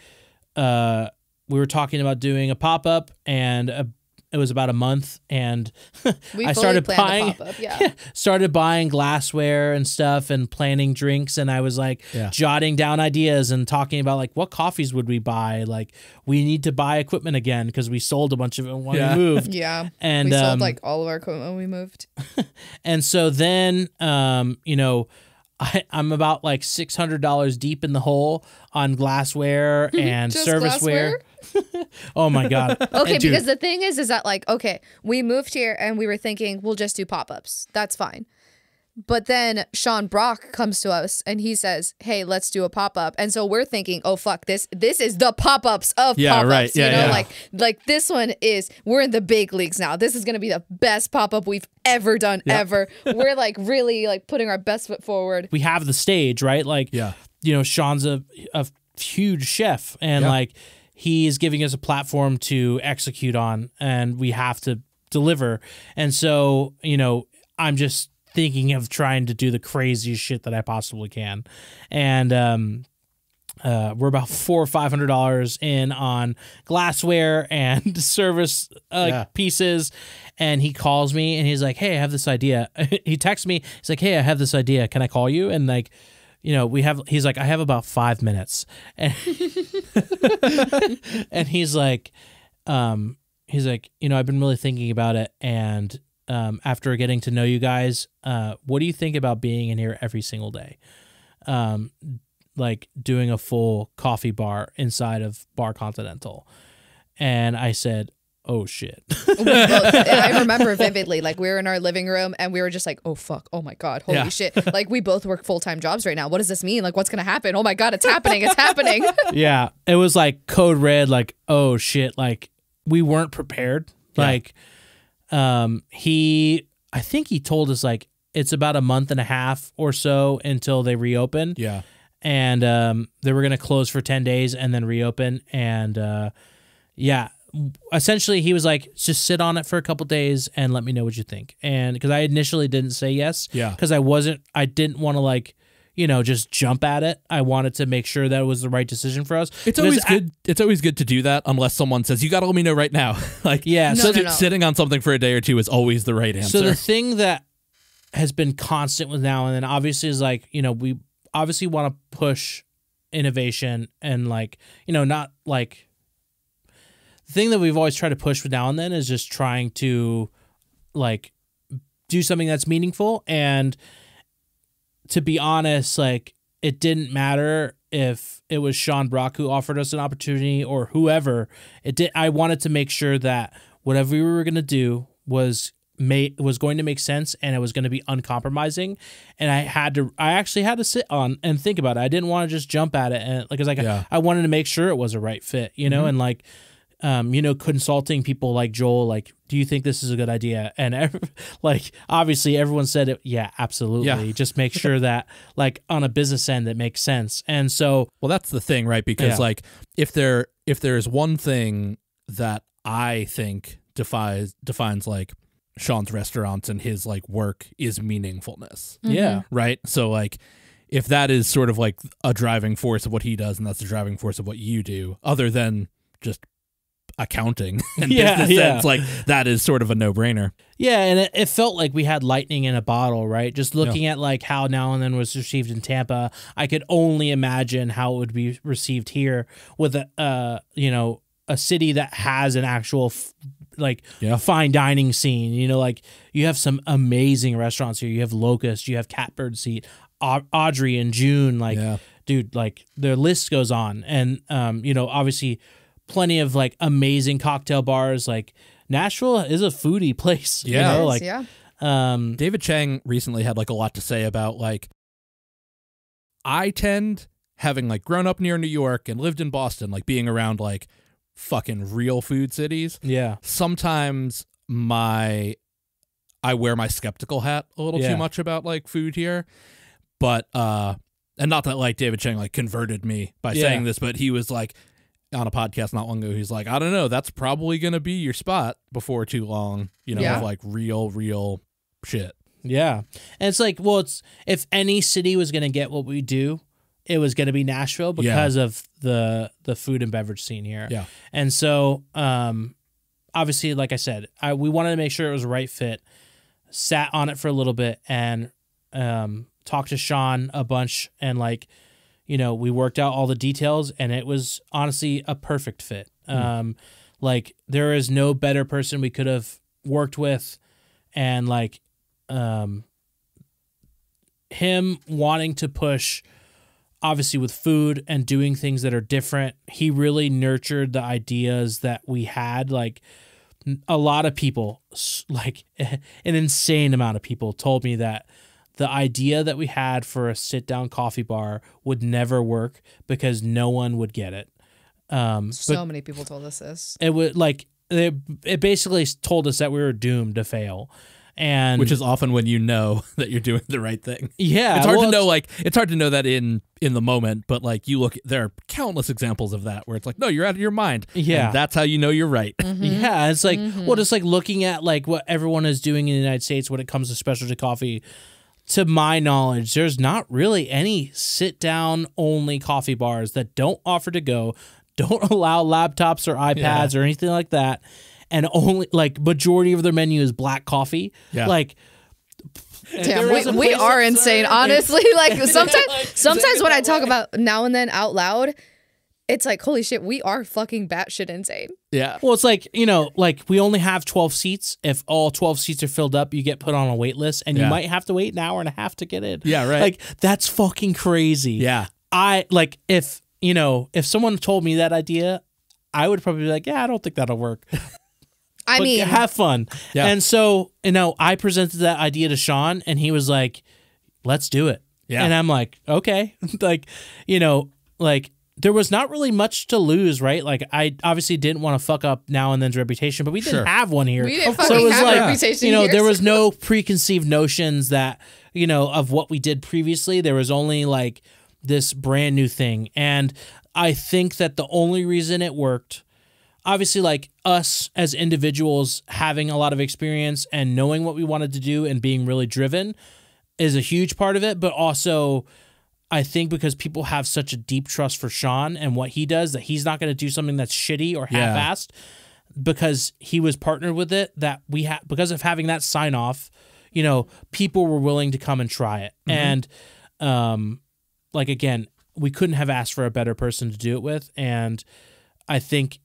we were talking about doing a pop-up, and it was about a month, and we I fully started planned buying the pop-up. Yeah. started buying glassware and stuff and planning drinks, and I was like jotting down ideas and talking about like what coffees would we buy, like we need to buy equipment again because we sold a bunch of it when we moved. Yeah. And we sold like all of our equipment when we moved. and so then I'm about like $600 deep in the hole on glassware and Just serviceware. Oh my god. Okay, And dude, because the thing is that like, okay, we moved here and we were thinking we'll just do pop-ups. That's fine. But then Sean Brock comes to us and he says, "Hey, let's do a pop-up." And so we're thinking, "Oh fuck, this is the pop-ups of pop-ups." right. Yeah, you know, yeah. like this one is, we're in the big leagues now. This is gonna be the best pop-up we've ever done ever. We're like really like putting our best foot forward. we have the stage, right? Like Sean's a huge chef, and like he is giving us a platform to execute on, and we have to deliver. And so, I'm just thinking of trying to do the craziest shit that I possibly can. And we're about $400 or $500 in on glassware and service pieces. And he calls me and he's like, "Hey, I have this idea." He texts me. He's like, "Hey, I have this idea. Can I call you?" And like, he's like, "I have about 5 minutes." And, and he's like, I've been really thinking about it. And after getting to know you guys, what do you think about being in here every single day? Like doing a full coffee bar inside of Bar Continental. And I said, "Oh shit." I remember vividly, like we were in our living room and we were just like, "Oh fuck, oh my god, holy shit." Like we both work full-time jobs right now. What does this mean? Like what's gonna happen? Oh my god, it's happening, it's happening. Yeah. It was like code red, like, oh shit, like we weren't prepared. Like I think he told us like it's about a month and a half or so until they reopen. Yeah. And they were going to close for 10 days and then reopen. And essentially he was like, just sit on it for a couple days and let me know what you think. And because I initially didn't say yes. Yeah. Because I didn't want to like, just jump at it. I wanted to make sure that it was the right decision for us. It's always good. It's always good to do that unless someone says, "You got to let me know right now." Like, yeah. No, So no. sitting on something for a day or two is always the right answer. So the thing that has been constant with Now and Then obviously is like, we obviously want to push innovation and like, not like the thing that we've always tried to push with Now and Then is just trying to like do something that's meaningful. And to be honest, like it didn't matter if it was Sean Brock who offered us an opportunity or whoever. I wanted to make sure that whatever we were going to do was going to make sense and it was going to be uncompromising. And I actually had to sit on and think about it. I didn't want to just jump at it, and I wanted to make sure it was a right fit, and like consulting people like Joel, like, do you think this is a good idea? And like, obviously everyone said it. Yeah, absolutely. Yeah. Just make sure that like on a business end, it makes sense. And so, well, that's the thing, right? Because like if there's one thing that I think defines like Sean's restaurants and his like work is meaningfulness. yeah. Right. So like, if that is sort of like a driving force of what he does, and that's the driving force of what you do, other than just accounting and business sense, like that is sort of a no-brainer. Yeah, and it felt like we had lightning in a bottle, right? Just looking at like how Now and Then was received in Tampa, I could only imagine how it would be received here with a city that has an actual like fine dining scene. You know, like you have some amazing restaurants here. You have Locust, you have Catbird Seat, Audrey and June. Like, dude, like the list goes on. And you know, obviously, plenty of like amazing cocktail bars. Like Nashville is a foodie place. Yeah, you know? Like David Chang recently had like a lot to say about like I tend, having like grown up near New York and lived in Boston, like being around like fucking real food cities. Yeah. Sometimes I wear my skeptical hat a little too much about like food here. But and not that like David Chang like converted me by saying this, but he was like on a podcast not long ago, he's like, I don't know, that's probably gonna be your spot before too long, you know, of like real shit. Yeah. And it's like, well, it's if any city was gonna get what we do, it was gonna be Nashville because of the food and beverage scene here. Yeah. And so obviously, like I said, we wanted to make sure it was a right fit, sat on it for a little bit and talked to Sean a bunch, and like, you know, we worked out all the details, and it was honestly a perfect fit. Like there is no better person we could have worked with, and like him wanting to push, obviously with food and doing things that are different, he really nurtured the ideas that we had. Like a lot of people, like an insane amount of people told me that the idea that we had for a sit-down coffee bar would never work because no one would get it. So many people told us this. It would like it basically told us that we were doomed to fail, and which is often when you know that you're doing the right thing. Yeah, it's hard to know. Like it's hard to know that in the moment, but like you look, there are countless examples of that where it's like, no, you're out of your mind. Yeah, and that's how you know you're right. Yeah, it's like well, just like looking at like what everyone is doing in the United States when it comes to specialty coffee. To my knowledge, there's not really any sit-down only coffee bars that don't offer to go, don't allow laptops or iPads or anything like that, and only like majority of their menu is black coffee. Yeah. Like, damn, we are insane, honestly. Like sometimes when I talk about Now and Then out loud, it's like, holy shit, we are fucking batshit insane. Yeah. Well, it's like, you know, like we only have 12 seats. If all 12 seats are filled up, you get put on a wait list, and you might have to wait an hour and a half to get in. Yeah, right. Like that's fucking crazy. Yeah. I like if someone told me that idea, I would probably be like, yeah, I don't think that'll work. I mean, have fun. Yeah. And so, you know, I presented that idea to Sean, and he was like, let's do it. Yeah. And I'm like, okay. Like, you know, like there was not really much to lose, right? Like I obviously didn't want to fuck up Now and Then's reputation, but we didn't have one here. We didn't so it fucking was have like, a reputation you know, here. there was no preconceived notions that, you know, of what we did previously. There was only like this brand new thing. And I think that the only reason it worked, obviously like us as individuals having a lot of experience and knowing what we wanted to do and being really driven is a huge part of it, but also I think because people have such a deep trust for Sean and what he does, that he's not going to do something that's shitty or half-assed because he was partnered with it, that we have, because of having that sign off, you know, people were willing to come and try it. And like, again, we couldn't have asked for a better person to do it with. And I think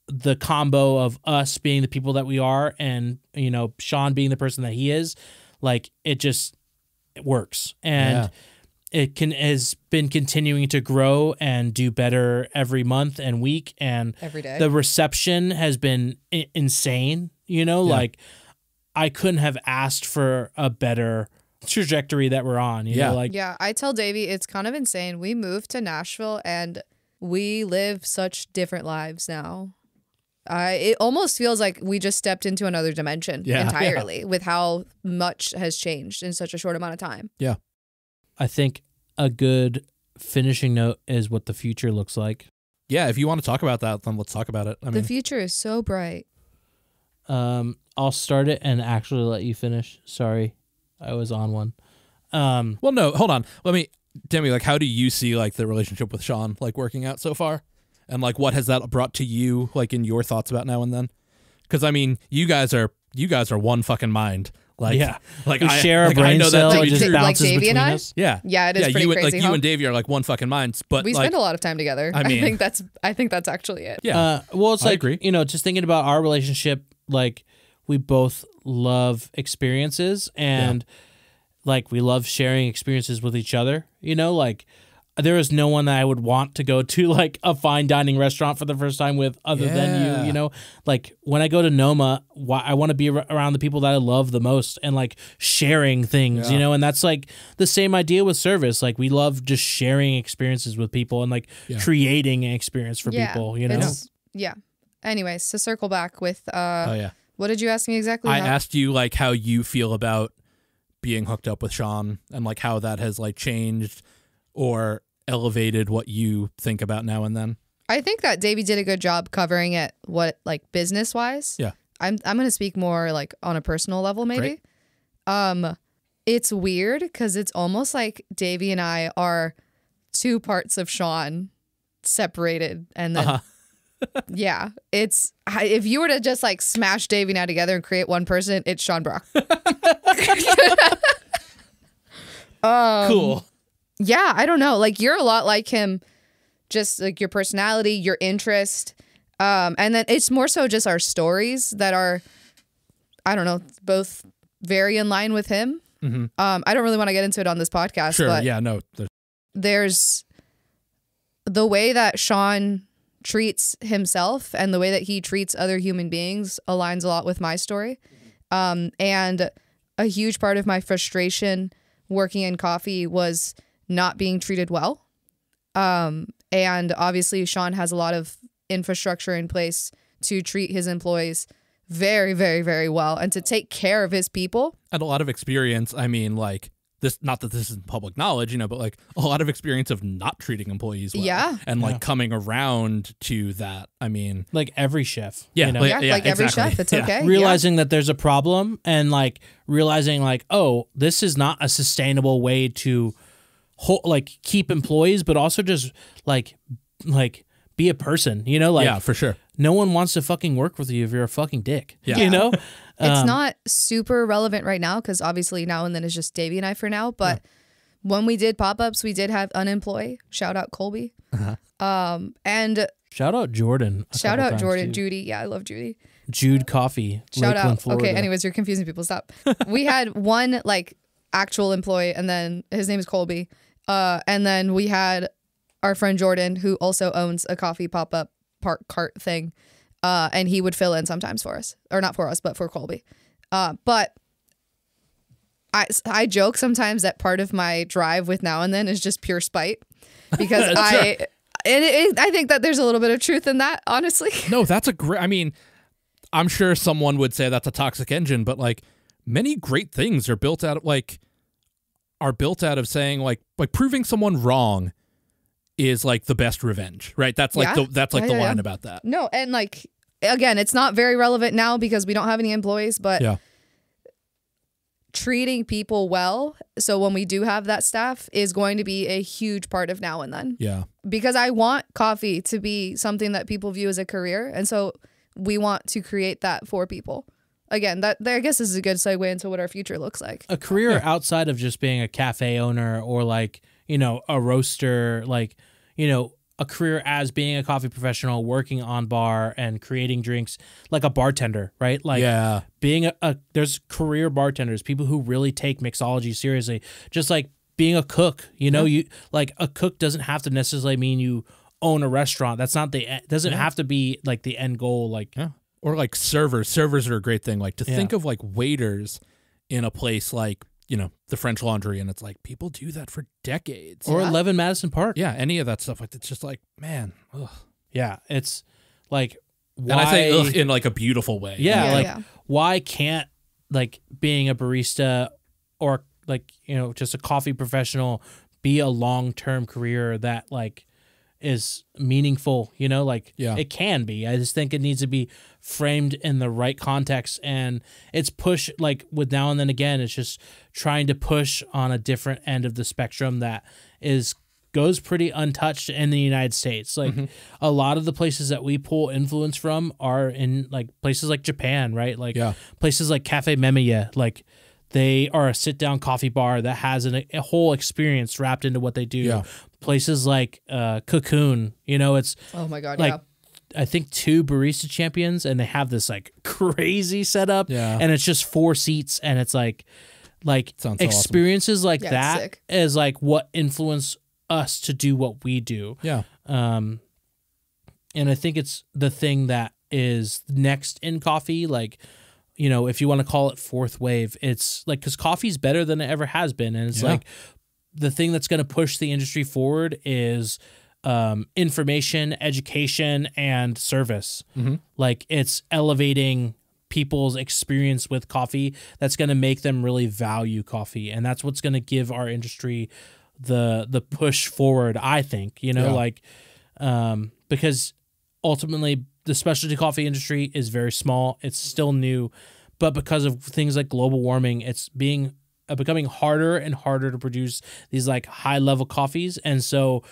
the combo of us being the people that we are and, you know, Sean being the person that he is, like it works. And it has been continuing to grow and do better every month and week, and every day. The reception has been insane. You know, like I couldn't have asked for a better trajectory that we're on. You know, like I tell Davey it's kind of insane. We moved to Nashville and we live such different lives now. It almost feels like we just stepped into another dimension entirely with how much has changed in such a short amount of time. Yeah. I think a good finishing note is what the future looks like. Yeah, if you want to talk about that, then let's talk about it. I mean, the future is so bright. I'll start it and actually let you finish. Sorry, I was on one. Well, no, hold on. Demi, like, how do you see like the relationship with Sean like working out so far, and like what has that brought to you, like in your thoughts about Now and Then? Because I mean, you guys are one fucking mind. Like, Yeah. like We share a I brain know cell. that to It be just true. Like bounces Davey between and I? us. Yeah, Yeah, it is pretty you, crazy, like huh? you and Davey are like one fucking minds, but We like, spend a lot of time together. I mean- I think that's actually it. yeah, Well, it's I like, agree. just thinking about our relationship, like we both love experiences and like we love sharing experiences with each other, like there is no one that I would want to go to like a fine dining restaurant for the first time with other than you, like when I go to Noma, I want to be around the people that I love the most and like sharing things, and that's like the same idea with service. Like we love just sharing experiences with people and like creating an experience for people, Yeah. Anyways, to circle back with, Oh yeah. what did you ask me exactly? I asked you like how you feel about being hooked up with Sean and like how that has like changed or elevated what you think about now and then. I think that Davey did a good job covering it, what like business wise. Yeah. I'm gonna speak more like on a personal level, maybe. Great. It's weird because it's almost like Davey and I are two parts of Sean separated, and then yeah, it's if you were to just like smash Davey and I together and create one person, it's Sean Brock. Cool. Yeah, I don't know. Like you're a lot like him, just like your personality, your interest. And then it's more so just our stories that are, I don't know, both very in line with him. Mm-hmm. I don't really want to get into it on this podcast, Sure. but Yeah. No. there's the way that Sean treats himself and the way that he treats other human beings aligns a lot with my story. And a huge part of my frustration working in coffee was not being treated well. And obviously Sean has a lot of infrastructure in place to treat his employees very, very, very well and to take care of his people. And a lot of experience. I mean, like this, not that this is public knowledge, but like a lot of experience of not treating employees well. Yeah. And like coming around to that. I mean, like every chef. yeah, Like every exactly. chef, it's Yeah. okay. Realizing that there's a problem and like realizing like, oh, this is not a sustainable way to like keep employees, but also just like be a person, like Yeah, for sure. no one wants to fucking work with you if you're a fucking dick, Yeah. It's not super relevant right now because obviously now and then it's just Davey and I for now. But when we did pop-ups, we did have unemployed. Shout out Colby. And shout out Jordan. shout out Jordan, too. Judy. Yeah, I love Judy. Jude Coffee. Shout Lakeland, out. Florida. Okay, anyways, you're confusing people. Stop. We had one like actual employee and then his name is Colby. And then we had our friend Jordan who also owns a coffee pop-up park cart thing. And he would fill in sometimes for us, or not for us, but for Colby. But I joke sometimes that part of my drive with Now and Then is just pure spite because I think that there's a little bit of truth in that, honestly. No, that's a great. I mean, I'm sure someone would say that's a toxic engine, but like many great things are built out of saying like proving someone wrong is like the best revenge, right? That's like the line about that. No, and like again, it's not very relevant now because we don't have any employees, but treating people well, so when we do have that staff, is going to be a huge part of Now and Then. Yeah. Because I want coffee to be something that people view as a career, and so we want to create that for people. Again, that I guess is a good segue into what our future looks like. A career outside of just being a cafe owner or like, a roaster, like, a career as being a coffee professional, working on bar and creating drinks, like a bartender, right? Like being there's career bartenders, people who really take mixology seriously, just like being a cook, you like a cook doesn't have to necessarily mean you own a restaurant. That's not doesn't have to be like the end goal. Like, Or like servers are a great thing. Like to think of like waiters in a place like, the French Laundry, and it's like people do that for decades. Or 11 Madison Park. Yeah, any of that stuff. Like it's just like, man. Ugh. Yeah, it's like, why? And I say ugh in like a beautiful way. Yeah, why can't like being a barista or like, just a coffee professional be a long-term career that like is meaningful, it can be. I just think it needs to be framed in the right context, and it's push like with Now and Then again, it's just trying to push on a different end of the spectrum that goes pretty untouched in the United States. Like a lot of the places that we pull influence from are in like places like Japan, right? Like places like Cafe Memiya, like They are a sit-down coffee bar that has a whole experience wrapped into what they do. Yeah. Places like Cocoon, it's Oh my God, like yeah. I think 2 barista champions, and they have this like crazy setup, Yeah. and it's just 4 seats, and it's like Sounds so experiences like Yeah, it's that sick. is like what influence us to do what we do. Yeah. And I think it's the thing that is next in coffee. Like, if you want to call it fourth wave, it's like, because coffee's better than it ever has been. And it's like the thing that's going to push the industry forward is information, education, and service. Mm-hmm. Like, it's elevating people's experience with coffee that's going to make them really value coffee. And that's what's going to give our industry the push forward, I think, because ultimately the specialty coffee industry is very small. It's still new, but because of things like global warming, it's becoming harder and harder to produce these like high level coffees. And so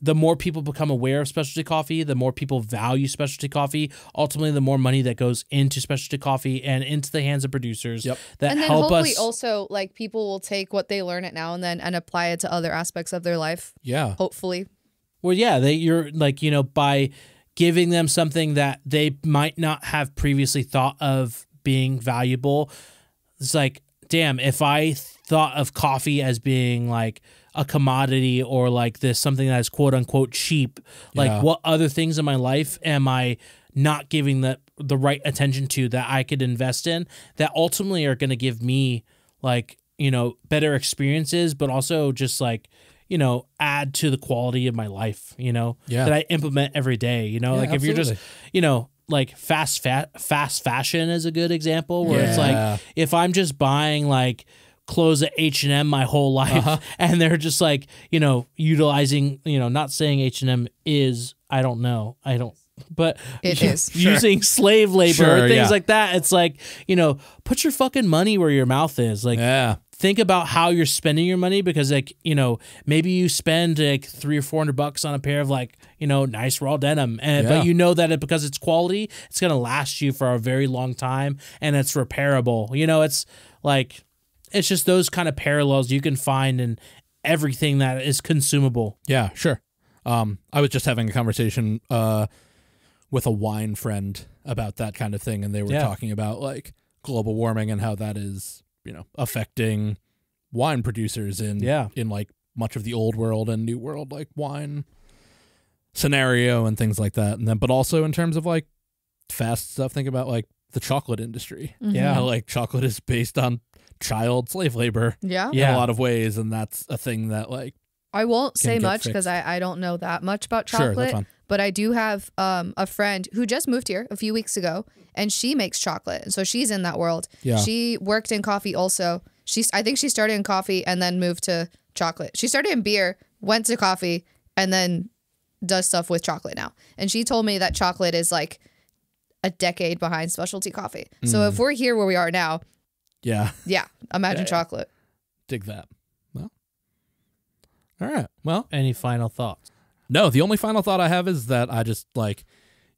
the more people become aware of specialty coffee, the more people value specialty coffee. Ultimately, the more money that goes into specialty coffee and into the hands of producers that And then help hopefully us. also like people will take what they learn at Now and Then and apply it to other aspects of their life. Yeah. Hopefully. Well, yeah, you're like, by giving them something that they might not have previously thought of being valuable. It's like, damn, if I thought of coffee as being like a commodity or like this something that is quote unquote cheap, like what other things in my life am I not giving the right attention to that I could invest in that ultimately are going to give me like, better experiences, but also just like, add to the quality of my life, that I implement every day, like if you're just, like fast fashion is a good example where it's like, if I'm just buying like clothes at H&M my whole life and they're just like, utilizing, not saying H&M is, but It is. using slave labor or things yeah. like that. It's like, put your fucking money where your mouth is. Like, think about how you're spending your money because like, maybe you spend like $300 or $400 on a pair of like, nice raw denim and, but that because it's quality, it's going to last you for a very long time and it's repairable. It's like, it's just those kind of parallels you can find in everything that is consumable. Yeah, sure. I was just having a conversation with a wine friend about that kind of thing, and they were talking about like global warming and how that is, affecting wine producers in like much of the old world and new world like wine scenario and things like that. And then but also in terms of like fast stuff, think about like the chocolate industry. Mm-hmm. Yeah. How like chocolate is based on child slave labor in a lot of ways, and that's a thing that like I won't say get much fixed. because I don't know that much about Sure, that's chocolate. fine. But I do have a friend who just moved here a few weeks ago, and she makes chocolate. And so she's in that world. Yeah. She worked in coffee also. I think she started in coffee and then moved to chocolate. She started in beer, went to coffee, and then does stuff with chocolate now. And she told me that chocolate is like a decade behind specialty coffee. So if we're here where we are now, imagine chocolate. Dig that. Well, all right. Well, Any final thoughts? no, the only final thought I have is that I just like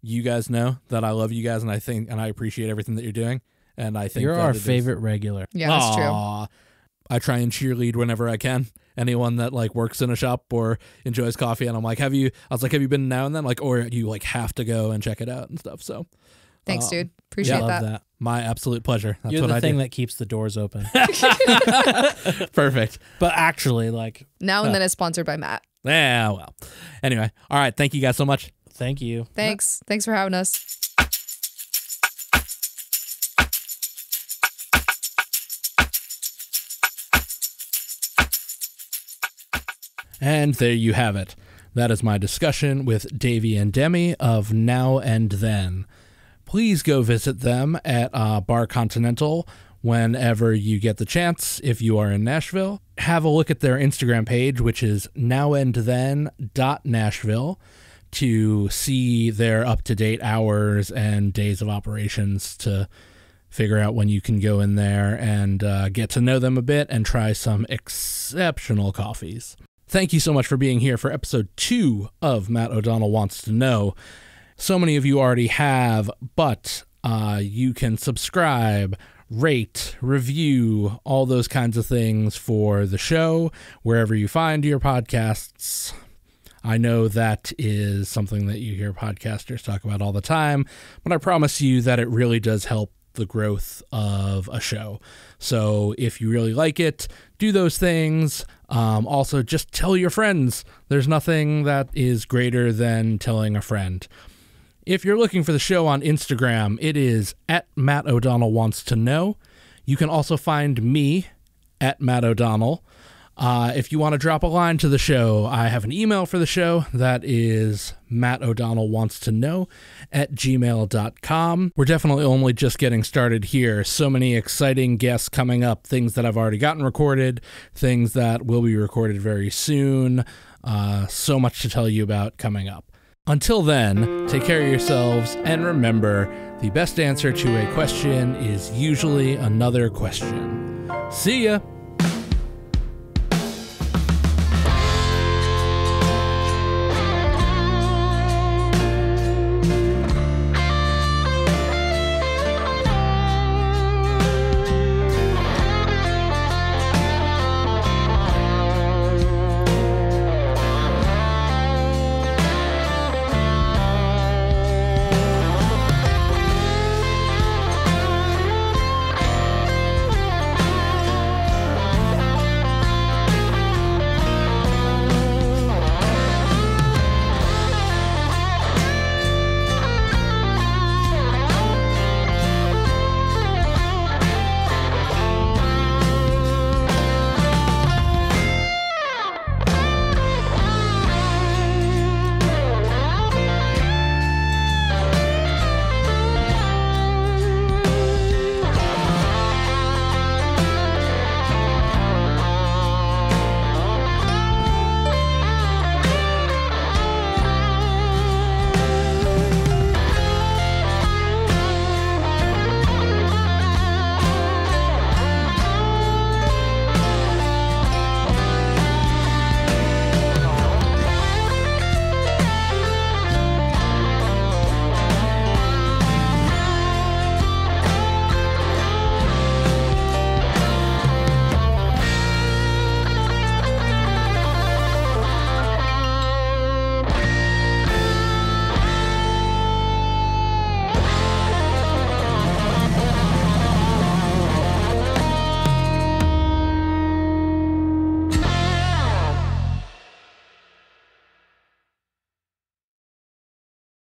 you guys know that I love you guys, and I appreciate everything that you're doing, and I think You're that our it is- favorite regular. Yeah, that's true. Aw. I try and cheerlead whenever I can. Anyone that like works in a shop or enjoys coffee, and I'm like, have you been Now and Then, like, or you like have to go and check it out and stuff. So Thanks, dude. Appreciate Love that. that. my absolute pleasure. That's You're what the I thing do. that keeps the doors open. Perfect. But actually, like, Now and Then is sponsored by Matt. Yeah. Well. Anyway. All right. Thank you guys so much. thank you. Thanks. Thanks for having us. And there you have it. That is my discussion with Davy and Demi of Now and Then. Please go visit them at Bar Continental whenever you get the chance if you are in Nashville. Have a look at their Instagram page, which is nowandthen.nashville, to see their up-to-date hours and days of operations to figure out when you can go in there and get to know them a bit and try some exceptional coffees. Thank you so much for being here for episode 2 of Matt O'Donnell Wants to Know. So many of you already have, but you can subscribe, rate, review, all those kinds of things for the show, wherever you find your podcasts. I know that is something that you hear podcasters talk about all the time, but I promise you that it really does help the growth of a show. So if you really like it, do those things. Also, just tell your friends. There's nothing that is greater than telling a friend. If you're looking for the show on Instagram, it is at Matt O'Donnell Wants to Know. You can also find me at Matt O'Donnell. If you want to drop a line to the show, I have an email for the show. That is mattodonnellwantstoKnow@gmail.com. We're definitely only just getting started here. So many exciting guests coming up, things that I've already gotten recorded, things that will be recorded very soon. So much to tell you about coming up. Until then, take care of yourselves, and remember, the best answer to a question is usually another question. See ya!